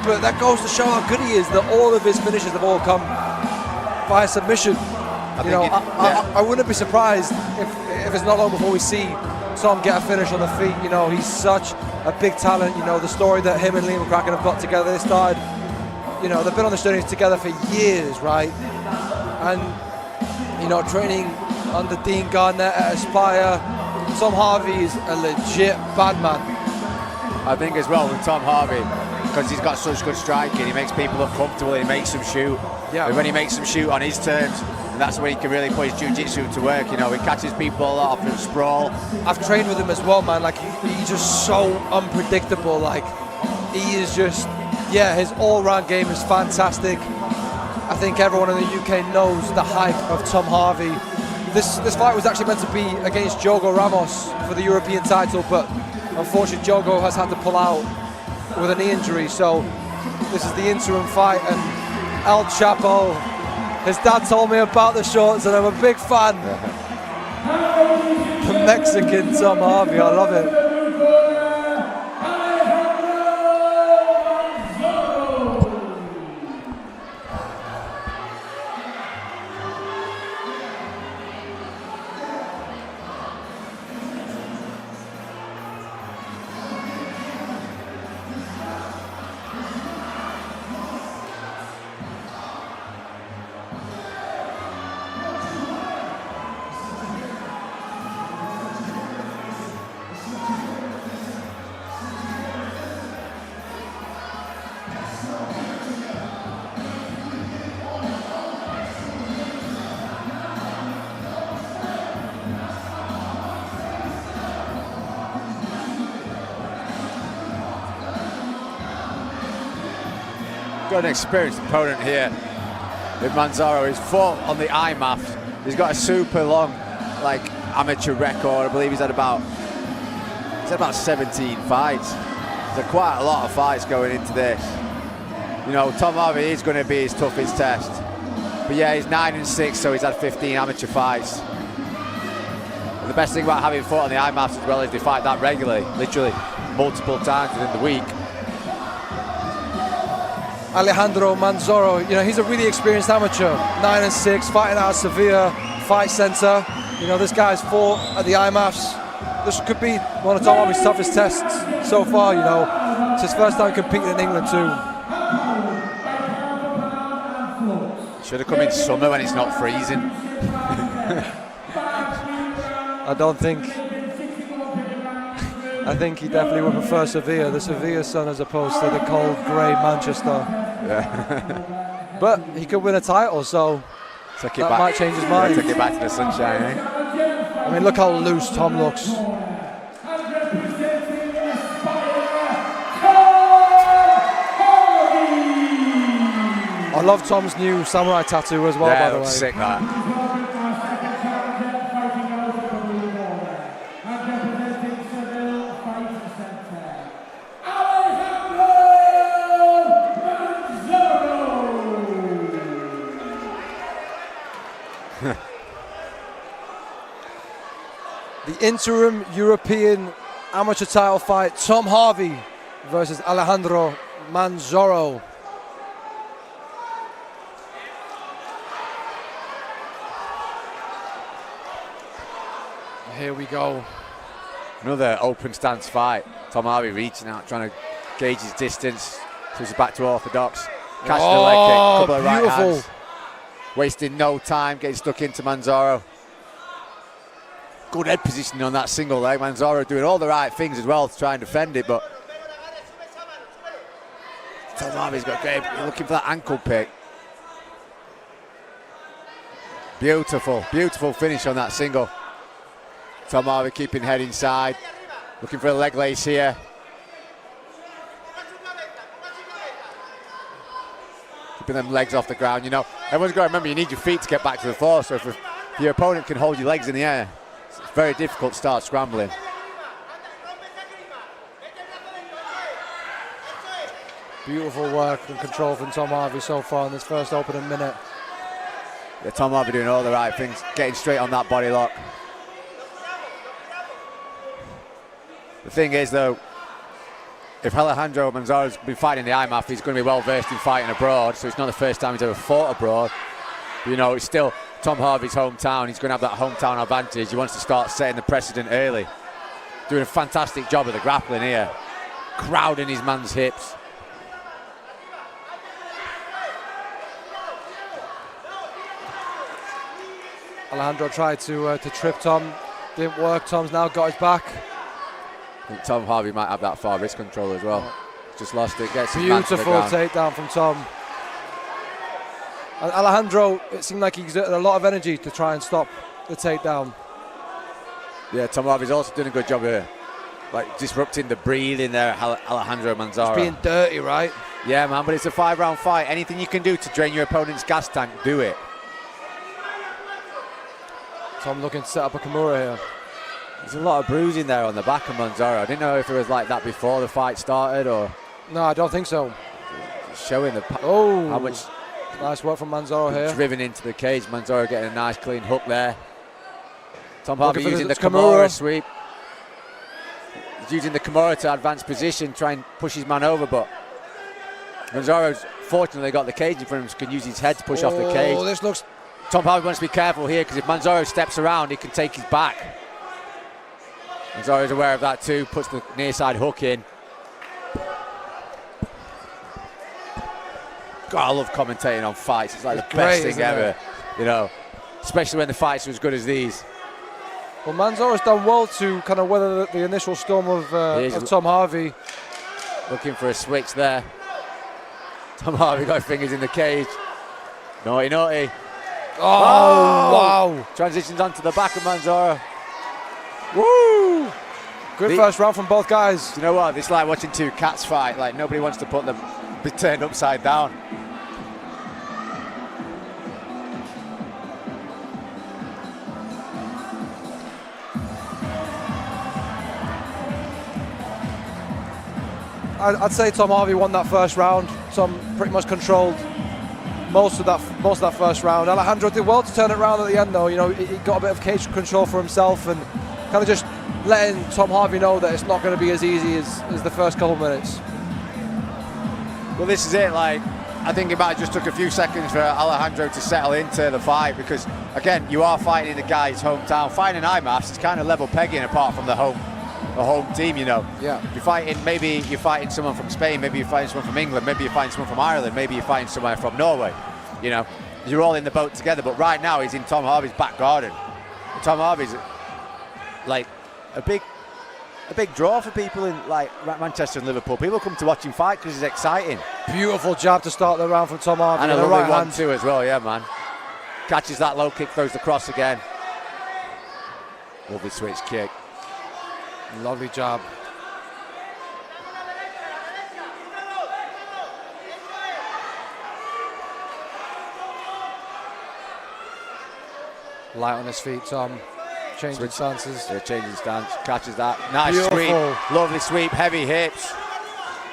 but that goes to show how good he is, that all of his finishes have all come by submission. I wouldn't be surprised if it's not long before we see Tom get a finish on the feet. You know, he's such a big talent. You know, the story that him and Liam McGovern have got together, they started, you know, they've been on this journey together for years, right? And, you know, training under Dean Gardner at Aspire. Tom Harvey is a legit bad man. I think as well with Tom Harvey, because he's got such good striking, he makes people look comfortable, he makes them shoot. Yeah. And when he makes them shoot on his terms, and that's when he can really put his jiu-jitsu to work. You know, he catches people a lot off the sprawl. I've trained with him as well, man. Like, he's just so unpredictable. Like, he is just, yeah, his all-round game is fantastic. I think everyone in the UK knows the hype of Tom Harvey. This fight was actually meant to be against Diogo Ramos for the European title, but unfortunately Diogo has had to pull out with a knee injury, so this is the interim fight. And El Chapo, his dad told me about the shorts and I'm a big fan. The Mexican Tom Harvey, I love it. Got an experienced opponent here with Manzaro. He's fought on the IMAF. He's got a super long, like, amateur record. I believe he's had about 17 fights. There's quite a lot of fights going into this. You know, Tom Harvey is going to be his toughest test. But yeah, he's 9-6, so he's had 15 amateur fights. And the best thing about having fought on the IMAFs as well is they fight that regularly, literally multiple times within the week. Alejandro Manzaro, you know, he's a really experienced amateur, 9-6, fighting out of Sevilla Fight Center. You know, this guy's fought at the IMAFs. This could be one of Tom Harvey's toughest tests so far, you know. It's his first time competing in England too. Should have come in summer when it's not freezing. I think he definitely would prefer Sevilla, the Sevilla sun, as opposed to the cold, grey Manchester. Yeah. But he could win a title, so that might change his mind. Took it back to the sunshine, eh? I mean, look how loose Tom looks. I love Tom's new samurai tattoo as well, by the way. Sick, that. The interim European amateur title fight, Tom Harvey versus Alejandro Manzaro. Here we go. Another open stance fight. Tom Harvey reaching out, trying to gauge his distance. Switches back to orthodox. Catches the leg kick, couple of right hands. Wasting no time, getting stuck into Manzaro. Good head positioning on that single leg. Manzaro doing all the right things as well to try and defend it, but Tom Harvey's got great. Looking for that ankle pick. Beautiful, beautiful finish on that single. Tom Harvey keeping head inside. Looking for a leg lace here. Keeping them legs off the ground, you know. Everyone's got to remember you need your feet to get back to the floor, so if your opponent can hold your legs in the air, it's very difficult to start scrambling. Beautiful work and control from Tom Harvey so far in this first opening minute. Yeah, Tom Harvey doing all the right things, getting straight on that body lock. The thing is, though, if Alejandro Manzaro's been fighting the IMAF, he's going to be well versed in fighting abroad, so it's not the first time he's ever fought abroad. You know, it's still Tom Harvey's hometown. He's going to have that hometown advantage. He wants to start setting the precedent early. Doing a fantastic job of the grappling here, crowding his man's hips. Alejandro tried to trip Tom, didn't work. Tom's now got his back. I think Tom Harvey might have that far wrist control as well. Just lost it. Gets beautiful takedown from Tom. And Alejandro, it seemed like he exerted a lot of energy to try and stop the takedown. Yeah, Tom Harvey's also doing a good job here, like disrupting the breathing there. Alejandro Manzaro. It's being dirty, right? Yeah, man. But it's a 5-round fight. Anything you can do to drain your opponent's gas tank, do it. Tom looking to set up a Kimura here. There's a lot of bruising there on the back of Manzaro. I didn't know if it was like that before the fight started or... No, I don't think so. Showing how much... Nice work from Manzaro here. Driven into the cage. Manzaro getting a nice clean hook there. Tom Harvey using the Kimura sweep. He's using the Kimura to advance position, try and push his man over, but Manzaro's fortunately got the cage in front of him, so can use his head to push off the cage. This looks... Tom Harvey wants to be careful here, because if Manzaro steps around, he can take his back. Manzaro's aware of that too, puts the near side hook in. God, I love commentating on fights. It's like the best thing ever, you know, especially when the fights are as good as these. Well, Manzaro's done well to kind of weather the initial storm of Tom Harvey. Looking for a switch there. Tom Harvey got fingers in the cage. Naughty, naughty. Oh, wow. Transitions onto the back of Manzaro. Woo! Good first round from both guys. You know what? It's like watching two cats fight. Like, nobody wants to put them, be turned upside down. I'd say Tom Harvey won that first round. Tom pretty much controlled most of that first round. Alejandro did well to turn it around at the end, though. You know, he got a bit of cage control for himself and kind of just letting Tom Harvey know that it's not going to be as easy as the first couple of minutes. Well, this is it. Like, I think it might have just took a few seconds for Alejandro to settle into the fight, because again, you are fighting in the guy's hometown. Fighting IMAFs is kind of level pegging apart from the home team, you know. Yeah. Maybe you're fighting someone from Spain, maybe you're fighting someone from England, maybe you're fighting someone from Ireland, maybe you're fighting someone from Norway. You know, you're all in the boat together. But right now, he's in Tom Harvey's back garden. Tom Harvey's like a big draw for people in like Manchester and Liverpool. People come to watch him fight because it's exciting. Beautiful jab to start the round from Tom Harvey. And a lovely one too as well, yeah, man. Catches that low kick, throws the cross again. Lovely switch kick. Lovely jab. Light on his feet, Tom. Changing stances. Yeah, changing stance. Catches that. Nice Beautiful sweep. Lovely sweep. Heavy hips.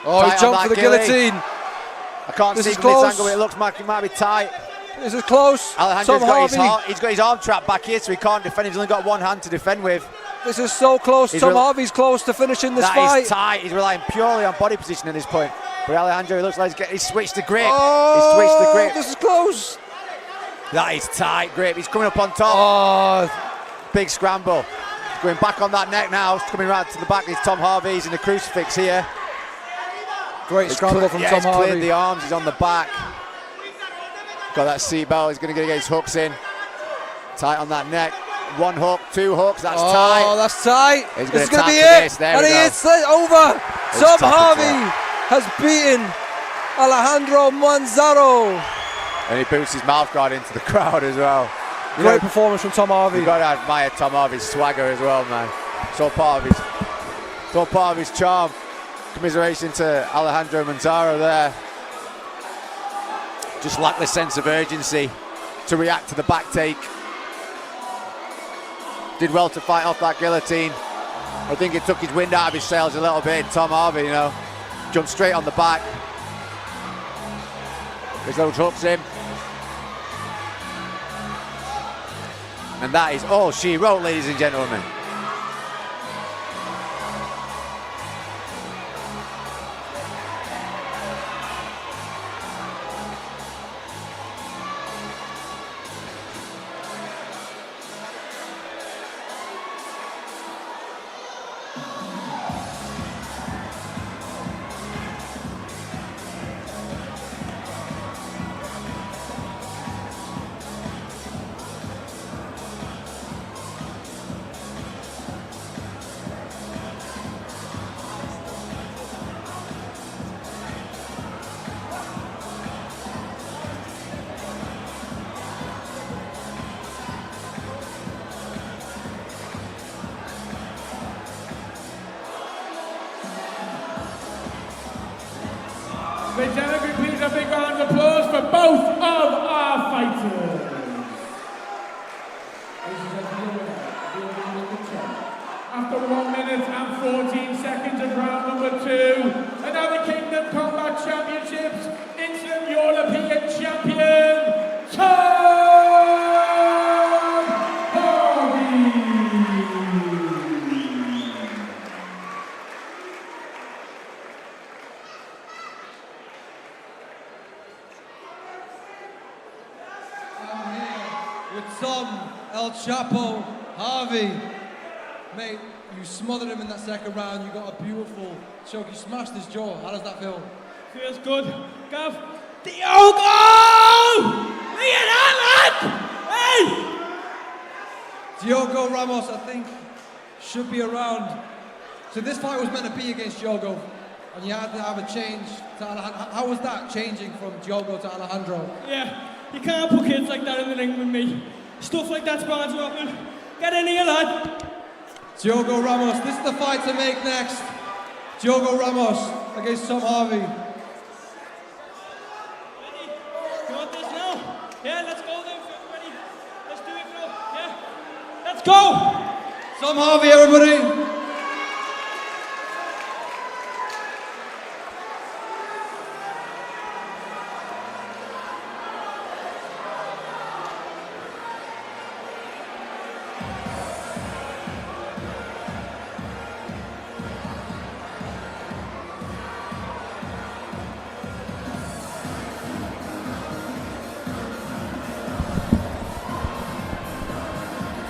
Oh, he jumped for the guillotine. I can't see from this angle, but it looks like it might be tight. This is close. Alejandro's got his arm trapped back here, so he can't defend. He's only got one hand to defend with. This is so close. Tom Harvey's close to finishing this fight. That is tight. He's relying purely on body position at this point. But Alejandro, it looks like he's switched the grip. Oh, he's switched the grip. This is close. That is tight grip. He's coming up on top. Oh. Big scramble. going back on that neck now. Coming right to the back. It's Tom Harvey. He's in the crucifix here. Great scramble from Tom he's Harvey. cleared the arms. He's on the back. Got that seatbelt. He's going to get his hooks in. Tight on that neck. 1 hook, 2 hooks. That's tight. Oh, that's tight. He's This is going going to to be it. this. There And we he go. hits it over. It's Tom top Harvey has beaten Alejandro Manzaro. And he boots his mouth guard into the crowd as well. Great performance from Tom Harvey. You've got to admire Tom Harvey's swagger as well, man. So part of his charm. Commiseration to Alejandro Manzaro there. Just lacked the sense of urgency to react to the back take. Did well to fight off that guillotine. I think it took his wind out of his sails a little bit. Tom Harvey, you know, jumped straight on the back. His those hooks in. And that is all she wrote, ladies and gentlemen. Ladies and gentlemen, please a big round of applause for both of our fighters. After 1 minute and 14 seconds of round number 2, and now the Kingdom Combat Championships Interim European Champion, Tom Harvey. Tom El Chapo Harvey. Mate, you smothered him in that second round. You got a beautiful choke. You smashed his jaw. How does that feel? Feels good. Gav. Diogo! Look at that, lad! Hey! Diogo Ramos, I think, should be around. So this fight was meant to be against Diogo, and you had to have a change to Alejandro. How was that changing from Diogo to Alejandro? Yeah, you can't put kids like that in the ring with me. Stuff like that's bound to happen. Get in here, lad. Diogo Ramos, this is the fight to make next. Diogo Ramos against Tom Harvey. Ready? You want this now? Yeah, let's go then. Ready? Let's do it now. Yeah? Let's go! Tom Harvey, everybody.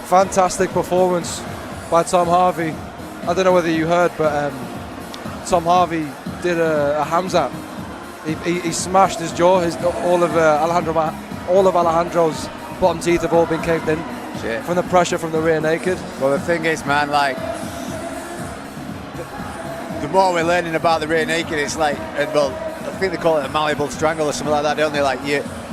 Fantastic performance by Tom Harvey. I don't know whether you heard, but Tom Harvey did a Hamza. He smashed his jaw. All of Alejandro's bottom teeth have all been caved in. Shit. From the pressure from the rear naked. Well, the thing is, man, like, the more we're learning about the rear naked, it's like, well, I think they call it a malleable strangle or something like that, don't they? Like,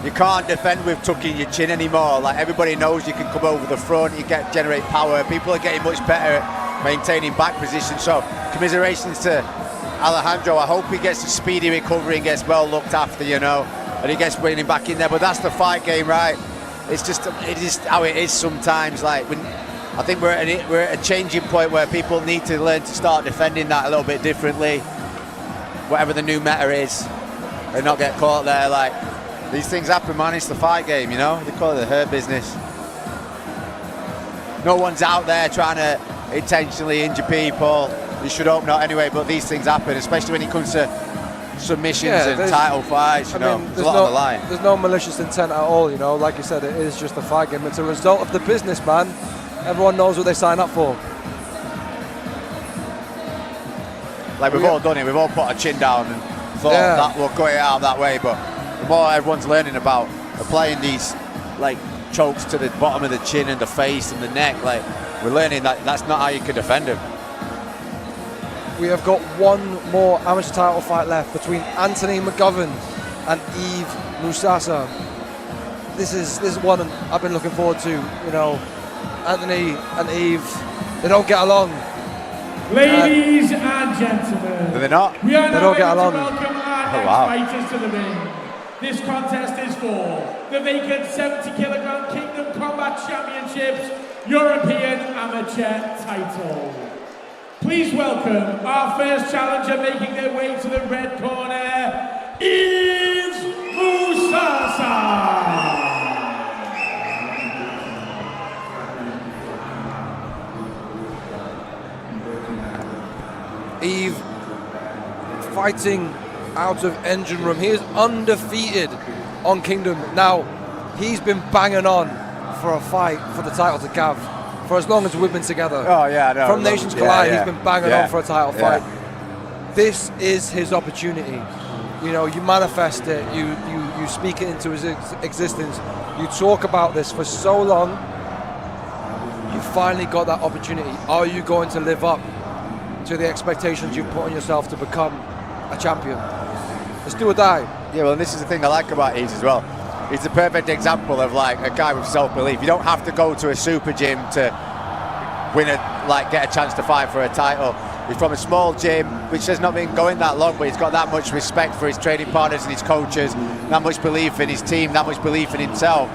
you can't defend with tucking your chin anymore. Like, everybody knows you can come over the front, you generate power. People are getting much better at maintaining back position. So, commiserations to Alejandro. I hope he gets a speedy recovery and gets well looked after, you know, and he gets winning back in there. But that's the fight game, right? It is how it is sometimes. Like, I think we're at a changing point where people need to learn to start defending that a little bit differently, whatever the new meta is, and not get caught there. Like, these things happen, man. It's the fight game, you know. They call it the hurt business. No one's out there trying to intentionally injure people. You should hope not, anyway. But these things happen, especially when it comes to submissions and title fights. You know, there's a lot on the line. There's no malicious intent at all, you know. Like you said, it is just a fight game. It's a result of the business, man. Everyone knows what they sign up for. Like we've all done it, we've all put our chin down and thought that we'll cut it out that way, but the more everyone's learning about applying these like chokes to the bottom of the chin and the face and the neck, like we're learning that that's not how you can defend him. We have got one more amateur title fight left between Anthony McGovern and Yves Musasa. This is one I've been looking forward to. You know, Anthony and Yves, they don't get along. Ladies and gentlemen, do they not? We are now don't get ready along. to welcome our next fighters to the ring. This contest is for the vacant 70 kilogram Kingdom Combat Championships European Amateur title. Please welcome our first challenger making their way to the red corner, Yves Musasa. Yves fighting out of engine room. He is undefeated on Kingdom. Now, he's been banging on for a fight for the title to Cav for as long as we've been together. Oh yeah, no. From Nations Collide, he's been banging on for a title fight. This is his opportunity. You know, you manifest it, you speak it into his existence. You talk about this for so long. You finally got that opportunity. Are you going to live up to the expectations you've put on yourself to become a champion? Let's do or die. Yeah, well, and this is the thing I like about Yves as well. He's a perfect example of like a guy with self-belief. You don't have to go to a super gym to win get a chance to fight for a title. He's from a small gym, which has not been going that long, but he's got that much respect for his training partners and his coaches, that much belief in his team, that much belief in himself,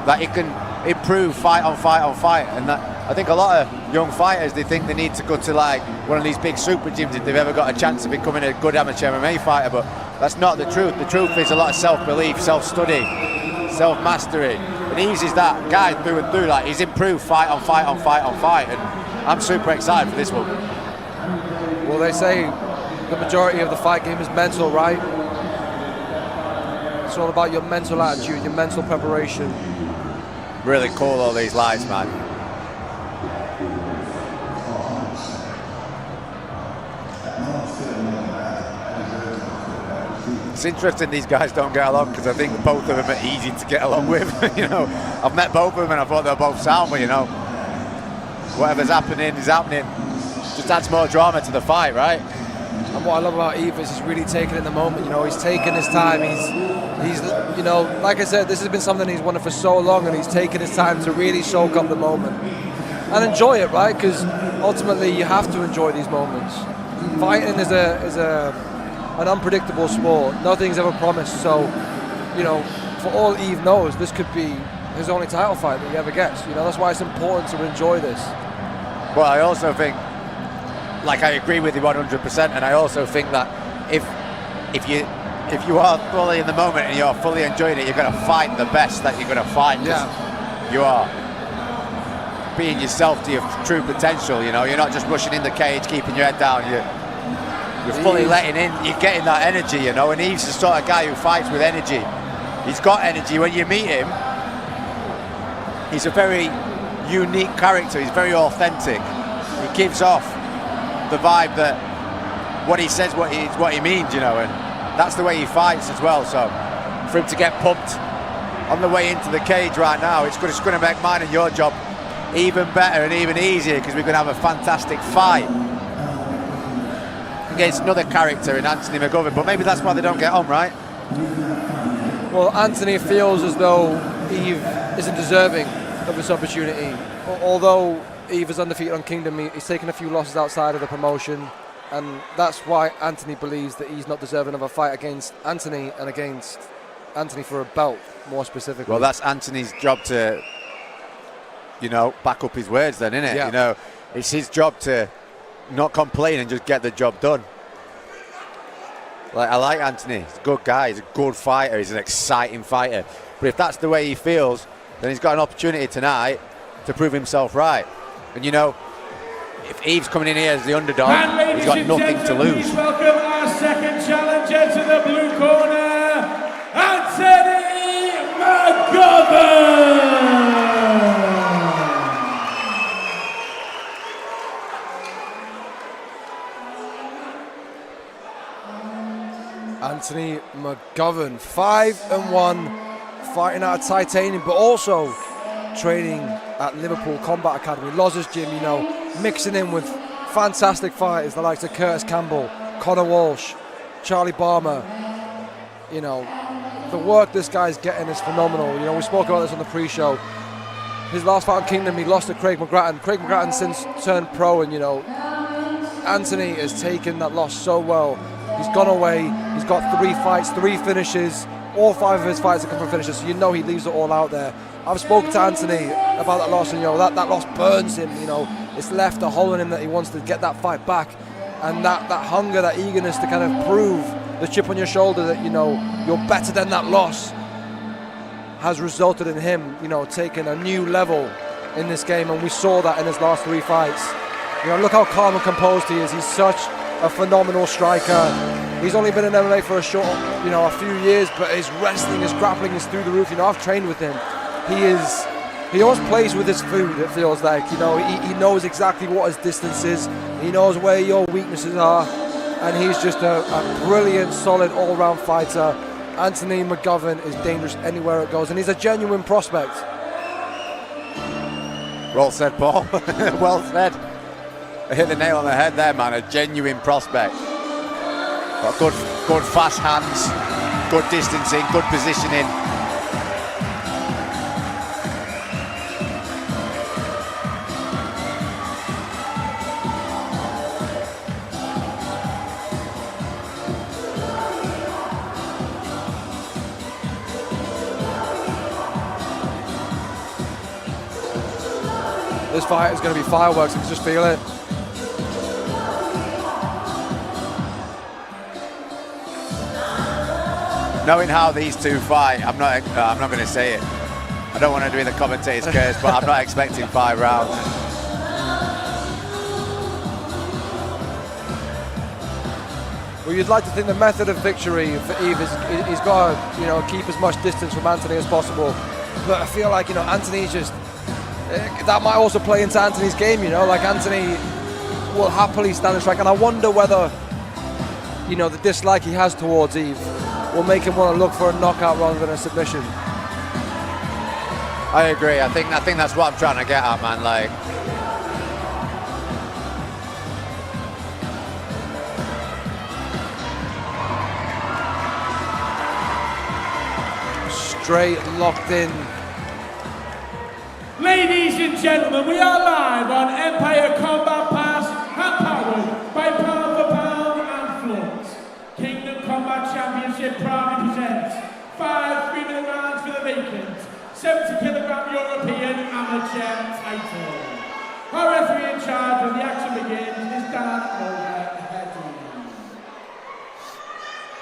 that he can improve fight on fight on fight. And that, I think a lot of young fighters, they think they need to go to like one of these big super gyms if they've ever got a chance of becoming a good amateur MMA fighter, but that's not the truth. The truth is a lot of self-belief, self-study, self-mastery. And Yves is that guy through and through. Like he's improved fight on fight on fight on fight, and I'm super excited for this one. Well, they say the majority of the fight game is mental, right? It's all about your mental attitude, your mental preparation. Really cool, all these lights, man. It's interesting these guys don't get along because I think both of them are easy to get along with. You know, I've met both of them and I thought they're both sound, but you know, whatever's happening is happening. Just adds more drama to the fight, right? And what I love about Yves is he's really taking it in the moment. You know, he's taking his time. He's, you know, like I said, this has been something he's wanted for so long, and he's taken his time to really soak up the moment and enjoy it, right? Because ultimately, you have to enjoy these moments. Fighting is an unpredictable sport. Nothing's ever promised. So, you know, for all Yves knows, this could be his only title fight that he ever gets. You know, that's why it's important to enjoy this. Well, I also think, like, I agree with you 100%, and I also think that if you are fully in the moment and you're fully enjoying it, you're going to fight the best that you're going to fight. Yeah. You are being yourself to your true potential. You know, you're not just rushing in the cage, keeping your head down. You're fully letting in. You're getting that energy. You know, and he's the sort of guy who fights with energy. He's got energy. When you meet him, he's a very unique character. He's very authentic. He gives off the vibe that what he says, what he means, you know, and that's the way he fights as well. So for him to get pumped on the way into the cage right now, it's going to make mine and your job even better and even easier, because we're going to have a fantastic fight against another character in Anthony McGovern. But maybe that's why they don't get on, right? Well, Anthony feels as though Yves isn't deserving of this opportunity. Although Yves is undefeated on Kingdom, he's taken a few losses outside of the promotion, and that's why Anthony believes that he's not deserving of a fight against Anthony and against Anthony for a belt, more specifically. Well, that's Anthony's job to, you know, back up his words then, isn't it? Yeah. You know, it's his job to not complain and just get the job done. Like, I like Anthony. He's a good guy. He's a good fighter. He's an exciting fighter. But if that's the way he feels, then he's got an opportunity tonight to prove himself right. And you know, if Yves coming in here as the underdog, he's got nothing to lose. Please welcome our second challenger to the blue corner, Anthony McGovern. Anthony McGovern, 5-1, fighting out of titanium, but also training at Liverpool Combat Academy, Loz's gym, you know, mixing in with fantastic fighters, the likes of Curtis Campbell, Conor Walsh, Charlie Barmer. You know, the work this guy's getting is phenomenal. You know, we spoke about this on the pre-show. His last fight on Kingdom, he lost to Craig McGrattan. Craig McGrattan since turned pro, and you know, Anthony has taken that loss so well. He's gone away, he's got 3 fights, 3 finishes. All 5 of his fights have come from finishes, so you know he leaves it all out there. I've spoken to Anthony about that loss, and you know, that loss burns him. You know, it's left a hole in him that he wants to get that fight back. And that hunger, that eagerness to kind of prove the chip on your shoulder that, you know, you're better than that loss has resulted in him, you know, taking a new level in this game, and we saw that in his last 3 fights. You know, look how calm and composed he is. He's such a phenomenal striker. He's only been in MMA for a short, you know, a few years, but his wrestling, his grappling is through the roof. You know, I've trained with him. He always plays with his food, it feels like. You know, he knows exactly what his distance is. He knows where your weaknesses are, and he's just a brilliant, solid, all-round fighter. Anthony McGovern is dangerous anywhere it goes, and he's a genuine prospect. Well said, Paul. Well said. I hit the nail on the head there, man. A genuine prospect. Got good fast hands, good distancing, good positioning. This fight is going to be fireworks, I can just feel it. Knowing how these 2 fight, I'm not going to say it. I don't want to do the commentator's curse, but I'm not expecting 5 rounds. Well, you'd like to think the method of victory for Eve is he's got to, you know, keep as much distance from Anthony as possible. But I feel like, you know, Anthony's just that might also play into Anthony's game. You know, like Anthony will happily stand and strike, and I wonder whether, you know, the dislike he has towards Eve will make him want to look for a knockout rather than a submission. I agree. I think that's what I'm trying to get at, man. Like, straight locked in. Ladies and gentlemen, we are live on Empire Combat Pass, powered by Pound for Pound and Flux. Kingdom Combat Championship proudly presents 5 3-minute rounds for the vacant 70-kilogram European amateur title. Our referee in charge when the action begins is Dando.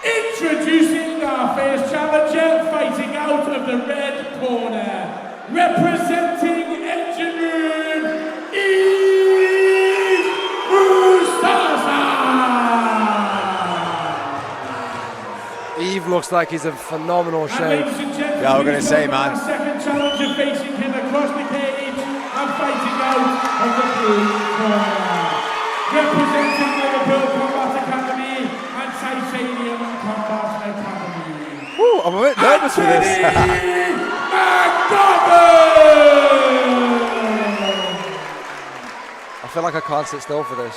Introducing our first challenger, fighting out of the red corner, representing Engineer Musasa. Eve looks like he's in phenomenal shape. Yeah, we're going to say, man. Second challenger facing him across the cage and fighting out of the blue corner, representing Liverpool Combat Academy and Titanium Combat Academy. Ooh, I'm a bit nervous for this. I feel like I can't sit still for this.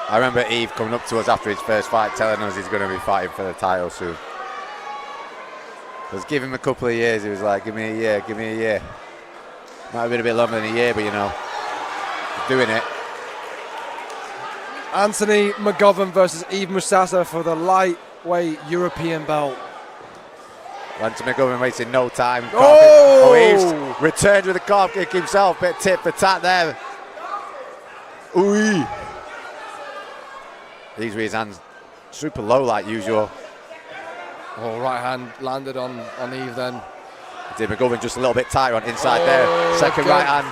I remember Eve coming up to us after his first fight telling us he's going to be fighting for the title soon. Let's give him a couple of years. He was like, give me a year, give me a year. Might have been a bit longer than a year, but you know, he's doing it. Anthony McGovern versus Eve Musasa for the lightweight European belt. Anthony McGovern wasting no time. Oh! Eve's returned with a calf kick himself. Bit tip for tat there. Ooh. He's with his hands super low like usual. Oh, right hand landed on Eve then. Did McGovern just a little bit tighter on inside there. Second okay. Right hand.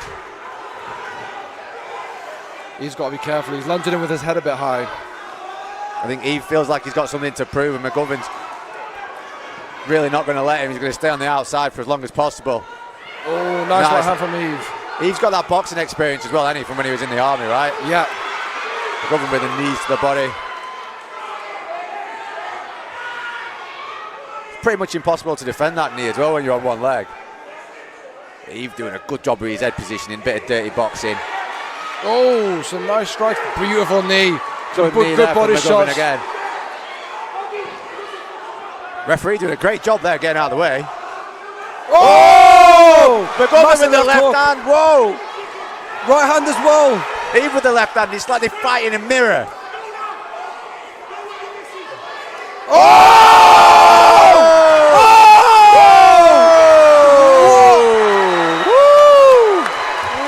He's got to be careful. He's lunging in with his head a bit high. I think Eve feels like he's got something to prove, and McGovern's really not going to let him. He's going to stay on the outside for as long as possible. Oh, nice right hand from Eve. Eve's got that boxing experience as well, hasn't he, from when he was in the army, right? Yeah. McGovern with the knees to the body. pretty much impossible to defend that knee as well when you're on one leg. Eve doing a good job with his head positioning, bit of dirty boxing. Oh, some nice strikes, beautiful knee. Good body shots. Again. Referee doing a great job there getting out of the way. Oh! McGovern with the left hand, whoa! Right hand as well. Eve with the left hand, it's like they're fighting a mirror.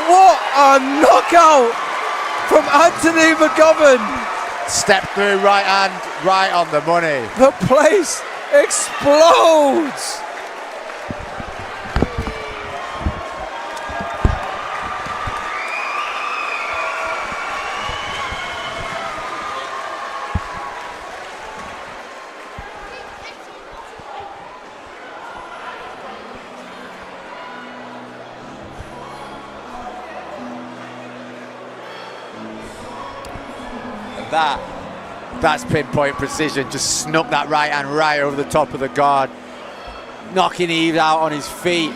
What a knockout from Anthony McGovern. Step through right hand, right on the money. The place explodes. That's pinpoint precision, just snuck that right hand right over the top of the guard, knocking Eve out on his feet,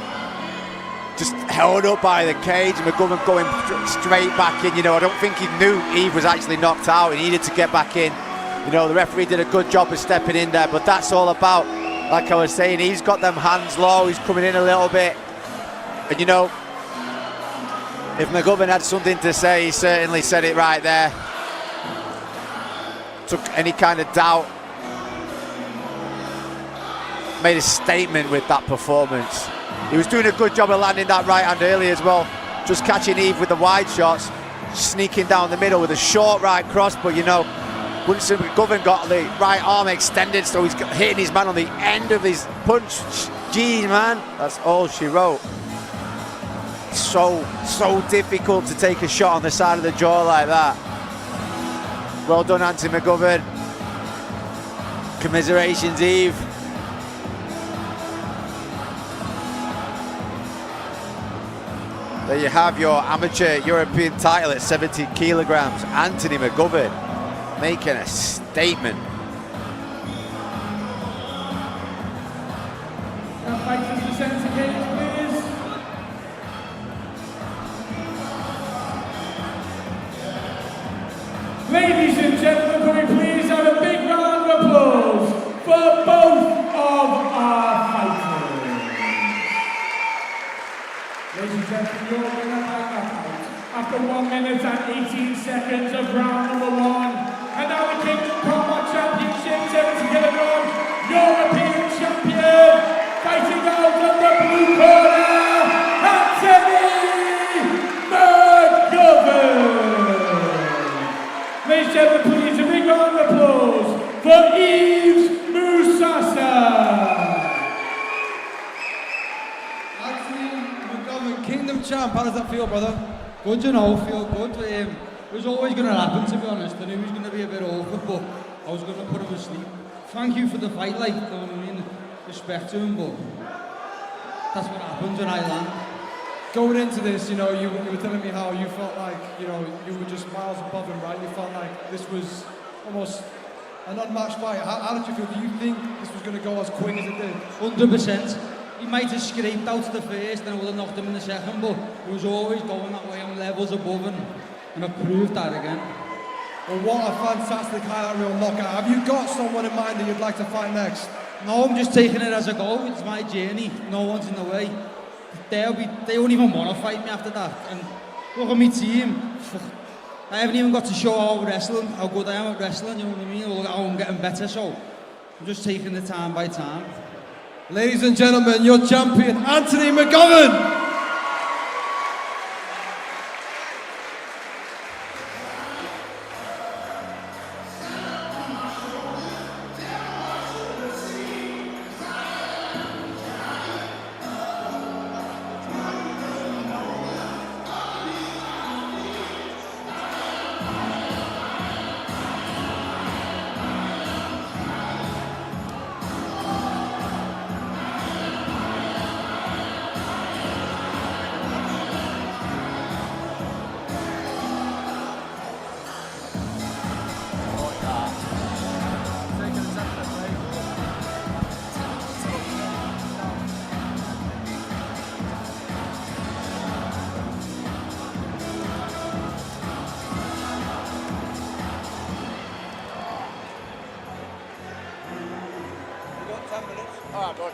just held up by the cage. McGovern going straight back in. You know, I don't think he knew Eve was actually knocked out. He needed to get back in. You know, the referee did a good job of stepping in there, but that's all about, like I was saying, he's got them hands low, he's coming in a little bit, and you know, if McGovern had something to say, he certainly said it right there. Took any kind of doubt, made a statement with that performance. He was doing a good job of landing that right hand early as well, just catching Eve with the wide shots, sneaking down the middle with a short right cross, but you know, once McGovern got the right arm extended, so he's hitting his man on the end of his punch. Gee, man, that's all she wrote. So difficult to take a shot on the side of the jaw like that. Well done, Anthony McGovern. Commiserations, Eve. There you have your amateur European title at 70 kilograms. Anthony McGovern making a statement. Fighters to center cage, please. Ladies and gentlemen, can we please have a big round of applause for both of our fighters. Ladies and gentlemen, your winner by knockout after 1 minute and 18 seconds of round number 1. And now the Kingdom Combat Championship 70 kilogram European champion, fighting out of the blue corner, Anthony McGovern. Ladies and gentlemen, please a big round of applause for Yves Musasa. Anthony McGovern, Kingdom Champ, how does that feel, brother? Good, you know, feel good. It was always going to happen, to be honest. I knew it was going to be a bit awkward, but I was going to put him to sleep. Thank you for the fight, like, you know what I mean? Respect to him, but that's what happens when I land. Going into this, you know, you were telling me how you felt like, you know, you were just miles above him, right? You felt like this was almost an unmatched fight. How did you feel? Do you think this was going to go as quick as it did? 100%. He might have scraped out the first and I would have knocked him in the second, but it was always going that way on levels above him, and I proved that again. Well, what a fantastic highlight reel knockout. Have you got someone in mind that you'd like to fight next? No, I'm just taking it as I go. It's my journey. No one's in the way. They won't even want to fight me after that. And look at my team. I haven't even got to show how good I am at wrestling, you know what I mean? Or how I'm getting better, so I'm just taking it time by time. Ladies and gentlemen, your champion, Anthony McGovern. All right, bud.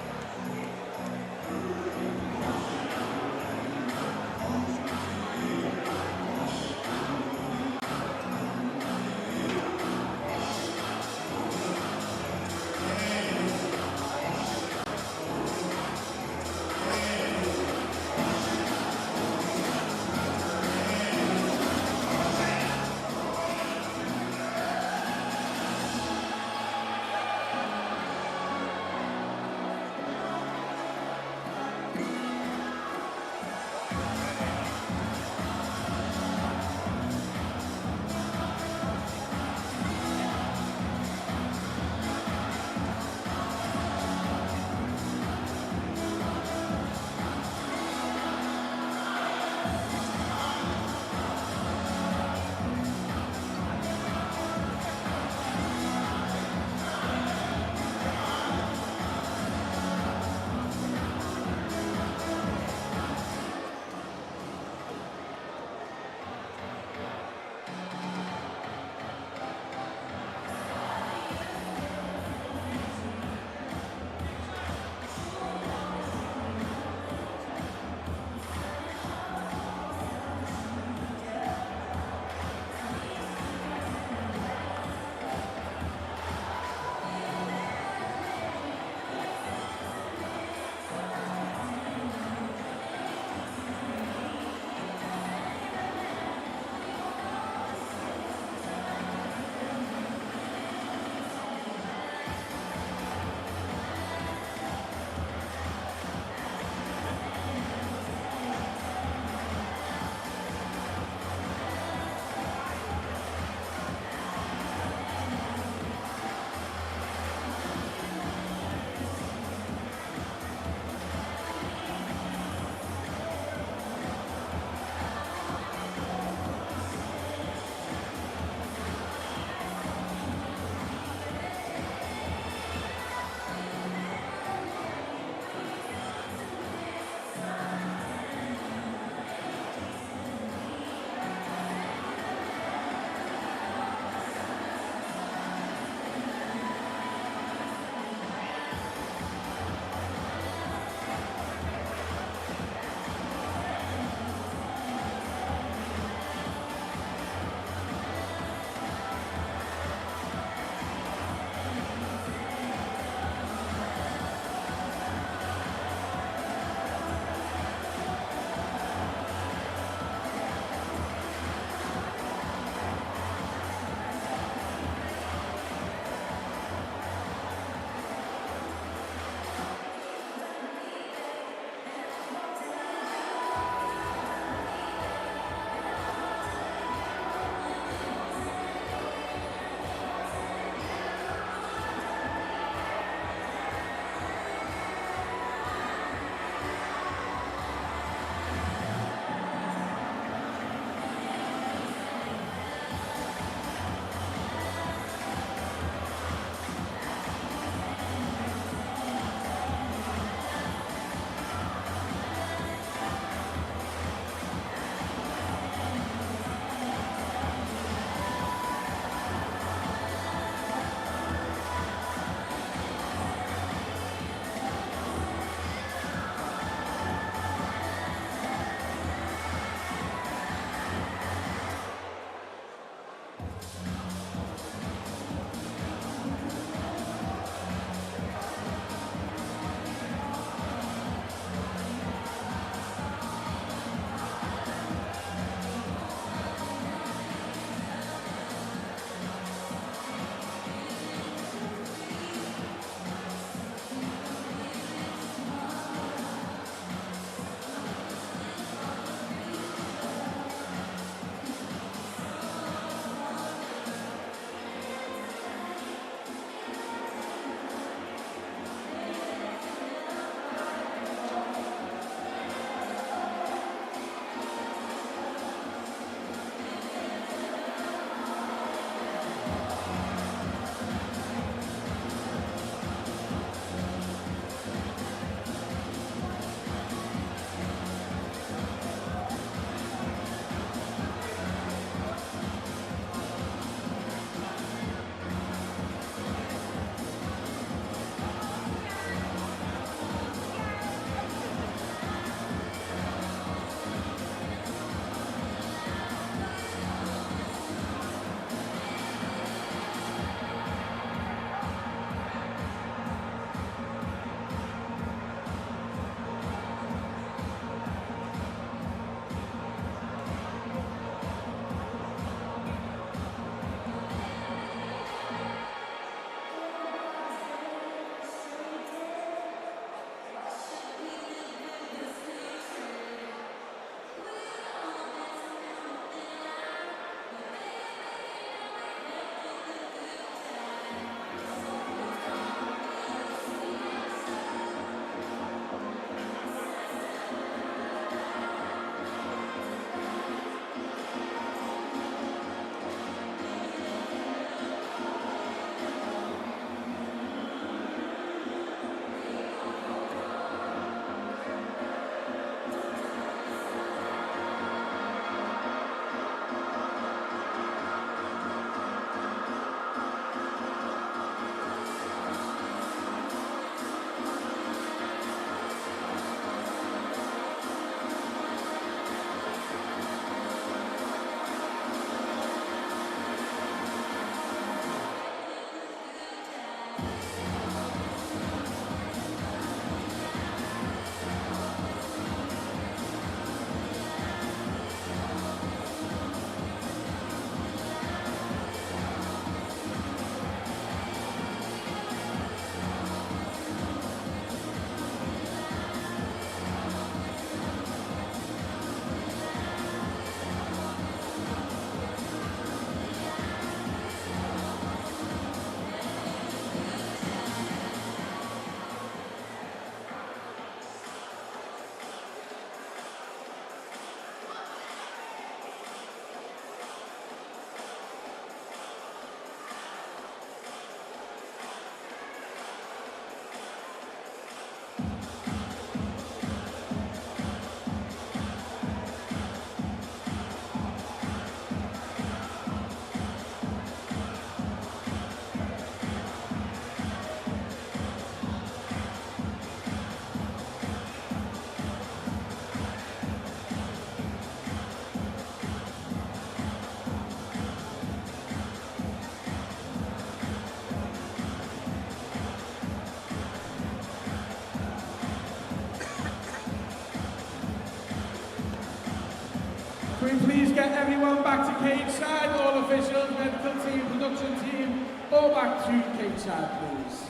we please get everyone back to cage side? All officials, medical team, production team, all back to cage side, please.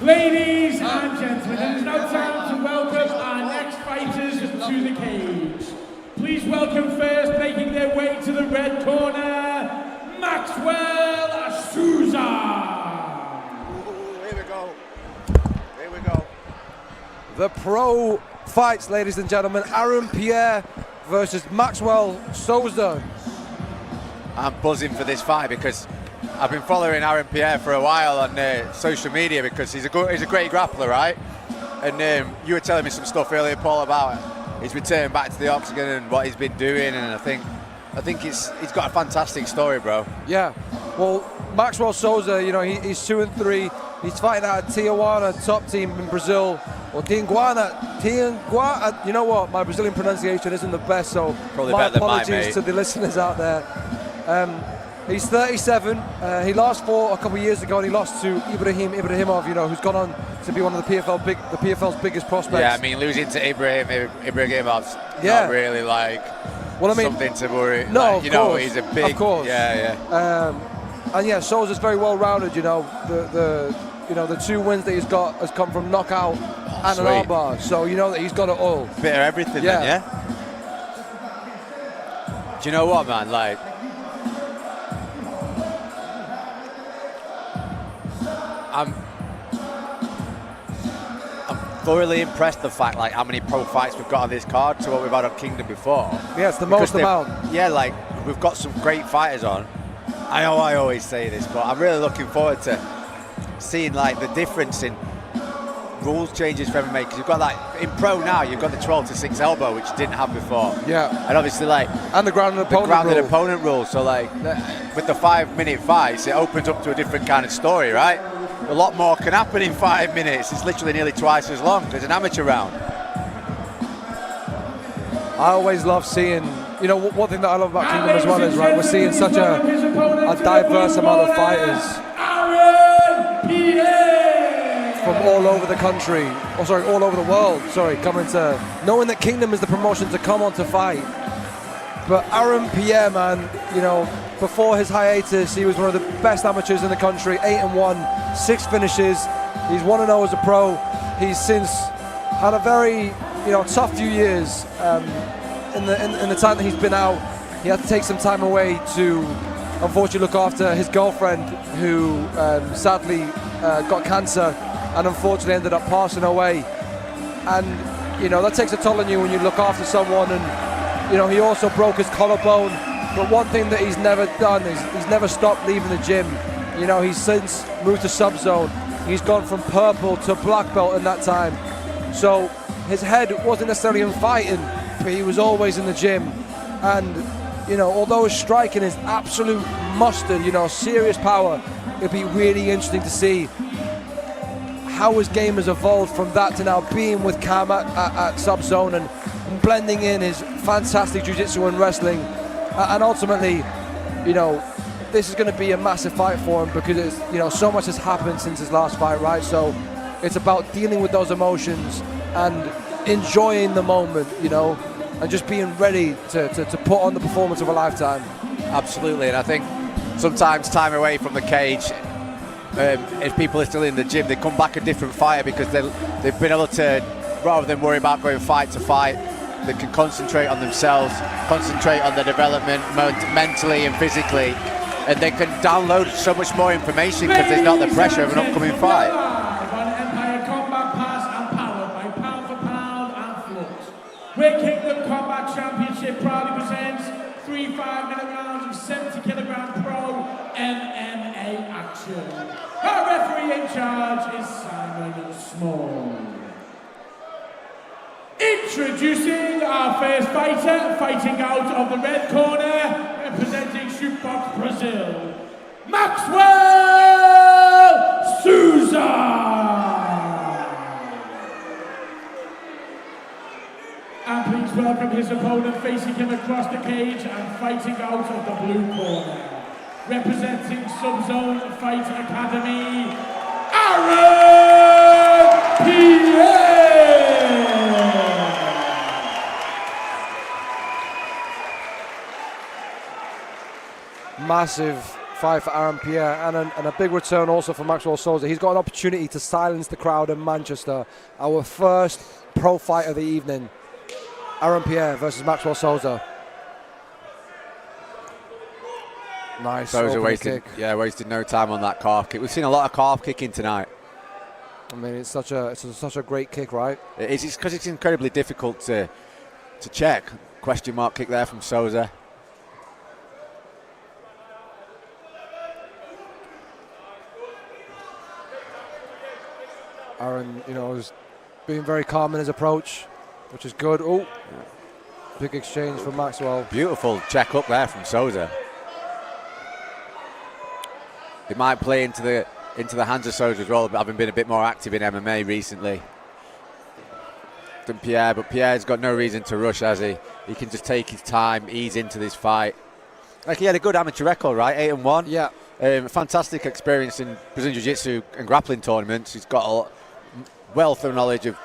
Ladies and gentlemen, it is now time to welcome our next fighters to the cage. Please welcome first, making their way to the red corner, Maxwell Souza. Here we go. Here we go. The pro fights, ladies and gentlemen. Pierre versus Maxwell Souza. I'm buzzing for this fight because I've been following Pierre for a while on social media because he's a great grappler, right? And you were telling me some stuff earlier, Paul, about his return back to the octagon and what he's been doing, and I think he's got a fantastic story, bro. Yeah. Well, Maxwell Souza, you know, he's 2-3. He's fighting at Tijuana, top team in Brazil. Or Tijuana. You know what? My Brazilian pronunciation isn't the best, so probably my better than mine, apologies mate. to the listeners out there. He's 37. He last fought a couple of years ago, and he lost to Ibrahimov, you know, who's gone on to be one of the PFL's biggest prospects. Yeah, I mean, losing to Ibrahimov's not really like something to worry. No, like, of you know, course, he's a big. Of course. Yeah. And yeah, Souza's very well rounded. You know, the 2 wins that he's got has come from knockout and sweet. an armbar. So you know that he's got it all. Bit of everything, then, yeah. Do you know what, man? Like, I'm thoroughly impressed the fact like how many pro fights we've got on this card to what we've had on Kingdom before. Yeah, it's the most amount. Yeah, like we've got some great fighters on. I know I always say this, but I'm really looking forward to seeing like the difference in rules changes for MMA, because you've got like in pro now you've got the 12-6 elbow, which you didn't have before. Yeah. And obviously like and the grounded opponent rule. So like with the 5-minute fights, it opens up to a different kind of story, right? A lot more can happen in 5 minutes. It's literally nearly twice as long as an amateur round. I always love seeing you know, one thing that I love about Kingdom as well is, right, we're seeing such a diverse amount of fighters from all over the country, all over the world, coming to, knowing that Kingdom is the promotion to come on to fight. But Aaron Pierre, man, you know, before his hiatus, he was one of the best amateurs in the country, 8-1, 6 finishes. He's 1-0 as a pro. He's since had a very, you know, tough few years. In the time that he's been out, he had to take some time away to, unfortunately, look after his girlfriend, who sadly got cancer and unfortunately ended up passing away. And you know, that takes a toll on you when you look after someone. And you know, he also broke his collarbone. But one thing that he's never done is he's never stopped leaving the gym. You know, he's since moved to sub-zone. He's gone from purple to black belt in that time. So his head wasn't necessarily in fighting, but he was always in the gym. And you know, although his striking is absolute mustard, you know, serious power, it'd be really interesting to see how his game has evolved from that to now being with Cam at sub-zone and blending in his fantastic jiu-jitsu and wrestling. And ultimately, you know, this is going to be a massive fight for him because it's, you know, so much has happened since his last fight, right? So it's about dealing with those emotions and enjoying the moment, you know, and just being ready to put on the performance of a lifetime. Absolutely, and I think sometimes time away from the cage, if people are still in the gym, they come back a different fighter because they've been able to, rather than worry about going fight to fight, they can concentrate on themselves, concentrate on their development mentally and physically, and they can download so much more information because there's not the pressure of an upcoming fight. Where Kingdom Combat Championship proudly presents 3 5-minute rounds of 70 kilogram pro MMA action. Our referee in charge is Simon Small. Introducing our first fighter, fighting out of the red corner, representing Shootbox Brazil, Maxwell Souza. And please welcome his opponent facing him across the cage and fighting out of the blue corner, representing Sub-Zone Fight Academy, Aaron Pierre! Massive fight for Aaron Pierre and a big return also for Maxwell Souza. He's got an opportunity to silence the crowd in Manchester. Our first pro fight of the evening. Aaron Pierre versus Maxwell Souza. Nice. Souza wasted no time on that calf kick. We've seen a lot of calf kicking tonight. I mean, it's such a great kick, right? It is, because it's incredibly difficult to check. Question mark kick there from Souza. Aaron, you know, is being very calm in his approach, which is good. Oh, big exchange from Maxwell. Beautiful check up there from Souza. It might play into the hands of Souza as well, but having been a bit more active in MMA recently than Pierre. But Pierre's got no reason to rush, has he? He can just take his time, ease into this fight. Like, he had a good amateur record, right? 8-1. Yeah. Fantastic experience in Brazilian Jiu-Jitsu and grappling tournaments. He's got a wealth of knowledge of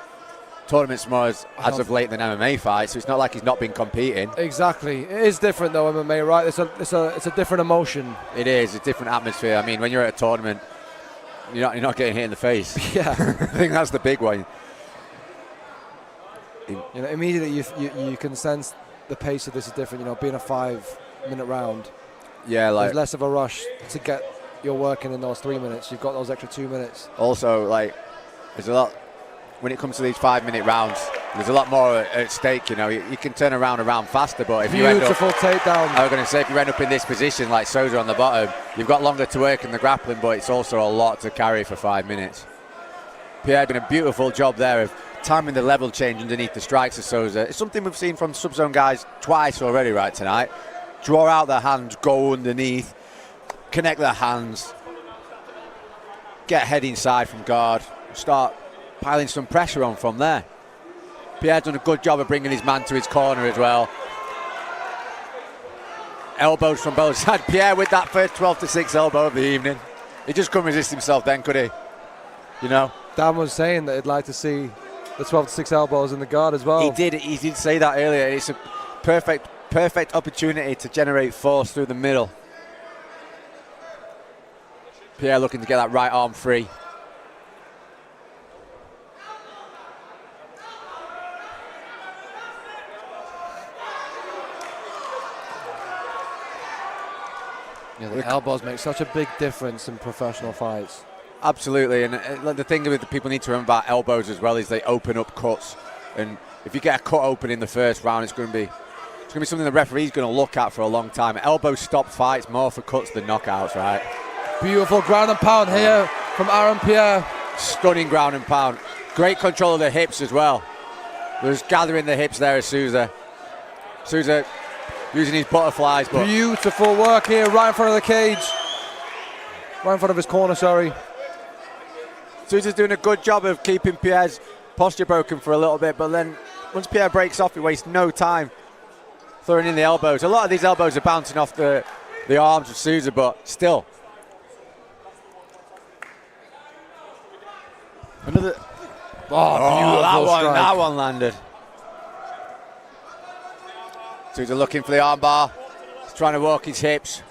tournaments more as of late than MMA fights, so it's not like he's not been competing. Exactly. It is different though, MMA, right? It's a different emotion. It is a different atmosphere. I mean, when you're at a tournament, you're not getting hit in the face. Yeah. I think that's the big one. You know, immediately you can sense the pace of this is different. You know, being a 5-minute round. Yeah, like there's less of a rush to get your work in those 3 minutes. You've got those extra 2 minutes. Also, like, there's a lot when it comes to these 5-minute rounds. There's a lot more at stake. You know, you can turn around faster, but if you end up, beautiful takedown. I was going to say, if you end up in this position like Souza on the bottom, you've got longer to work in the grappling, but it's also a lot to carry for 5 minutes. Pierre did a beautiful job there of timing the level change underneath the strikes of Souza. It's something we've seen from sub-zone guys twice already, right, tonight. Draw out their hands, go underneath, connect their hands, get head inside from guard, start piling some pressure on from there. Pierre's done a good job of bringing his man to his corner as well. elbows from both sides. Pierre with that first 12-6 elbow of the evening. He just couldn't resist himself then, could he? You know? Dan was saying that he'd like to see the 12-6 elbows in the guard as well. He did say that earlier. It's a perfect opportunity to generate force through the middle. Pierre looking to get that right arm free. Yeah, the elbows make such a big difference in professional fights. Absolutely, and the thing that people need to remember about elbows as well is they open up cuts, and if you get a cut open in the first round, it's going to be something the referee's going to look at for a long time. Elbows stop fights more for cuts than knockouts, right? Beautiful ground and pound here from Aaron Pierre. Stunning ground and pound. Great control of the hips as well. There's gathering the hips there as Souza. Souza using his butterflies. But beautiful work here, right in front of the cage. Right in front of his corner, sorry. Souza's doing a good job of keeping Pierre's posture broken for a little bit, but then once Pierre breaks off, he wastes no time throwing in the elbows. A lot of these elbows are bouncing off the arms of Souza, but still. Another. That one landed. Souza looking for the armbar. He's trying to walk his hips.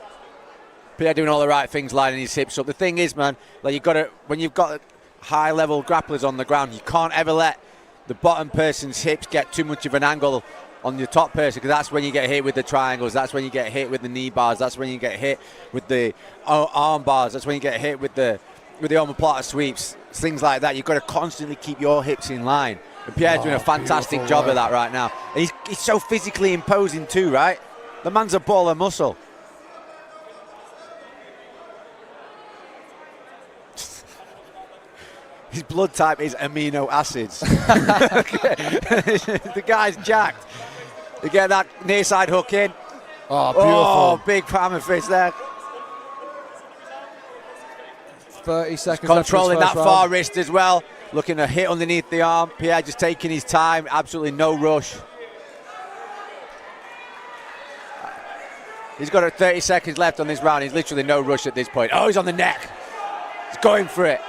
Pierre doing all the right things, lining his hips up. The thing is, man, like when you've got high-level grapplers on the ground, you can't ever let the bottom person's hips get too much of an angle on your top person, because that's when you get hit with the triangles, that's when you get hit with the knee bars, that's when you get hit with the arm bars, that's when you get hit with the omoplata sweeps, things like that. You've got to constantly keep your hips in line. And Pierre's doing a fantastic job of that right now. And he's so physically imposing too, right? The man's a ball of muscle. His blood type is amino acids. The guy's jacked. You get that near side hook in. Oh, beautiful. Oh, big hammer fist there. 30 seconds controlling that round. far wrist as well. Looking to hit underneath the arm. Pierre just taking his time. Absolutely no rush. He's got 30 seconds left on this round. He's literally no rush at this point. Oh, he's on the neck. He's going for it.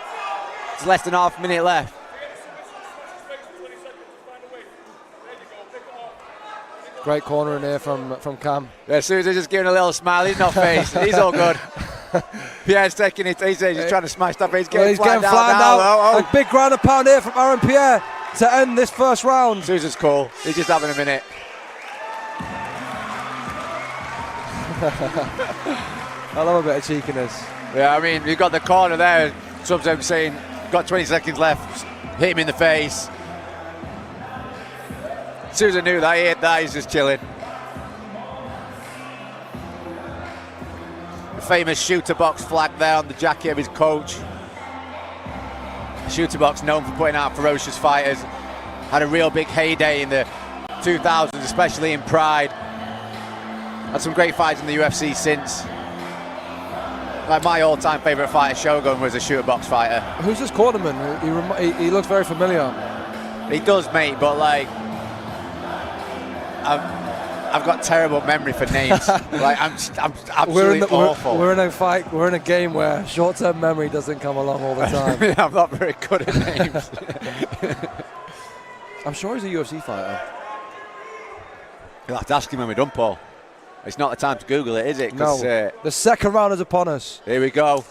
It's less than half a minute left. Great corner in here from Cam. Yeah, Souza's just giving a little smile. He's not phased. He's all good. Pierre's taking it. He's just trying to smash that, but he's getting flattened out. Oh. A big ground and pound here from Aaron Pierre to end this first round. Souza's cool. He's just having a minute. I love a bit of cheekiness. Yeah, I mean, you've got the corner there. Sometimes saying, got 20 seconds left. Hit him in the face. Souza knew that. He hit that. He's just chilling. The famous shooter box flag there on the jacket of his coach. Shooter box known for putting out ferocious fighters. Had a real big heyday in the 2000s, especially in Pride. Had some great fights in the UFC since. Like my all-time favourite fighter, Shogun, was a shooter box fighter. Who's this cornerman? He looks very familiar. He does, mate, but like, I've got terrible memory for names. Like I'm absolutely awful. We're in a fight. We're in a game where short-term memory doesn't come along all the time. Yeah, I'm not very good at names. I'm sure he's a UFC fighter. You'll have to ask him when we're done, Paul. It's not the time to Google it, is it? No. The second round is upon us. Here we go.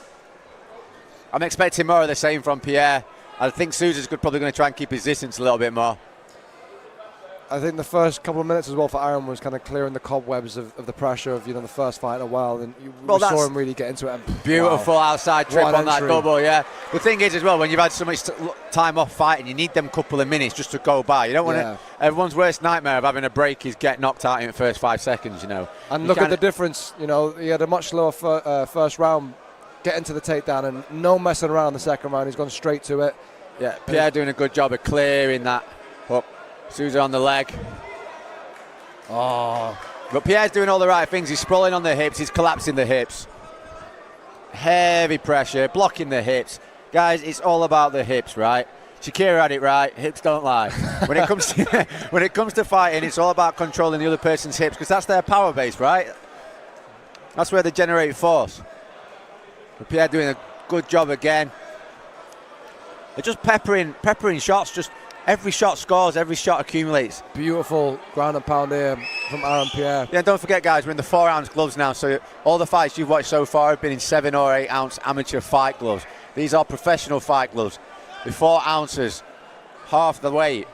I'm expecting more of the same from Pierre. I think Souza's probably going to try and keep his distance a little bit more. I think the first couple of minutes as well for Aaron was kind of clearing the cobwebs of the pressure of the first fight in a while, and we saw him really get into it. And beautiful outside trip on that double, yeah. The thing is as well, when you've had so much time off fighting, you need them couple of minutes just to go by. You don't want to. Everyone's worst nightmare of having a break is get knocked out in the first 5 seconds. And look at the difference. He had a much slower first round, getting to the takedown, and no messing around in the second round. He's gone straight to it. Yeah, Pierre doing a good job of clearing that hook. Souza on the leg. Oh. But Pierre's doing all the right things. He's sprawling on the hips. He's collapsing the hips. Heavy pressure, blocking the hips. Guys, it's all about the hips, right? Shakira had it right. Hips don't lie. When it comes to fighting, it's all about controlling the other person's hips, because that's their power base, right? That's where they generate force. But Pierre doing a good job again. They're just peppering shots. Just every shot scores, every shot accumulates. Beautiful ground and pound here from Aaron Pierre. Yeah, don't forget, guys, we're in the 4-ounce gloves now. So all the fights you've watched so far have been in 7 or 8 ounce amateur fight gloves. These are professional fight gloves. With 4 ounces, half the weight.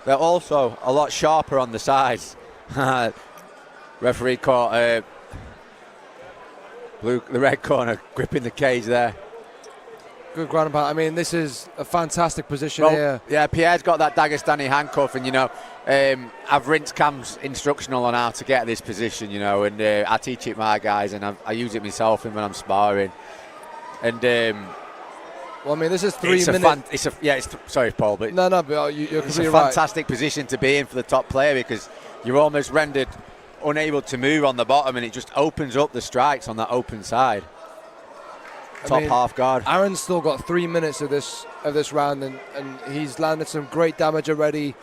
They're also a lot sharper on the sides. Referee caught the red corner gripping the cage there. Good ground and pound. I mean, this is a fantastic position here. Yeah, Pierre's got that Dagestani handcuff, and, you know, I've rinsed Cam's instructional on how to get this position, you know, and I teach it my guys, and I use it myself when I'm sparring. And well, I mean, this is 3 minutes. Sorry, Paul, but no, but you're it's completely a right. fantastic position to be in for the top player, because you're almost rendered unable to move on the bottom, and it just opens up the strikes on that open side. Top half guard. Aaron's still got 3 minutes of this round, and he's landed some great damage already.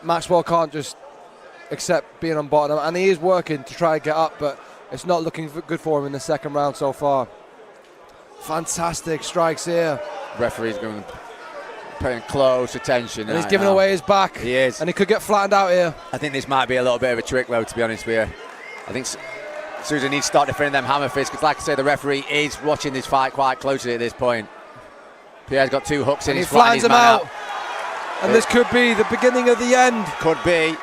Maxwell can't just accept being on bottom, and he is working to try and get up, but it's not looking good for him in the second round so far. Fantastic strikes here. Referee's going paying close attention. And he's giving away his back. He is. And he could get flattened out here. I think this might be a little bit of a trick, though, to be honest with you. I think Souza needs to start defending them hammer fists, because, like I say, the referee is watching this fight quite closely at this point. Pierre's got 2 hooks in. And he's he flattens him out. And this could be the beginning of the end. Could be.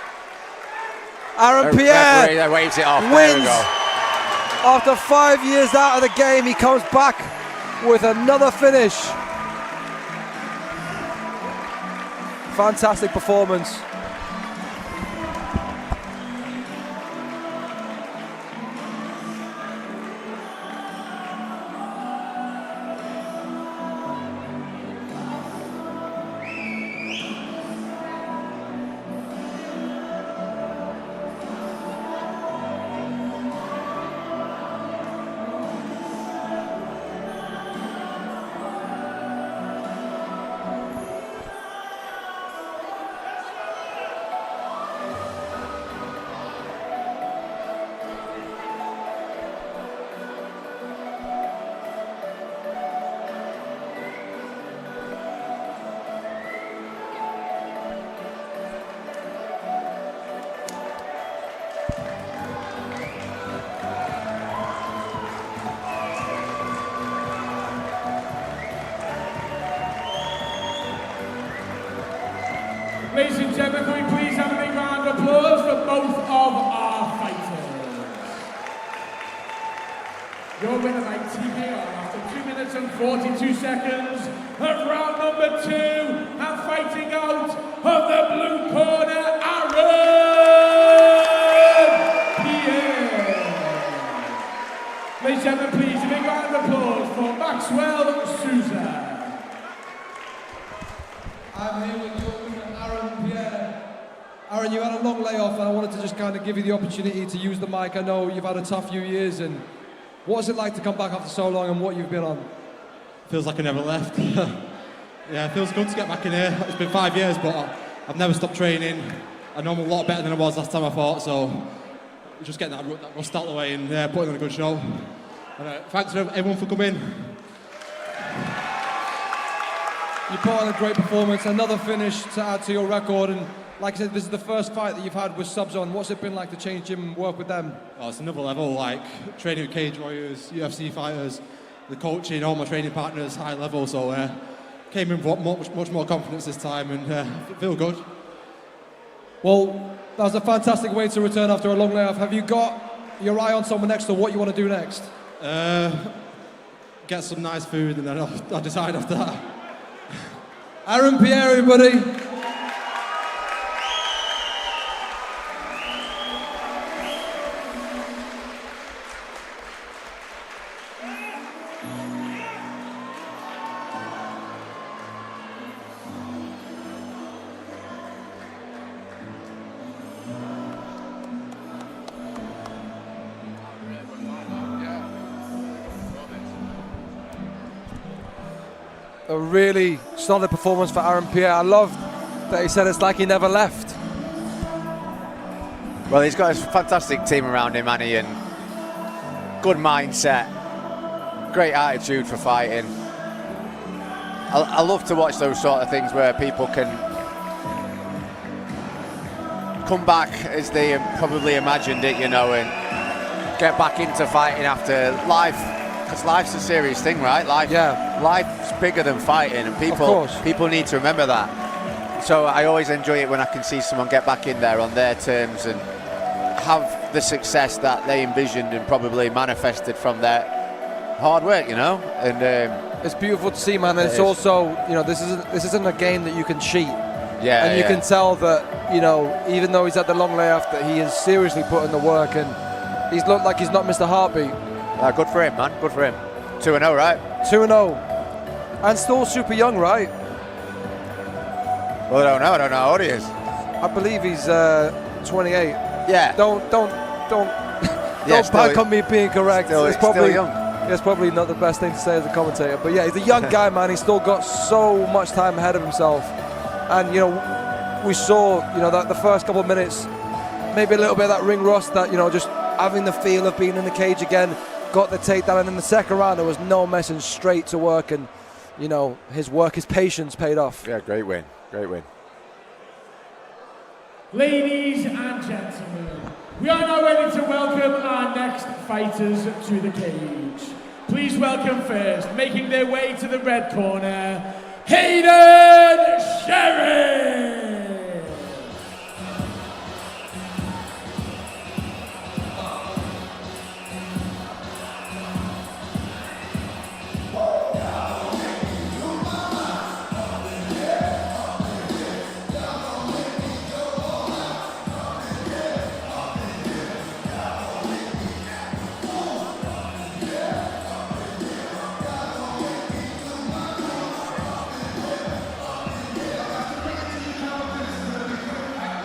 Aaron Pierre referee waves it off. wins. After 5 years out of the game, he comes back with another finish. Fantastic performance. Ladies and gentlemen, can we please have a big round of applause for both of our fighters. Your winner by TKO after 2 minutes and 42 seconds of round number 2, and fighting out of the blue corner, Aaron Pierre. Ladies and gentlemen, please a big round of applause for Maxwell Souza. I'm here with your winner, Aaron Pierre. Aaron, you had a long layoff, and I wanted to just kind of give you the opportunity to use the mic. I know you've had a tough few years, and what's it like to come back after so long, and what you've been on? Feels like I never left. Yeah, it feels good to get back in here. It's been 5 years, but I've never stopped training. I know I'm a lot better than I was last time I fought, so just getting that rust out of the way and putting on a good show. And, thanks to everyone for coming. You put on a great performance, another finish to add to your record, and like I said, this is the first fight that you've had with subs on. What's it been like to change gym and work with them? Oh, it's another level, like training with cage warriors, UFC fighters, the coaching, all my training partners, high level, so came in with much more confidence this time, and feel good. Well, that was a fantastic way to return after a long layoff. Have you got your eye on someone next, or what you want to do next? Get some nice food, and then I'll decide after that. Aaron Pierre, everybody. A really solid performance for Aaron Pierre. I love that he said it's like he never left. Well, he's got a fantastic team around him, Annie, and good mindset, great attitude for fighting. I love to watch those sort of things where people can come back as they probably imagined it, you know, and get back into fighting after life, because life's a serious thing, right? Life's bigger than fighting, and people need to remember that. So I always enjoy it when I can see someone get back in there on their terms and have the success that they envisioned and probably manifested from their hard work, you know. And it's beautiful to see, man. And it's also, you know, this isn't a game that you can cheat. Yeah. And you can tell that, you know, even though he's had the long layoff, that he is seriously putting the work, and he's looked like he's not missed a heartbeat. Good for him, man. Good for him. 2-0, right? 2-0, and still super young, right? Well, I don't know how old he is. I believe he's 28. Yeah. Don't bank on me being correct. It's probably young. It's probably not the best thing to say as a commentator, but yeah, he's a young guy, man. He's still got so much time ahead of himself, and you know, we saw, you know, that the first couple of minutes, maybe a little bit of that ring rust, that, you know, just having the feel of being in the cage again, got the takedown, and in the second round there was no messing, straight to work, and you know, his patience paid off. Yeah, great win. Great win. Ladies and gentlemen, we are now ready to welcome our next fighters to the cage. Please welcome first, making their way to the red corner, Hayden Sheriff.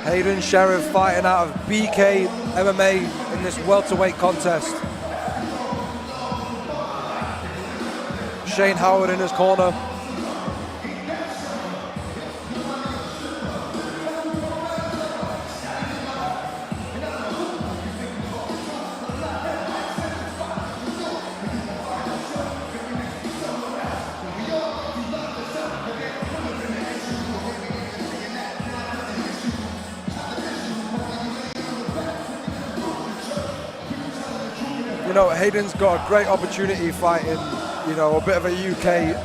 Hayden Sheriff fighting out of BK MMA in this welterweight contest. Shane Howard in his corner. You know, Hayden's got a great opportunity fighting, you know, a bit of a UK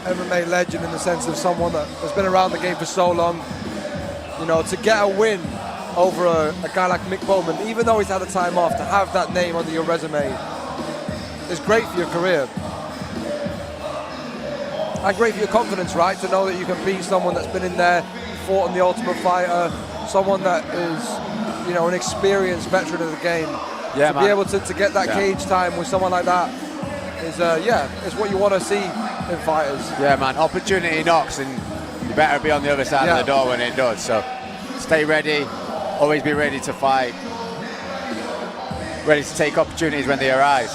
MMA legend in the sense of someone that has been around the game for so long. You know, to get a win over a guy like Mick Bowman, even though he's had a time off, to have that name under your resume is great for your career. And great for your confidence, right? To know that you can beat someone that's been in there, fought on the Ultimate Fighter, someone that is, you know, an experienced veteran of the game. Yeah, to be able to get that cage time with someone like that is, yeah, it's what you want to see in fighters. Yeah, man, opportunity knocks, and you better be on the other side of the door when it does. So stay ready, always be ready to fight, ready to take opportunities when they arise.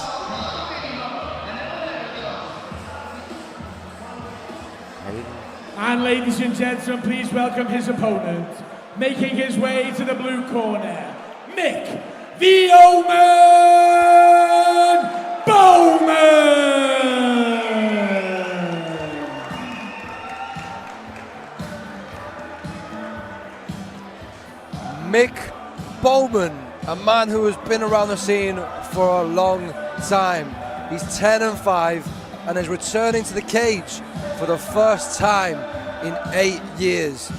And ladies and gentlemen, please welcome his opponent, making his way to the blue corner, Mick the Omen Bowman! Mick Bowman, a man who has been around the scene for a long time. He's 10-5 and is returning to the cage for the first time in 8 years.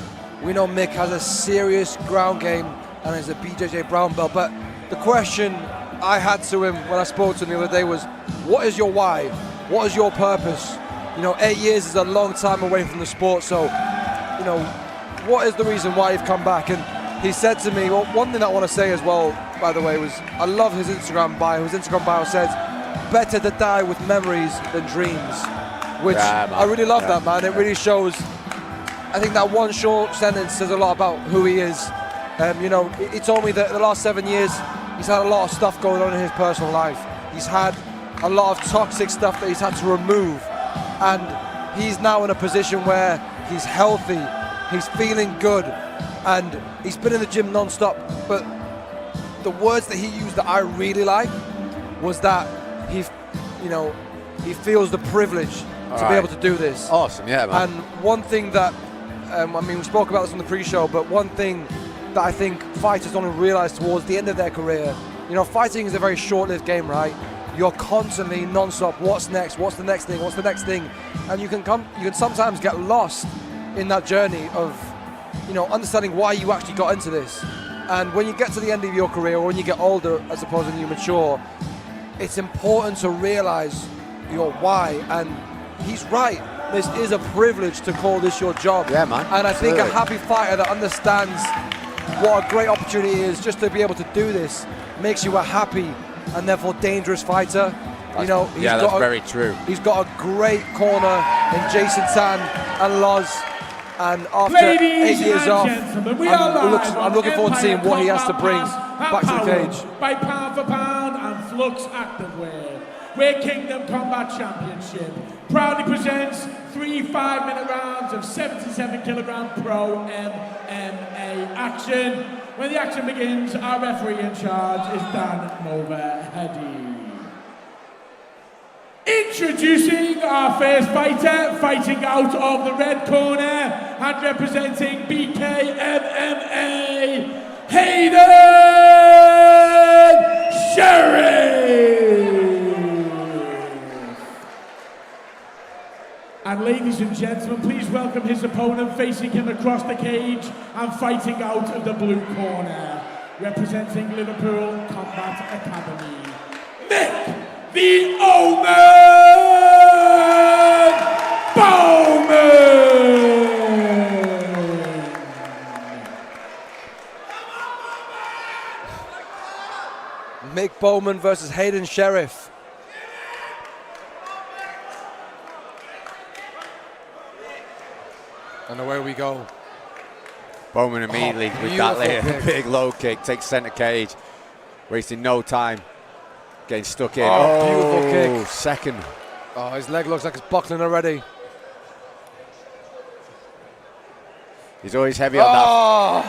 We know Mick has a serious ground game and is a BJJ brown belt, but the question I had to him when I spoke to him the other day was, what is your why? What is your purpose? You know, 8 years is a long time away from the sport, so, you know, what is the reason why you've come back? And he said to me, well, one thing I want to say as well, by the way, was I love his Instagram bio. His Instagram bio says, better to die with memories than dreams, which I really love that, man. It really shows. I think that one short sentence says a lot about who he is. You know, he told me that the last 7 years, he's had a lot of stuff going on in his personal life. He's had a lot of toxic stuff that he's had to remove. And he's now in a position where he's healthy, he's feeling good, and he's been in the gym non-stop. But the words that he used that I really like was that he feels the privilege to be able to do this. Awesome, yeah, man. And one thing that, I mean, we spoke about this on the pre-show, but one thing that I think fighters don't realize towards the end of their career, you know, fighting is a very short-lived game, right? You're constantly non-stop, what's next, what's the next thing, what's the next thing? And you can sometimes get lost in that journey of, you know, understanding why you actually got into this. And when you get to the end of your career, or when you get older, as opposed to when you mature, it's important to realize your why. And he's right. This is a privilege to call this your job. Yeah, man. And I think a happy fighter that understands what a great opportunity is just to be able to do this makes you a happy and therefore dangerous fighter. You know, that's very true. He's got a great corner in Jason Tan and Loz. And after Ladies 8 years off, I'm looking forward to seeing what he has to bring back to the cage. By pound for pound and Flux Activewear, where Kingdom Combat Championship proudly presents 3 5-minute rounds of 77 kilogram pro MMA action. When the action begins, our referee in charge is Dan Mulverhedi. Introducing our first fighter, fighting out of the red corner and representing BKMMA, Hayden Sheriff. And ladies and gentlemen, please welcome his opponent, facing him across the cage and fighting out of the blue corner, representing Liverpool Combat Academy, Mick the Omen Bowman! Mick Bowman versus Hayden Sheriff. And away we go. Bowman immediately with that big low kick, takes center cage, wasting no time. Getting stuck in. Oh, beautiful kick. Second. Oh, his leg looks like it's buckling already. He's always heavy on that.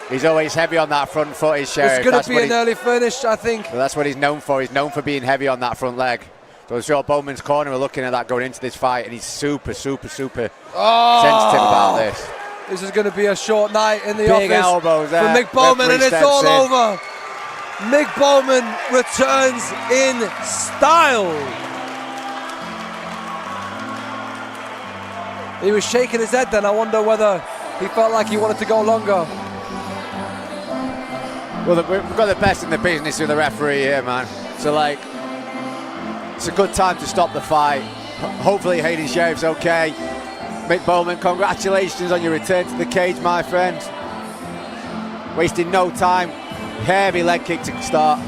He's always heavy on that front foot, his Sheriff. It's going to be an early finish, I think. Well, that's what he's known for. He's known for being heavy on that front leg. So I'm sure Bowman's corner are looking at that going into this fight, and he's super sensitive about this. This is going to be a short night in the Big office elbows there. for Mick Bowman, and it's all over. Mick Bowman returns in style. He was shaking his head then. I wonder whether he felt like he wanted to go longer. Well, we've got the best in the business with the referee here, man. So, like, it's a good time to stop the fight. Hopefully Hayden Sheriff's okay. Mick Bowman, congratulations on your return to the cage, my friend. Wasting no time. Heavy leg kick to start.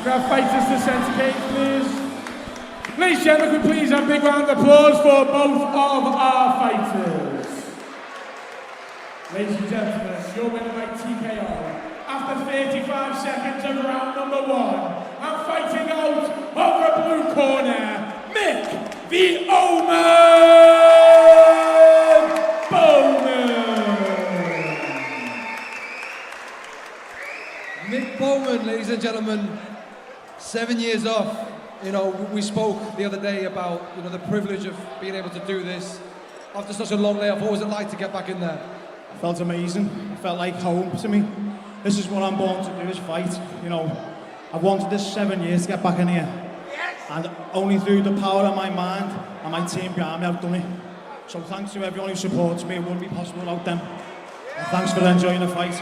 Grab fighters to centre cage, please. Ladies and gentlemen, could we please have a big round of applause for both of our fighters. Ladies and gentlemen, your winner by TKO. After 35 seconds of round number 1, and fighting out of the blue corner, Mick the Omen Bowman. Mick Bowman, ladies and gentlemen, 7 years off. You know, we spoke the other day about, you know, the privilege of being able to do this. After such a long layoff, what was it like to get back in there? It felt amazing. It felt like home to me. This is what I'm born to do, is fight. You know, I've wanted this 7 years to get back in here. And only through the power of my mind and my team behind me, I've done it. So thanks to everyone who supports me. It wouldn't be possible without them. And thanks for enjoying the fight.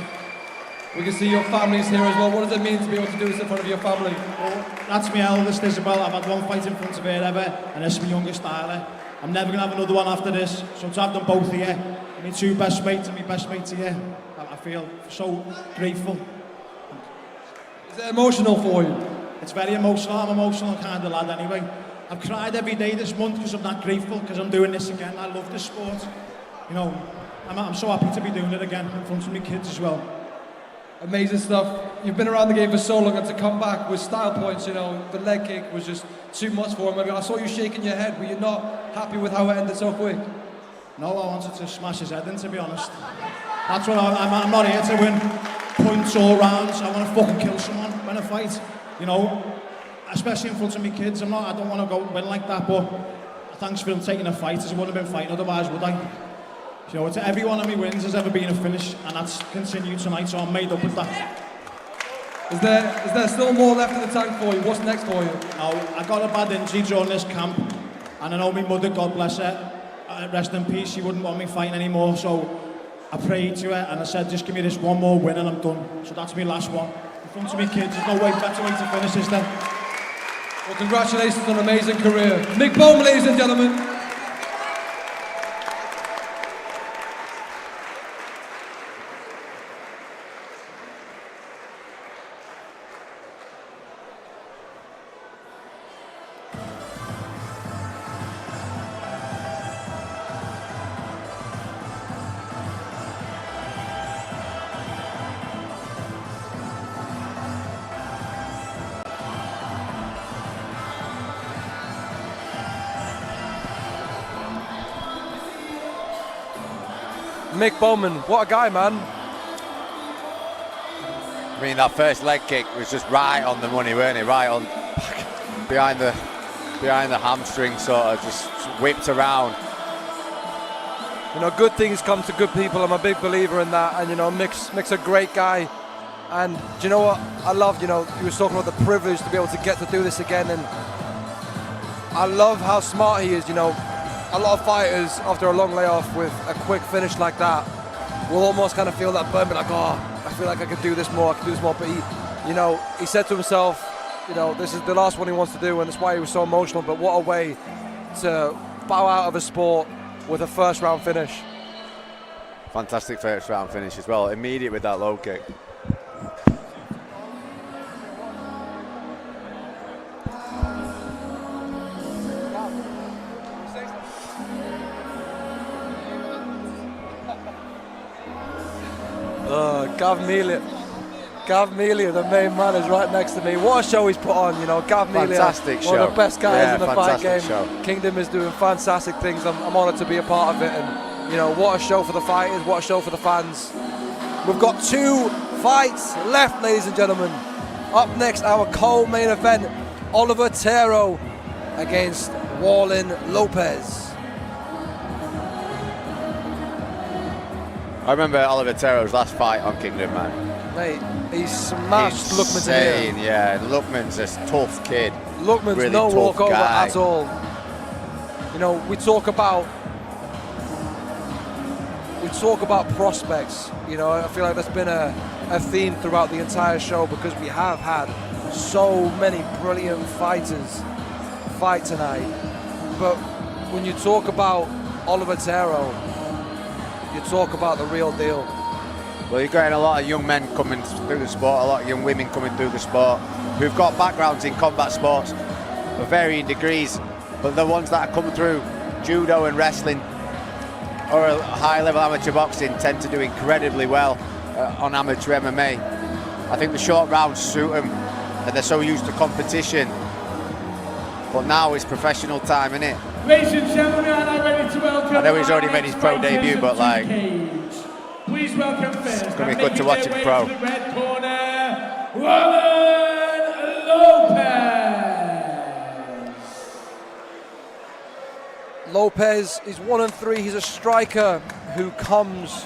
We can see your family's here as well. What does it mean to be able to do this in front of your family? Well, that's my eldest Isabel. I've had one fight in front of her ever, and this is my youngest Tyler. I'm never going to have another one after this. So to have them both here, my two best mates and my best mates here, I feel so grateful. Is it emotional for you? It's very emotional. I'm an emotional kind of lad anyway. I've cried every day this month because I'm that grateful, because I'm doing this again. I love this sport. You know, I'm so happy to be doing it again in front of my kids as well. Amazing stuff. You've been around the game for so long, and to come back with style points, you know, the leg kick was just too much for him. I saw you shaking your head. Were you not happy with how it ended so quick? No, I wanted to smash his head in, to be honest. That's what I'm not here to win points or rounds. I want to fucking kill someone when I fight, you know, especially in front of my kids. I don't want to go win like that, but thanks for him taking a fight, as I wouldn't have been fighting otherwise, would I? You know, every one of my wins has ever been a finish, and that's continued tonight, so I'm made up with that. Is there still more left in the tank for you? What's next for you? No, I got a bad injury during this camp, and I know my mother, God bless her, rest in peace, she wouldn't want me fighting anymore, so I prayed to her, and I said, just give me this one more win and I'm done. So that's my last one. In front of my kids, there's no better way to finish this then. Well, congratulations on an amazing career. Mick Bowman, ladies and gentlemen. Mick Bowman, what a guy, man. I mean, that first leg kick was just right on the money, weren't it? Right on behind the hamstring, sort of just whipped around. You know, good things come to good people. I'm a big believer in that. And you know, Mick's a great guy. And do you know what I love? You know, you were talking about the privilege to be able to get to do this again. And I love how smart he is. You know, a lot of fighters after a long layoff with a quick finish like that will almost kind of feel that burn, be like, oh, I feel like I could do this more, But he said to himself, you know, this is the last one he wants to do, and that's why he was so emotional. But what a way to bow out of a sport with a first round finish. Fantastic first round finish as well, immediate with that low kick. Gav Melia, the main man, is right next to me. What a show he's put on, you know. Gav Melia, fantastic one of the best guys in the fight game. Show. Kingdom is doing fantastic things. I'm honoured to be a part of it, and you know, what a show for the fighters, what a show for the fans. We've got 2 fights left, ladies and gentlemen. Up next, our co-main event, Oliver Tero against Warlin Lopez. I remember Oliver Tero's last fight on Kingdom, man. Mate, he smashed Lookman to here. Yeah, Lookman's a tough kid. Lookman's really no walkover guy. at all. You know, we talk about prospects. You know, I feel like that's been a theme throughout the entire show, because we have had so many brilliant fighters fight tonight. But when you talk about Oliver Tero, you talk about the real deal. Well, you're getting a lot of young men coming through the sport, a lot of young women coming through the sport, who've got backgrounds in combat sports of varying degrees, but the ones that are coming through judo and wrestling or high-level amateur boxing tend to do incredibly well on amateur MMA. I think the short rounds suit them, and they're so used to competition. But now it's professional time, isn't it? Ladies and gentlemen, I'm ready to welcome. I know he's already made his pro debut, but like, please welcome first. It's going to be good to watch him pro. The red corner, Warlin Lopez. Lopez is 1-3. He's a striker who comes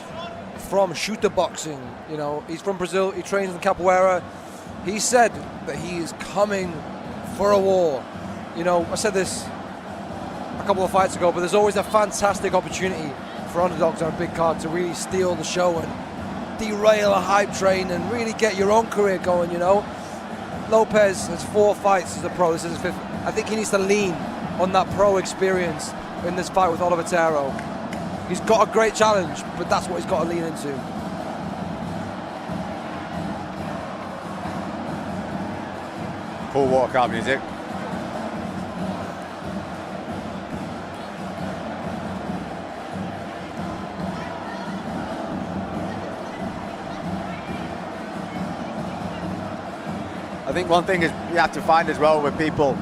from shooter boxing. You know, he's from Brazil. He trains in capoeira. He said that he is coming for a war. You know, I said this a couple of fights ago, but there's always a fantastic opportunity for underdogs on a big card to really steal the show and derail a hype train and really get your own career going, you know. Lopez has 4 fights as a pro. This is his 5th. I think he needs to lean on that pro experience in this fight with Oliver Tero. He's got a great challenge, but that's what he's got to lean into. Cool walkout music. I think one thing is you have to find as well with people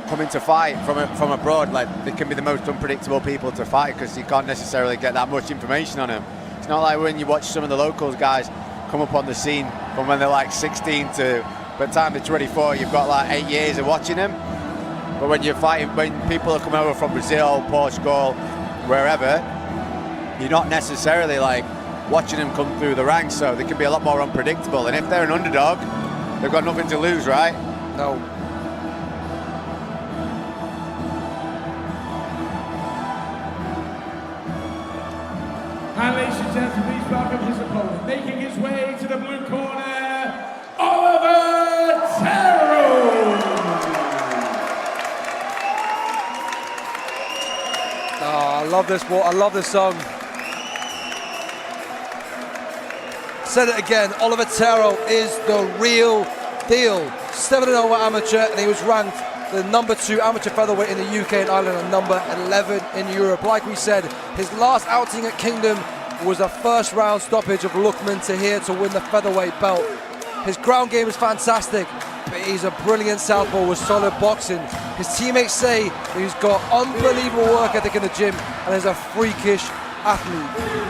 coming to fight from abroad, like they can be the most unpredictable people to fight because you can't necessarily get that much information on them. It's not like when you watch some of the locals guys come up on the scene from when they're like 16 to by the time they're 24, you've got like 8 years of watching them. But when you're fighting, when people are coming over from Brazil, Portugal, wherever, you're not necessarily like watching them come through the ranks, so they can be a lot more unpredictable. And if they're an underdog, they've got nothing to lose, right? No. And ladies and gentlemen, please welcome his opponent, making his way to the blue corner, Oliver Tero. Oh, I love this. I love this song. Said it again, Oliver Tero is the real deal. 7-0 amateur, and he was ranked the #2 amateur featherweight in the UK and Ireland and number 11 in Europe. Like we said, his last outing at Kingdom was a first round stoppage of Lukman Tahir to win the featherweight belt. His ground game is fantastic, but he's a brilliant southpaw with solid boxing. His teammates say that he's got unbelievable work ethic in the gym and is a freakish athlete.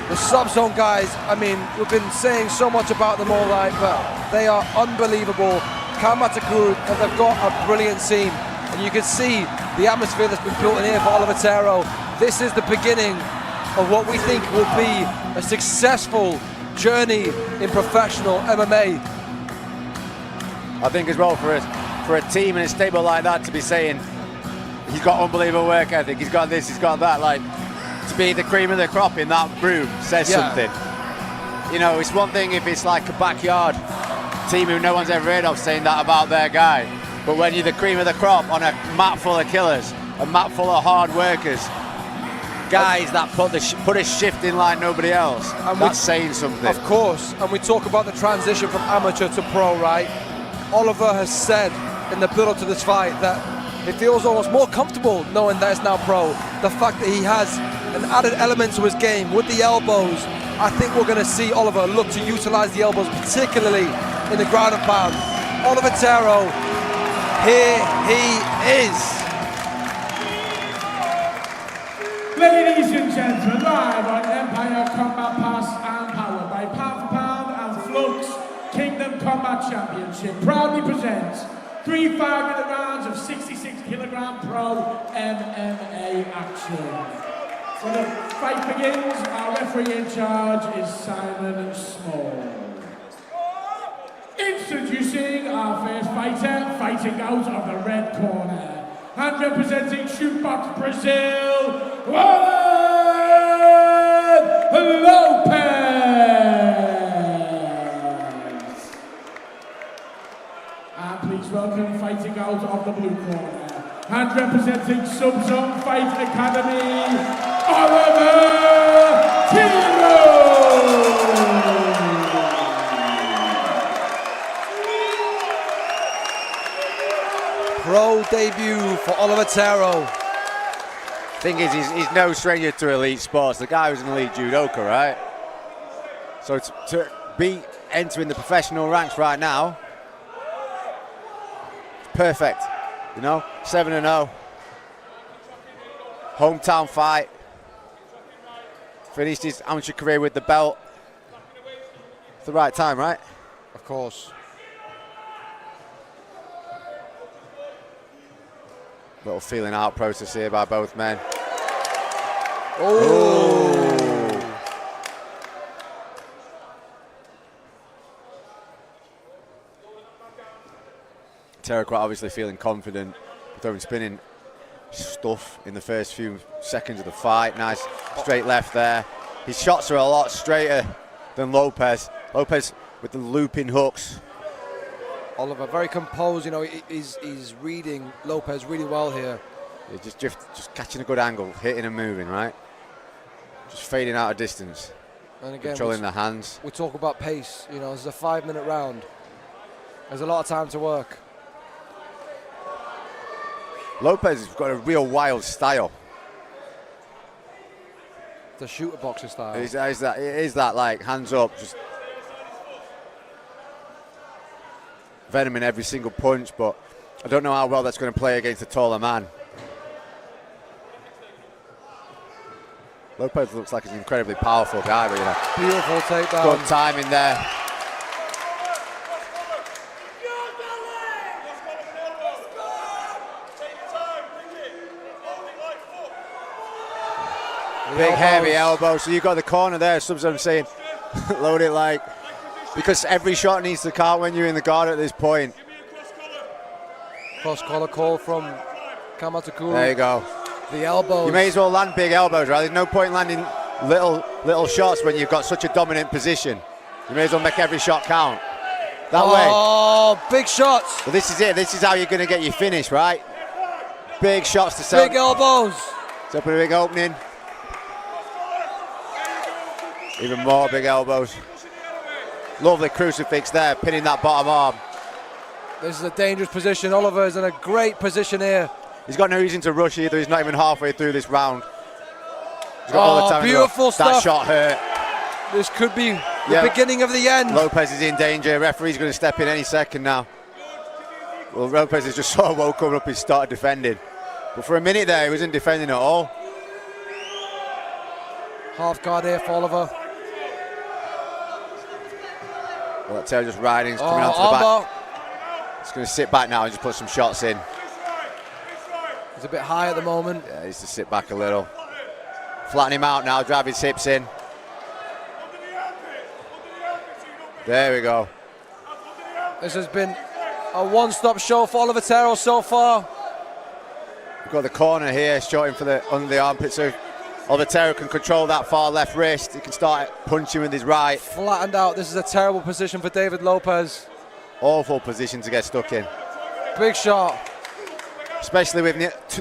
The sub-zone guys, I mean, we've been saying so much about them all night, but they are unbelievable. Kamatakuru, and they've got a brilliant team. And you can see the atmosphere that's been built in here for Oliver Tero. This is the beginning of what we think will be a successful journey in professional MMA. I think as well for a team and a stable like that to be saying he's got unbelievable work ethic, he's got this, he's got that, like to be the cream of the crop in that room says something. You know, it's one thing if it's like a backyard team who no one's ever heard of saying that about their guy, but when you're the cream of the crop on a mat full of killers, a mat full of hard workers, guys that put a shift in like nobody else, and that's saying something. Of course, and we talk about the transition from amateur to pro, right? Oliver has said in the build-up to this fight that he feels almost more comfortable knowing that it's now pro. The fact that he has an added element to his game with the elbows, I think we're going to see Oliver look to utilize the elbows, particularly in the ground and pound. Oliver Tero, here he is. Ladies and gentlemen, live on Empire Combat Pass and powered by Pound for Pound and Flux Kingdom Combat Championship, proudly presents 3 5-minute rounds of 66-kilogram pro MMA action. When the fight begins, our referee in charge is Simon Small. Introducing our first fighter, fighting out of the red corner, and representing Shootbox Brazil, Lopez. And please welcome, fighting out of the blue corner, and representing Sub-Zone Fight Academy, Oliver Tero. Pro debut for Oliver Tero. Thing is, he's no stranger to elite sports. The guy was an elite judoka, right? So to be entering the professional ranks right now, perfect. You know, 7-0. Hometown fight. Finished his amateur career with the belt. It's the right time, right? Of course. Little feeling out process here by both men. Oh! Montero quite obviously feeling confident, throwing spinning stuff in the first few seconds of the fight. Nice straight left there. His shots are a lot straighter than Lopez. Lopez with the looping hooks. Oliver very composed, you know, he's reading Lopez really well here. Yeah, just catching a good angle, hitting and moving, right? Just fading out of distance. And again, controlling the hands. We talk about pace, you know, this is a 5-minute round. There's a lot of time to work. Lopez has got a real wild style. The shooter boxer style. It is that like hands up, just venom in every single punch, but I don't know how well that's going to play against a taller man. Lopez looks like he's an incredibly powerful guy, but you know, beautiful takedown. Good timing there. Big heavy elbow, so you've got the corner there, Souza, I'm saying, load it like, because every shot needs to count when you're in the guard at this point. Cross collar call from Kamatakuru. There you go. The elbows. You may as well land big elbows, right? There's no point landing little shots when you've got such a dominant position. You may as well make every shot count. That way. Oh, big shots. Well, this is it. This is how you're going to get your finish, right? Big shots to set. Big elbows. Set up a big opening. Even more big elbows. Lovely crucifix there, pinning that bottom arm. This is a dangerous position. Oliver is in a great position here. He's got no reason to rush either. He's not even halfway through this round. He's got all the time. Beautiful stuff. That shot hurt. This could be the beginning of the end. Lopez is in danger. Referee's going to step in any second now. Well, Lopez has just sort of woken up and started defending. But for a minute there, he wasn't defending at all. Half guard here for Oliver. Well, that tail just riding, he's coming onto the back. He's going to sit back now and just put some shots in. He's a bit high at the moment. Yeah, he needs to sit back a little. Flatten him out now, drive his hips in. There we go. This has been a one-stop show for Oliver Tero so far. We've got the corner here, shooting for the under the armpit, so Oliver Tero can control that far left wrist. He can start punching with his right. Flattened out. This is a terrible position for David Lopez. Awful position to get stuck in. Big shot. Especially with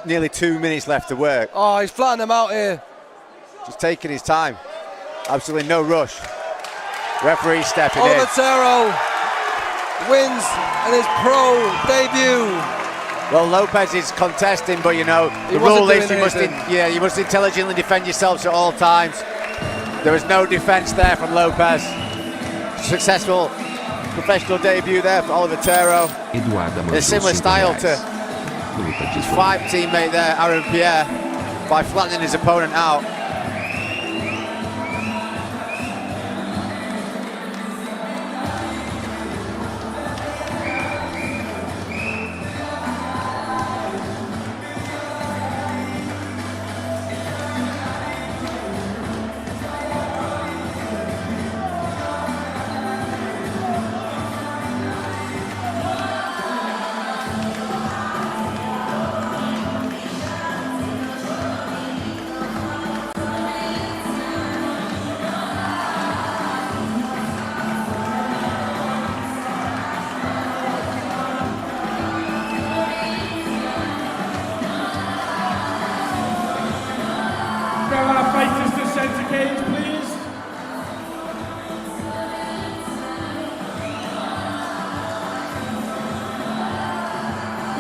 nearly 2 minutes left to work. Oh, he's flattening him out here. Just taking his time. Absolutely no rush. Referee stepping in. Oliver Tero wins in his pro debut. Well, Lopez is contesting, but you know, the rule is you must intelligently defend yourselves at all times. There was no defense there from Lopez. Successful professional debut there for Oliver Tero. A similar style to his fight teammate there, Aaron Pierre, by flattening his opponent out.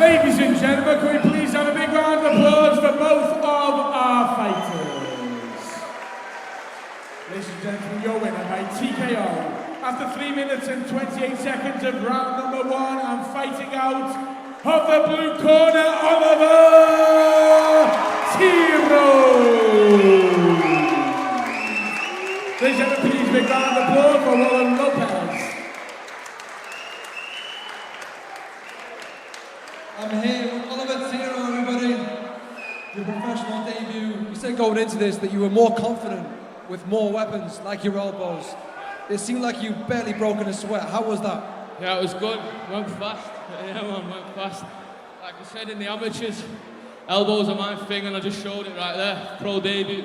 Ladies and gentlemen, can we please have a big round of applause for both of our fighters? Ladies and gentlemen, your winner by TKO. After 3 minutes and 28 seconds of round number 1, and fighting out of the blue corner, Oliver Tero. Ladies and gentlemen, please big round of applause for Roland Lopez. I'm here with Oliver Tero, everybody. Your professional debut. You said going into this that you were more confident with more weapons, like your elbows. It seemed like you barely broken a sweat. How was that? Yeah, it was good. Went fast. Yeah, man, went fast. Like I said in the amateurs, elbows are my thing, and I just showed it right there. Pro debut.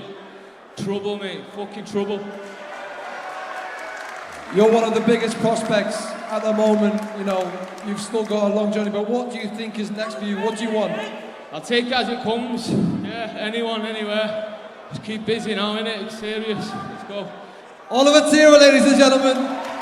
Trouble, mate. Fucking trouble. You're one of the biggest prospects at the moment. You know, you've still got a long journey, but what do you think is next for you? What do you want? I'll take it as it comes. Yeah, anyone, anywhere. Just keep busy now, innit? It's serious. Let's go. Oliver Tira, ladies and gentlemen.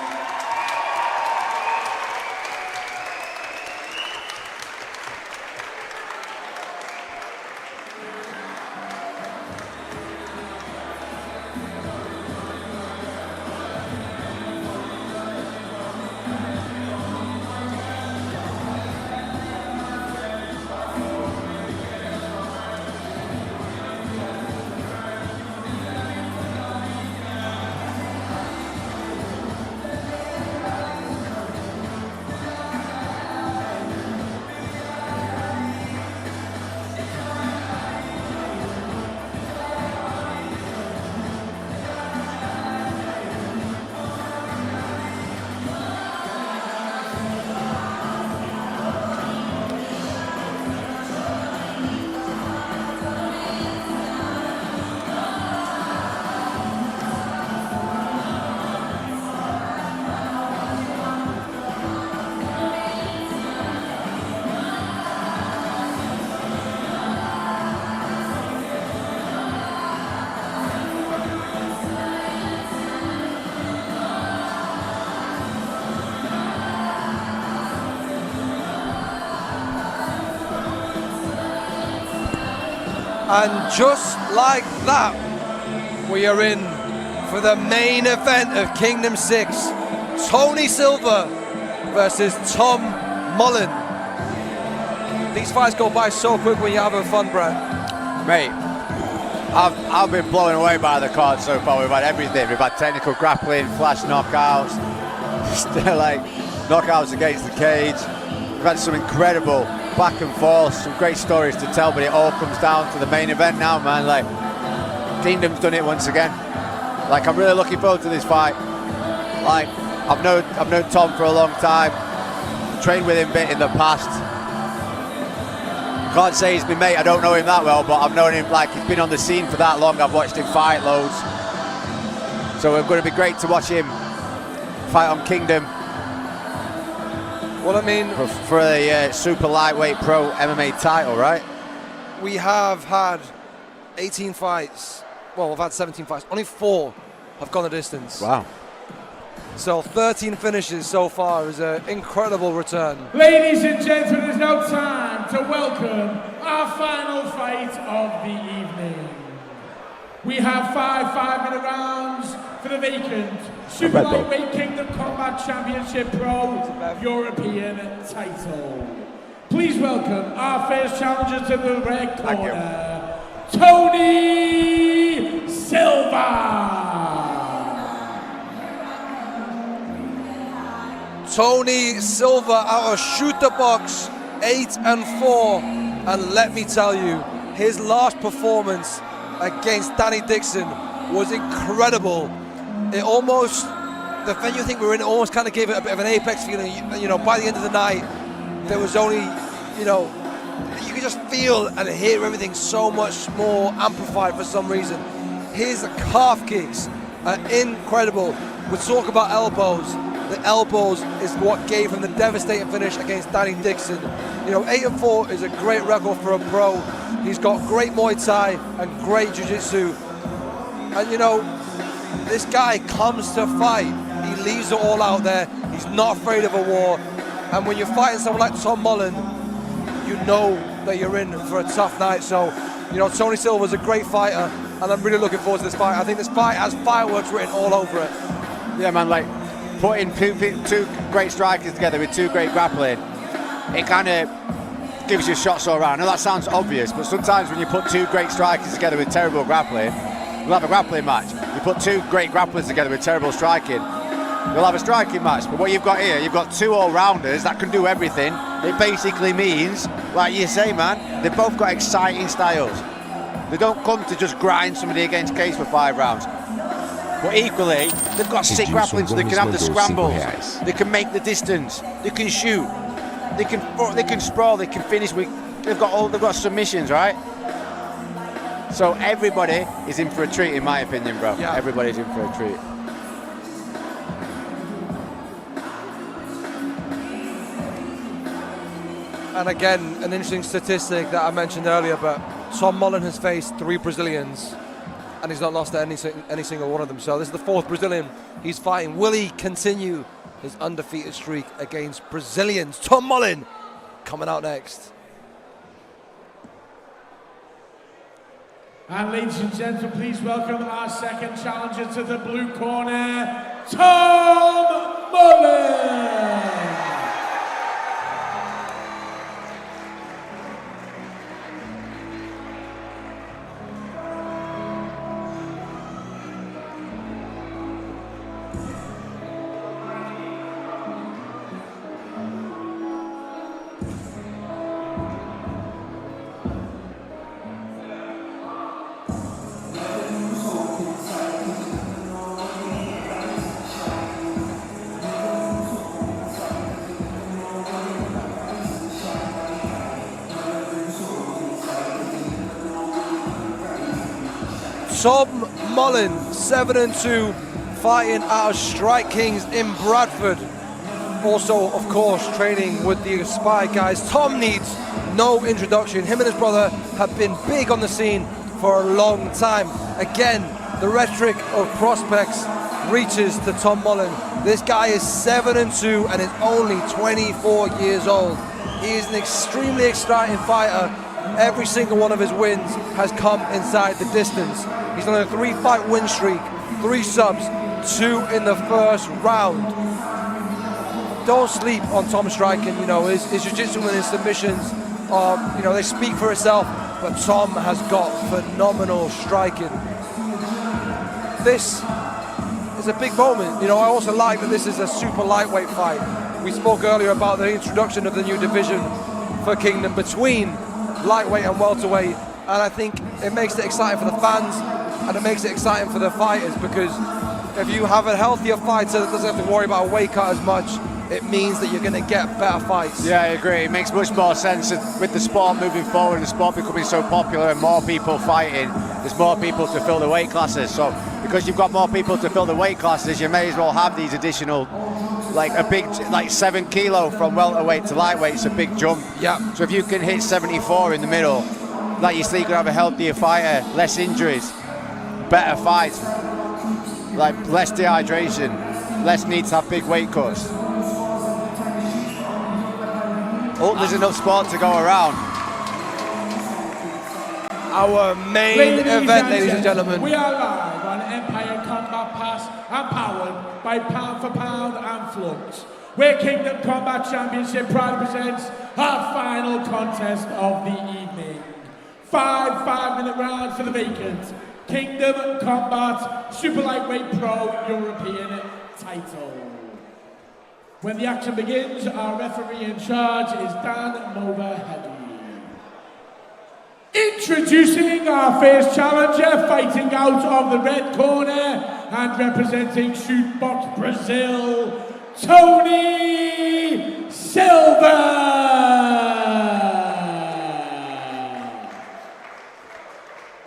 And just like that, we are in for the main event of Kingdom 6. Tony Silva versus Tom Mullen. These fights go by so quick when you're having fun, Brett. Mate, I've been blown away by the card so far. We've had everything. We've had technical grappling, flash knockouts, still like knockouts against the cage. We've had some incredible back and forth, some great stories to tell, but it all comes down to the main event now, man. Like, Kingdom's done it once again. Like, I'm really looking forward to this fight. Like, I've known Tom for a long time, trained with him a bit in the past. Can't say he's been mate, I don't know him that well, but I've known him, like, he's been on the scene for that long. I've watched him fight loads. So it's going to be great to watch him fight on Kingdom. Well, I mean, for the super lightweight pro MMA title, right? We have had 18 fights. Well, we've had 17 fights. Only 4 have gone the distance. Wow. So 13 finishes so far is an incredible return. Ladies and gentlemen, it's now time to welcome our final fight of the evening. We have 5 5-minute rounds for the vacant Super Lightweight Kingdom Combat Championship Pro European title. Please welcome our first challenger to the red corner, Tony Silva. Tony Silva out of Shooter Box, 8-4, and let me tell you, his last performance against Danny Dixon was incredible. It almost, the venue I think we were in, almost kind of gave it a bit of an apex feeling. You know, by the end of the night, there was only, you know, you could just feel and hear everything so much more amplified for some reason. His calf kicks are incredible. We talk about elbows. The elbows is what gave him the devastating finish against Danny Dixon. You know, 8-4 is a great record for a pro. He's got great Muay Thai and great Jiu-Jitsu. And you know, this guy comes to fight. He leaves it all out there. He's not afraid of a war. And when you're fighting someone like Tom Mullen, you know that you're in for a tough night. So, you know, Tony Silva's a great fighter, and I'm really looking forward to this fight. I think this fight has fireworks written all over it. Yeah, man, like, putting two great strikers together with 2 great grappling, it kind of gives you shots all around. I know that sounds obvious, but sometimes when you put 2 great strikers together with terrible grappling, you'll have a grappling match. You put 2 great grapplers together with terrible striking, you'll have a striking match. But what you've got here, you've got 2 all-rounders that can do everything. It basically means, like you say, man, they've both got exciting styles. They don't come to just grind somebody against cage for 5 rounds. But equally, they've got sick grappling, so they can have the scrambles, they can make the distance, they can shoot, they can sprawl, they can finish with. They've got submissions, right? So everybody is in for a treat, in my opinion, bro. Yeah. Everybody's in for a treat. And again, an interesting statistic that I mentioned earlier, but Tom Mullen has faced 3 Brazilians and he's not lost to any single one of them. So this is the 4th Brazilian he's fighting. Will he continue his undefeated streak against Brazilians? Tom Mullen coming out next. And ladies and gentlemen, please welcome our second challenger to the blue corner, Tom Mullen. Tom Mullen, 7-2, fighting out of Strike Kings in Bradford. Also, of course, training with the Aspire guys. Tom needs no introduction. Him and his brother have been big on the scene for a long time. Again, the rhetoric of prospects reaches to Tom Mullen. This guy is 7-2 and is only 24 years old. He is an extremely exciting fighter. Every single one of his wins has come inside the distance. He's on a 3-fight win streak, 3 subs, 2 in the first round. Don't sleep on Tom striking. You know, his jiu-jitsu and his submissions are, you know, they speak for itself, but Tom has got phenomenal striking. This is a big moment. You know, I also like that this is a super lightweight fight. We spoke earlier about the introduction of the new division for Kingdom between lightweight and welterweight, and I think it makes it exciting for the fans and it makes it exciting for the fighters, because if you have a healthier fighter that doesn't have to worry about a weight cut as much, it means that you're going to get better fights. Yeah, I agree. It makes much more sense with the sport moving forward, the sport becoming so popular and more people fighting, there's more people to fill the weight classes. So because you've got more people to fill the weight classes, you may as well have these additional, like a big, like 7 kilo from welterweight to lightweight, it's a big jump. Yeah. So if you can hit 74 in the middle, like you say, you can have a healthier fighter, less injuries, better fights, like less dehydration, less need to have big weight cuts. Oh, there's enough sport to go around. Our main event, ladies and gentlemen. We are live on Empire Combat Pass and powered by Pound for Pound and Flux, where Kingdom Combat Championship proudly presents our final contest of the evening. 5 5-minute rounds for the vacant Kingdom Combat Super Lightweight Pro European title. When the action begins, our referee in charge is Dando. Introducing our first challenger, fighting out of the red corner and representing Shootbox Brazil, Tony Silva.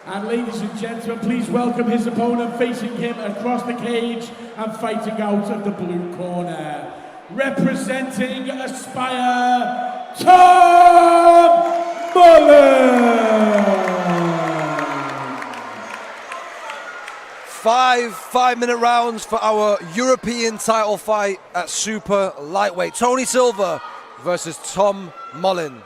And ladies and gentlemen, please welcome his opponent facing him across the cage and fighting out of the blue corner, representing Aspire, Tom Mullen. 5 5-minute rounds for our European title fight at super lightweight. Tony Silva versus Tom Mullen.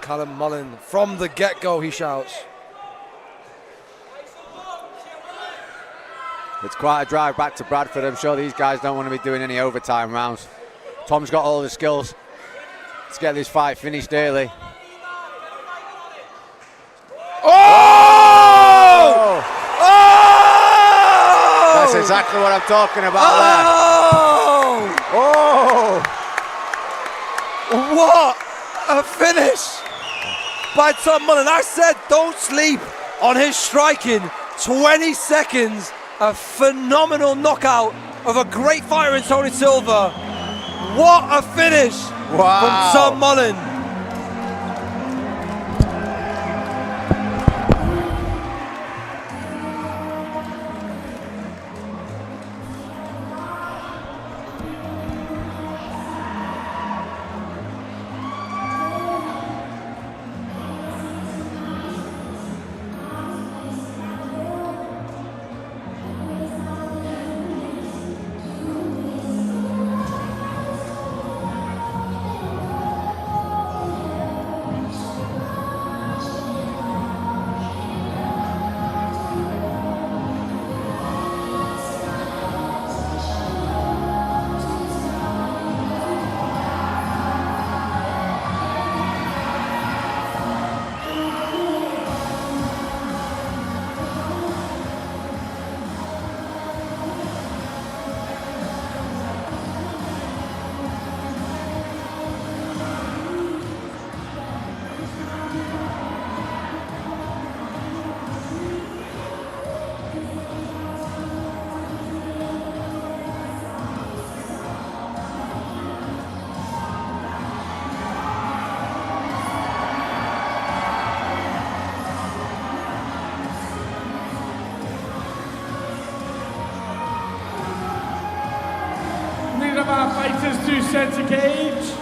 Callum Mullen, from the get-go, he shouts. It's quite a drive back to Bradford. I'm sure these guys don't want to be doing any overtime rounds. Tom's got all the skills to get this fight finished early. Oh! Oh! That's exactly what I'm talking about there. Oh! Oh! What a finish! by Tom Mullen. I said don't sleep on his striking. 20 seconds, a phenomenal knockout of a great fighter in Tony Silva. What a finish from Tom Mullen. Of our fighters to centre cage.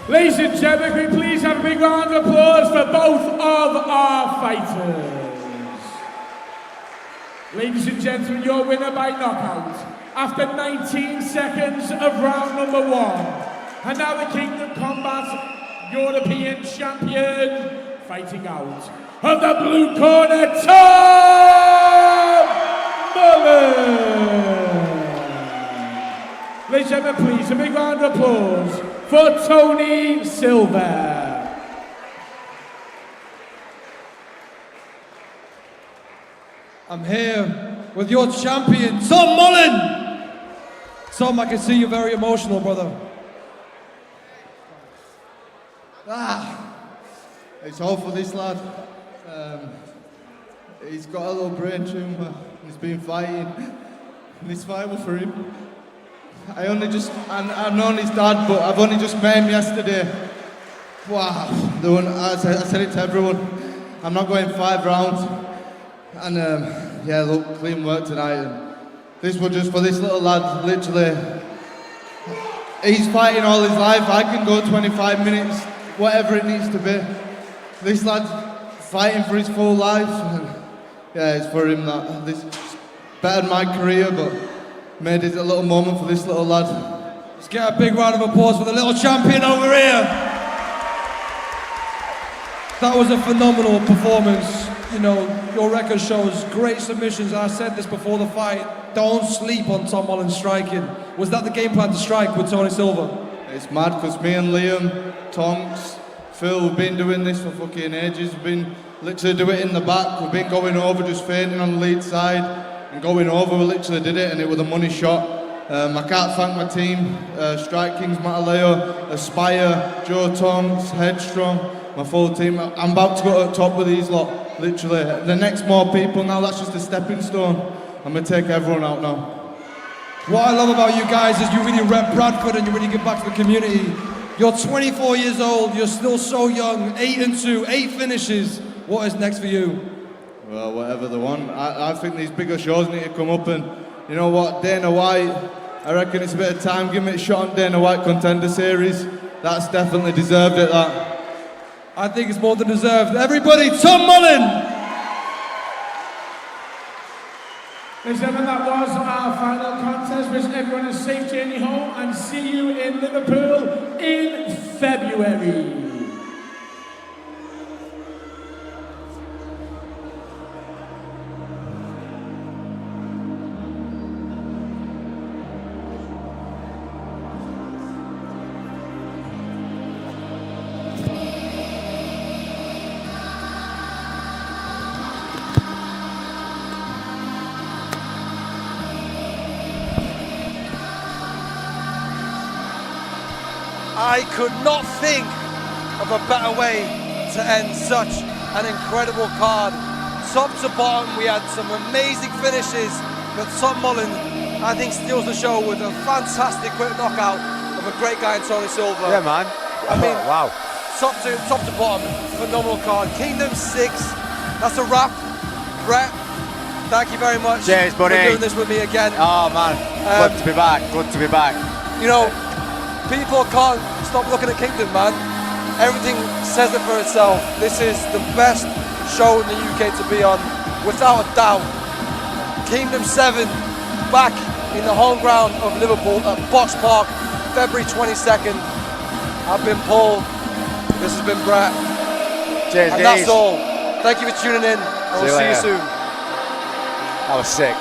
Ladies and gentlemen, can we please have a big round of applause for both of our fighters. Ladies and gentlemen, your winner by knockout after 19 seconds of round number 1. And now the Kingdom Combat European Champion fighting out of the blue corner, Tom Mullen. Ladies and gentlemen, please, a big round of applause for Tony Silva. I'm here with your champion, Tom Mullen. Tom, I can see you're very emotional, brother. It's all for this lad. He's got a little brain tumor. He's been fighting. And this fight was for him. I've known his dad, but I've only just met him yesterday. Wow, I said it to everyone. I'm not going 5 rounds. And yeah, look, clean work tonight. And this was just for this little lad, literally. He's fighting all his life. I can go 25 minutes, whatever it needs to be. This lad's fighting for his full life. And yeah, it's for him that. This bettered my career, but made it a little moment for this little lad. Let's get a big round of applause for the little champion over here. That was a phenomenal performance. You know, your record shows great submissions. I said this before the fight. Don't sleep on Tom Mullen striking. Was that the game plan to strike with Tony Silva? It's mad because me and Liam, Tonks, Phil, we've been doing this for fucking ages. We've been literally doing it in the back. We've been going over, just fainting on the lead side. And going over, we literally did it, and it was a money shot. I can't thank my team, Strike Kings, Mataleo, Aspire, Joe Tonks, Headstrong, my full team. I'm about to go to the top with these lot, literally. The next more people now, that's just a stepping stone. I'm going to take everyone out now. What I love about you guys is you really rep Bradford and you really give back to the community. You're 24 years old, you're still so young, 8-2, 8 finishes. What is next for you? Well, whatever they want. I think these bigger shows need to come up, and you know what, Dana White, I reckon it's a bit of time. Give me a shot on Dana White Contender Series. That's definitely deserved it, that. I think it's more than deserved. Everybody, Tom Mullen! Ladies and gentlemen, that was our final contest. Wish everyone a safe journey home and see you in Liverpool in February. I could not think of a better way to end such an incredible card. Top to bottom, we had some amazing finishes, but Tom Mullen, I think, steals the show with a fantastic quick knockout of a great guy in Tony Silva. Yeah, man. I mean, wow. Top to bottom, phenomenal card. Kingdom 6, that's a wrap. Brett, thank you very much. Cheers, buddy. For doing this with me again. Oh, man. Good to be back. Good to be back. You know, people can't stop looking at Kingdom, man. Everything says it for itself. This is the best show in the UK to be on, without a doubt. Kingdom 7, back in the home ground of Liverpool at Box Park, February 22nd. I've been Paul. This has been Brett. Cheers, and guys. that's all. Thank you for tuning in. And we'll see you soon. That was sick.